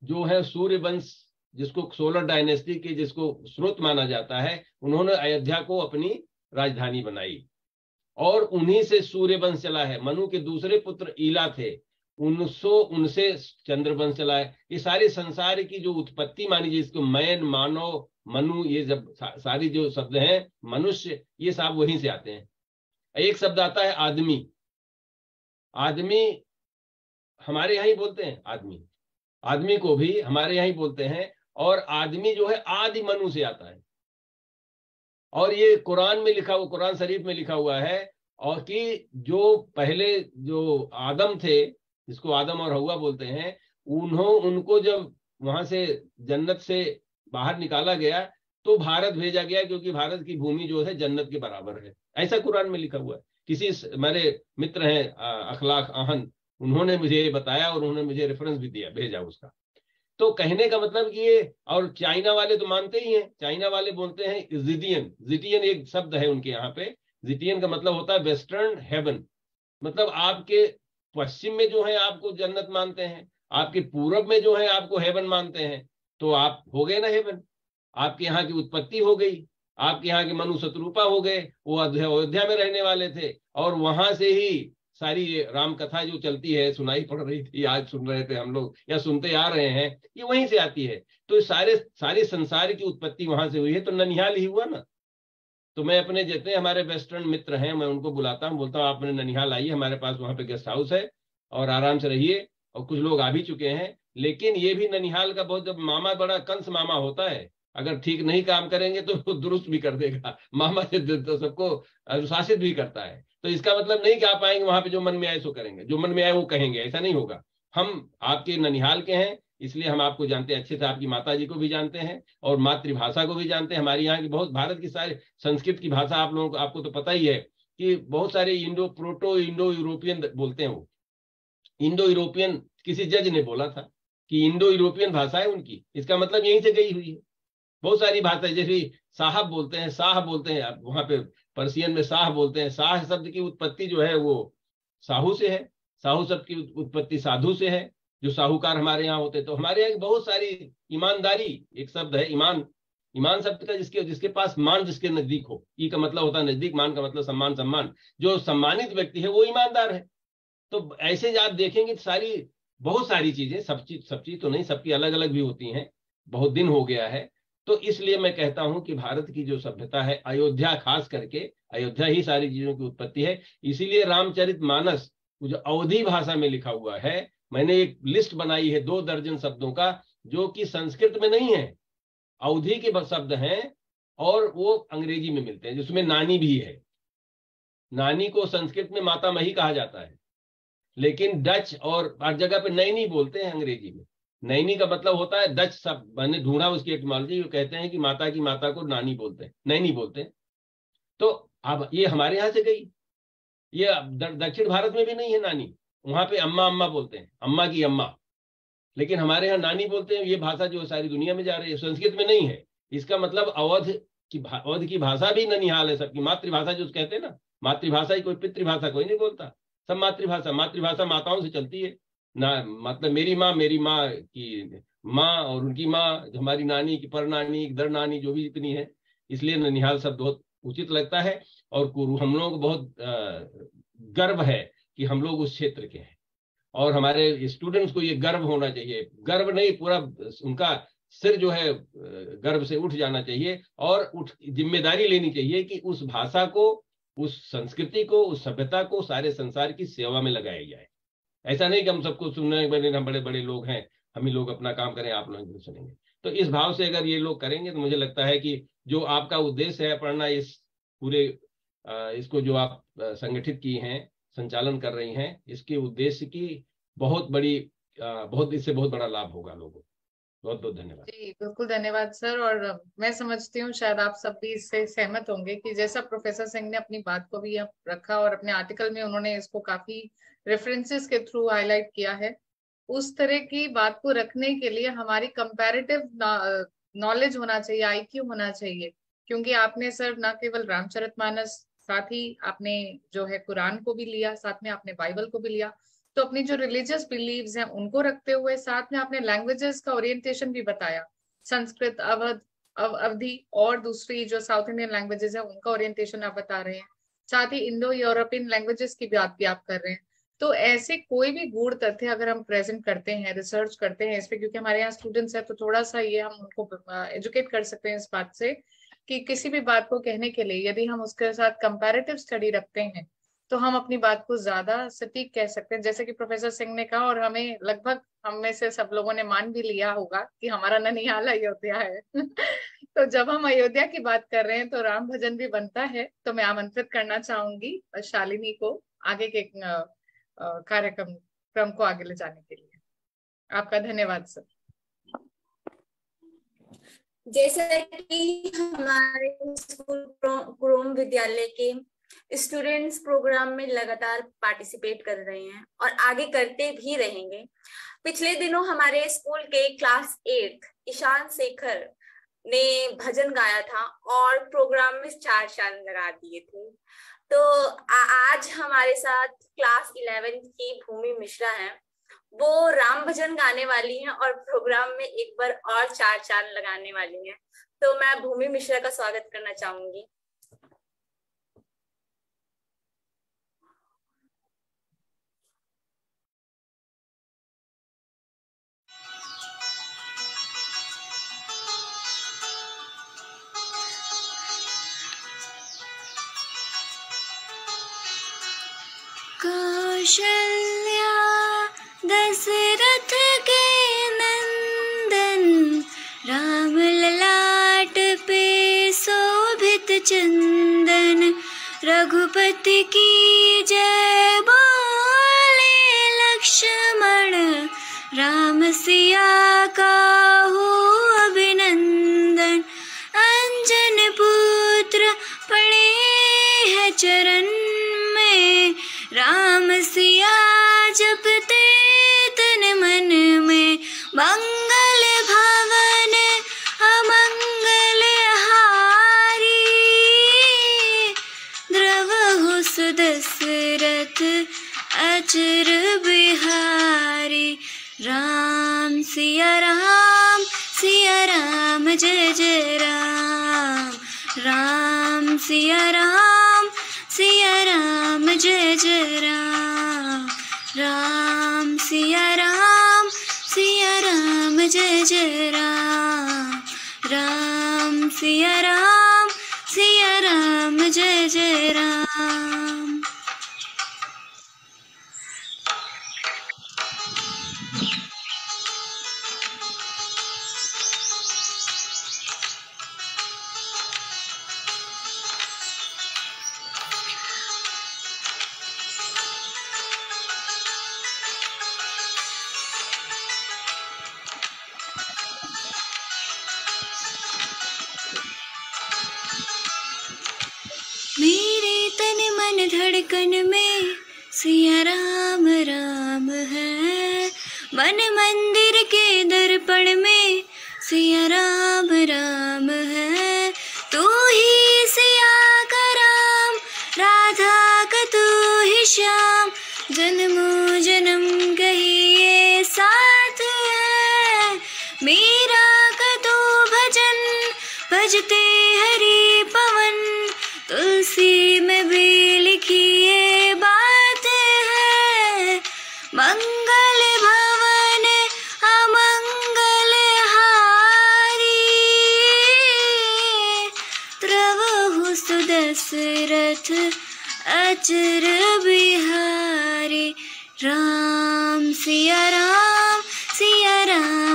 जो है सूर्य वंश, जिसको सोलर डायनेस्टी के जिसको स्रोत माना जाता है, उन्होंने अयोध्या को अपनी राजधानी बनाई। और उन्हीं से सूर्य वंश चला है। मनु के दूसरे पुत्र ईला थे, उनसे चंद्रवंश चला है। ये सारे संसार की जो उत्पत्ति मानी जिसको मैन, मानव, मनु, ये जब सारी जो शब्द हैं, मनुष्य, ये सब वहीं से आते हैं। एक शब्द आता है आदमी। आदमी हमारे यहाँ ही बोलते हैं, आदमी, आदमी को भी हमारे यहाँ ही बोलते हैं। और आदमी जो है आदि मनु से आता है। और ये कुरान में लिखा हुआ, कुरान शरीफ में लिखा हुआ है, और कि जो पहले जो आदम थे, जिसको आदम और हव्वा बोलते हैं, उनको जब वहां से जन्नत से बाहर निकाला गया तो भारत भेजा गया, क्योंकि भारत की भूमि जो है जन्नत के बराबर है। ऐसा कुरान में लिखा हुआ है। किसी मेरे मित्र हैं अखलाक आहन, उन्होंने मुझे ये बताया और उन्होंने मुझे रेफरेंस भी दिया, भेजा उसका। तो कहने का मतलब कि ये, और चाइना वाले तो मानते ही हैं, चाइना वाले बोलते हैं जिटियन। जिटियन एक शब्द है उनके यहाँ पे। जिटियन का मतलब होता है वेस्टर्न हेवन, मतलब आपके पश्चिम में जो है आपको जन्नत मानते हैं, आपके पूरब में जो है आपको हेवन मानते हैं। तो आप हो गए ना हेवन, आपके यहाँ की उत्पत्ति हो गई, आपके यहाँ के मनु शत्रुपा हो गए, वो अयोध्या में रहने वाले थे, और वहां से ही सारी राम कथा जो चलती है, सुनाई पड़ रही थी, आज सुन रहे थे हम लोग या सुनते आ रहे हैं, ये वहीं से आती है। तो सारे संसार की उत्पत्ति वहां से हुई है। तो ननिहाल ही हुआ ना। तो मैं अपने जितने हमारे वेस्टर्न मित्र हैं, मैं उनको बुलाता हूँ, बोलता हूँ आप अपने ननिहाल आइए, हमारे पास वहां पे गेस्ट हाउस है और आराम से रहिए। और कुछ लोग आ भी चुके हैं। लेकिन ये भी ननिहाल का बहुत, जब मामा बड़ा कंस मामा होता है, अगर ठीक नहीं काम करेंगे तो वो दुरुस्त भी कर देगा। मामा से तो सबको अनुशासित भी करता है। तो इसका मतलब नहीं कि आप आएंगे वहां पे जो मन में आए सो करेंगे, जो मन में आए वो कहेंगे, ऐसा नहीं होगा। हम आपके ननिहाल के हैं, इसलिए हम आपको जानते हैं अच्छे से, आपकी माता जी को भी जानते हैं और मातृभाषा को भी जानते हैं। हमारी यहाँ की बहुत, भारत की सारी संस्कृत की भाषा आप लोगों को, आपको तो पता ही है कि बहुत सारे प्रोटो इंडो यूरोपियन बोलते हैं। वो इंडो यूरोपियन, किसी जज ने बोला था कि इंडो यूरोपियन भाषा है उनकी, इसका मतलब यहीं से गई हुई है। बहुत सारी भाषाएं, जैसे साहब बोलते हैं, शाह बोलते हैं, वहां पे पर्सियन में शाह बोलते हैं। शाह शब्द की उत्पत्ति जो है वो साहू से है, साहू शब्द की उत्पत्ति साधु से है, जो साहूकार हमारे यहाँ होते। तो हमारे यहाँ बहुत सारी, ईमानदारी एक शब्द है, ईमान, ईमान शब्द का जिसके पास मान जिसके नजदीक हो, ई का मतलब होता है नजदीक, मान का मतलब सम्मान, सम्मान। जो सम्मानित व्यक्ति है वो ईमानदार है। तो ऐसे आप देखेंगे सारी, बहुत सारी चीजें, सब चीज तो नहीं, सबकी अलग अलग भी होती हैं। बहुत दिन हो गया है, तो इसलिए मैं कहता हूं कि भारत की जो सभ्यता है, अयोध्या खास करके, अयोध्या ही सारी चीजों की उत्पत्ति है। इसीलिए रामचरितमानस जो अवधी भाषा में लिखा हुआ है, मैंने एक लिस्ट बनाई है 2 दर्जन शब्दों का, जो कि संस्कृत में नहीं है, अवधी के शब्द हैं, और वो अंग्रेजी में मिलते हैं, जिसमें नानी भी है। नानी को संस्कृत में माता मही कहा जाता है, लेकिन डच और हर जगह पे नैनी बोलते हैं अंग्रेजी में। नैनी का मतलब होता है डच शब्द, मैंने ढूंढा उसकी एटिमोलॉजी, वो कहते हैं कि माता की माता को नानी बोलते हैं, नैनी बोलते हैं। तो अब ये हमारे यहाँ से गई, ये दक्षिण भारत में भी नहीं है नानी, वहां पे अम्मा अम्मा बोलते हैं, अम्मा की अम्मा, लेकिन हमारे यहाँ नानी बोलते हैं। ये भाषा जो सारी दुनिया में जा रही है, संस्कृत में नहीं है। इसका मतलब अवध की भाषा भी ननिहाल है, सबकी मातृभाषा जो कहते हैं ना, मातृभाषा ही, कोई पितृभाषा कोई नहीं बोलता, सब मातृभाषा। मातृभाषा माताओं से चलती है ना, मतलब मेरी माँ की माँ और उनकी माँ, हमारी नानी की परनानी, दर नानी, जो भी इतनी है। इसलिए ननिहाल शब्द बहुत उचित लगता है। और हम लोगों को बहुत गर्व है कि हम लोग उस क्षेत्र के हैं, और हमारे स्टूडेंट्स को ये गर्व होना चाहिए। गर्व नहीं, पूरा उनका सिर जो है गर्व से उठ जाना चाहिए, और जिम्मेदारी लेनी चाहिए कि उस भाषा को, उस संस्कृति को, उस सभ्यता को सारे संसार की सेवा में लगाया जाए। ऐसा नहीं कि हम सबको सुनने वाले, हम बड़े बड़े लोग हैं, हम ही लोग अपना काम करें, आप लोग नहीं सुनेंगे। तो इस भाव से अगर ये लोग करेंगे, तो मुझे लगता है कि जो आपका उद्देश्य है पढ़ना, इस पूरे इसको जो आप संगठित की हैं, संचालन कर रही हैं, इसके उद्देश्य की बहुत बड़ी, इससे बहुत बड़ा लाभ होगा लोगों को। बहुत बहुत धन्यवाद। जी बिल्कुल धन्यवाद सर। और मैं समझती हूँ शायद आप सब भी इससे सहमत होंगे कि जैसा प्रोफेसर सिंह ने अपनी बात को भी रखा और अपने आर्टिकल में उन्होंने इसको काफी रेफरेंसेस के थ्रू हाईलाइट किया है, उस तरह की बात को रखने के लिए हमारी कंपैरेटिव नॉलेज होना चाहिए, आईक्यू होना चाहिए। क्योंकि आपने सर न केवल रामचरितमानस, साथ ही आपने जो है कुरान को भी लिया, साथ में आपने बाइबल को भी लिया, तो अपनी जो रिलीजियस बिलीव्स हैं उनको रखते हुए साथ में आपने लैंग्वेजेस का ओरिएंटेशन भी बताया, संस्कृत, अवधी और दूसरी जो साउथ इंडियन लैंग्वेजेस है उनका ओरिएंटेशन आप बता रहे हैं। साथ ही इंडो यूरोपियन लैंग्वेजेस की बात भी आप कर रहे हैं। तो ऐसे कोई भी गूढ़ तथ्य अगर हम प्रेजेंट करते हैं, रिसर्च करते हैं इस पे, क्योंकि हमारे यहाँ स्टूडेंट्स हैं, तो थोड़ा सा ये हम उनको एजुकेट कर सकते हैं इस बात से कि किसी भी बात को कहने के लिए यदि हम उसके साथ कंपैरेटिव स्टडी रखते हैं तो हम अपनी बात को ज्यादा सटीक कह सकते हैं। जैसे कि प्रोफेसर सिंह ने कहा, और हमें लगभग हम में से सब लोगों ने मान भी लिया होगा कि हमारा ननिहाल अयोध्या है। तो जब हम अयोध्या की बात कर रहे हैं तो राम भजन भी बनता है। तो मैं आमंत्रित करना चाहूंगी शालिनी को आगे के कार्यक्रम क्रम को आगे ले जाने के लिए। आपका धन्यवाद सर। जैसा कि हमारे स्कूल क्रोम विद्यालय के स्टूडेंट्स प्रोग्राम में लगातार पार्टिसिपेट कर रहे हैं और आगे करते भी रहेंगे। पिछले दिनों हमारे स्कूल के क्लास 8 ईशान शेखर ने भजन गाया था और प्रोग्राम में 4 चांद लगा दिए थे। तो आज हमारे साथ क्लास 11 की भूमि मिश्रा है, वो राम भजन गाने वाली हैं और प्रोग्राम में एक बार और 4 चांद लगाने वाली हैं। तो मैं भूमि मिश्रा का स्वागत करना चाहूंगी। कौशल्या दशरथ के नंदन, राम ललाट पे शोभित चंदन, रघुपति की जय बोले लक्ष्मण, राम सिया का हो अभिनंदन, अंजन पुत्र पड़े हैं चरण में, राम सिया जपते तन मन में, मंगल भवन अमंगल हारी, द्रवहु सुदशरथ अचर बिहारी, राम सिया राम जय जय राम, राम सिया राम जय जय राम, राम सिया राम जय जय राम, राम सिया राम जय जय राम। मेरे तन मन धड़कन में सिया राम राम है, मन मंदिर के दर्पण में सिया राम राम है, तू ही सिया का राम, राधा का तू ही श्याम, जन्मों जन्म कहिए साथ है, मीरा का तू भजन भजते हरि पवन, तुलसी में भी लिखी ये बात है, मंगल भवन अमंगल हारी, द्रवहु सुदशरथ अचर बिहारी, राम सिया राम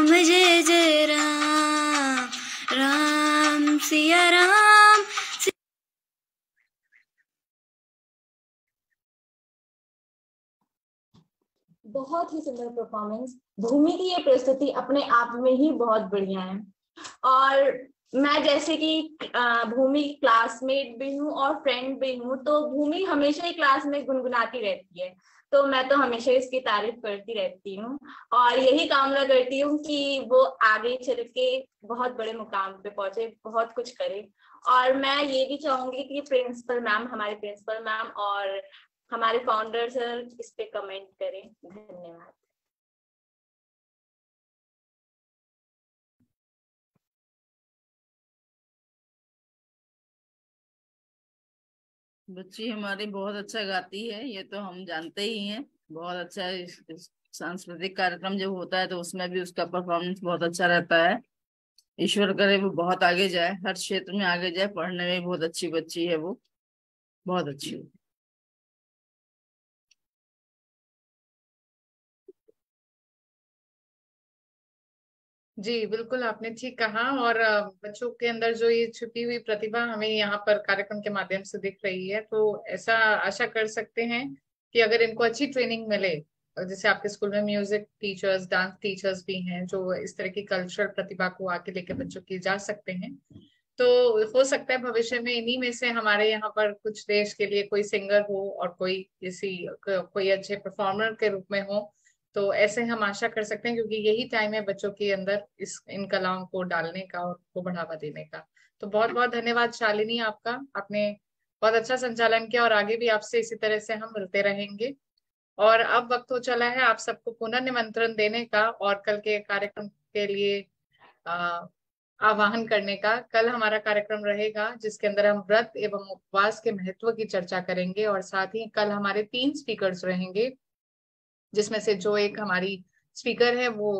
जय जय राम, राम सिया राम। बहुत ही सुंदर परफॉर्मेंस। भूमि की ये प्रस्तुति अपने आप में ही बहुत बढ़िया है और मैं जैसे कि भूमि की क्लासमेट भी हूँ और फ्रेंड भी हूँ, तो भूमि हमेशा ही क्लास में गुनगुनाती रहती है, तो मैं तो हमेशा इसकी तारीफ करती रहती हूँ और यही कामना करती हूँ कि वो आगे चल के बहुत बड़े मुकाम पे पहुंचे, बहुत कुछ करे। और मैं ये भी चाहूंगी कि प्रिंसिपल मैम, हमारे प्रिंसिपल मैम और हमारे फाउंडर सर इस पे कमेंट करें। धन्यवाद। बच्ची हमारी बहुत अच्छा गाती है, ये तो हम जानते ही हैं। बहुत अच्छा सांस्कृतिक कार्यक्रम जब होता है तो उसमें भी उसका परफॉर्मेंस बहुत अच्छा रहता है। ईश्वर करे वो बहुत आगे जाए, हर क्षेत्र में आगे जाए। पढ़ने में बहुत अच्छी बच्ची है वो, बहुत अच्छी। जी बिल्कुल, आपने ठीक कहा। और बच्चों के अंदर जो ये छुपी हुई प्रतिभा हमें यहाँ पर कार्यक्रम के माध्यम से दिख रही है, तो ऐसा आशा कर सकते हैं कि अगर इनको अच्छी ट्रेनिंग मिले, जैसे आपके स्कूल में म्यूजिक टीचर्स, डांस टीचर्स भी हैं जो इस तरह की कल्चरल प्रतिभा को आगे लेके बच्चों की जा सकते हैं, तो हो सकता है भविष्य में इन्हीं में से हमारे यहाँ पर कुछ देश के लिए कोई सिंगर हो और कोई अच्छे परफॉर्मर के रूप में हो। तो ऐसे हम आशा कर सकते हैं, क्योंकि यही टाइम है बच्चों के अंदर इन कलाओं को डालने का और को बढ़ावा देने का। तो बहुत बहुत धन्यवाद शालिनी आपका, आपने बहुत अच्छा संचालन किया और आगे भी आपसे इसी तरह से हम मिलते रहेंगे। और अब वक्त हो चला है आप सबको पुनः निमंत्रण देने का और कल के कार्यक्रम के लिए आह्वान करने का। कल हमारा कार्यक्रम रहेगा जिसके अंदर हम व्रत एवं उपवास के महत्व की चर्चा करेंगे, और साथ ही कल हमारे 3 स्पीकर्स रहेंगे, जिसमें से जो एक हमारी स्पीकर है वो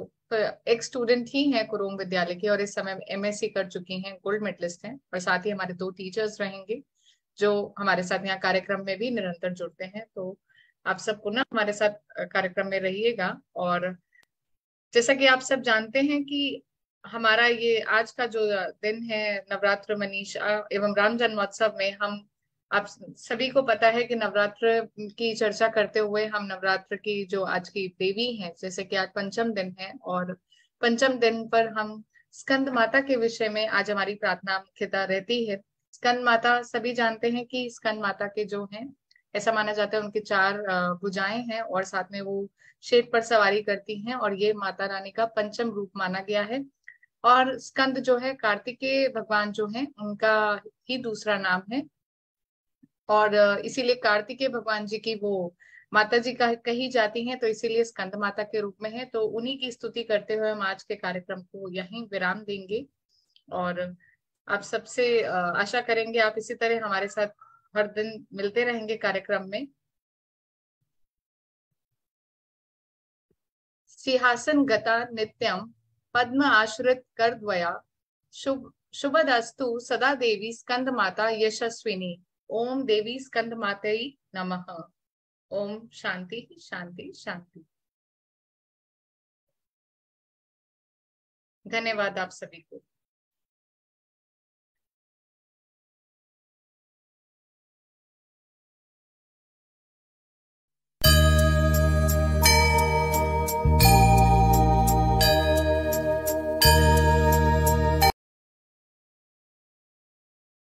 एक स्टूडेंट ही है कुरुंग विद्यालय की और इस समय MSc कर चुकी हैं, गोल्ड मेडलिस्ट हैं। और साथ ही हमारे 2 टीचर्स रहेंगे जो हमारे साथ यहाँ कार्यक्रम में भी निरंतर जुड़ते हैं। तो आप सब पुनः हमारे साथ कार्यक्रम में रहिएगा। और जैसा कि आप सब जानते हैं कि हमारा ये आज का जो दिन है नवरात्र मनीषा एवं राम जन्मोत्सव में, हम आप सभी को पता है कि नवरात्र की चर्चा करते हुए हम नवरात्र की जो आज की देवी हैं, जैसे कि आज पंचम दिन है और पंचम दिन पर हम स्कंद माता के विषय में आज हमारी प्रार्थना मुख्यतः रहती है। स्कंद माता सभी जानते हैं कि स्कंद माता के जो हैं, ऐसा माना जाता है उनकी 4 भुजाएं हैं और साथ में वो शेर पर सवारी करती हैं, और ये माता रानी का पंचम रूप माना गया है। और स्कंद जो है कार्तिकेय भगवान जो है उनका ही दूसरा नाम है, और इसीलिए कार्तिकेय भगवान जी की वो माता जी का कही जाती हैं, तो इसीलिए स्कंद माता के रूप में है। तो उन्हीं की स्तुति करते हुए हम आज के कार्यक्रम को यहीं विराम देंगे और आप सबसे आशा करेंगे आप इसी तरह हमारे साथ हर दिन मिलते रहेंगे कार्यक्रम में। सिंहासन गता नित्यम पद्म आश्रित कर द्वया शुभदस्तु सदा देवी स्कंद माता यशस्विनी। ओम देवी स्कंद मातई नमः। ओम शांति शांति शांति। धन्यवाद आप सभी को।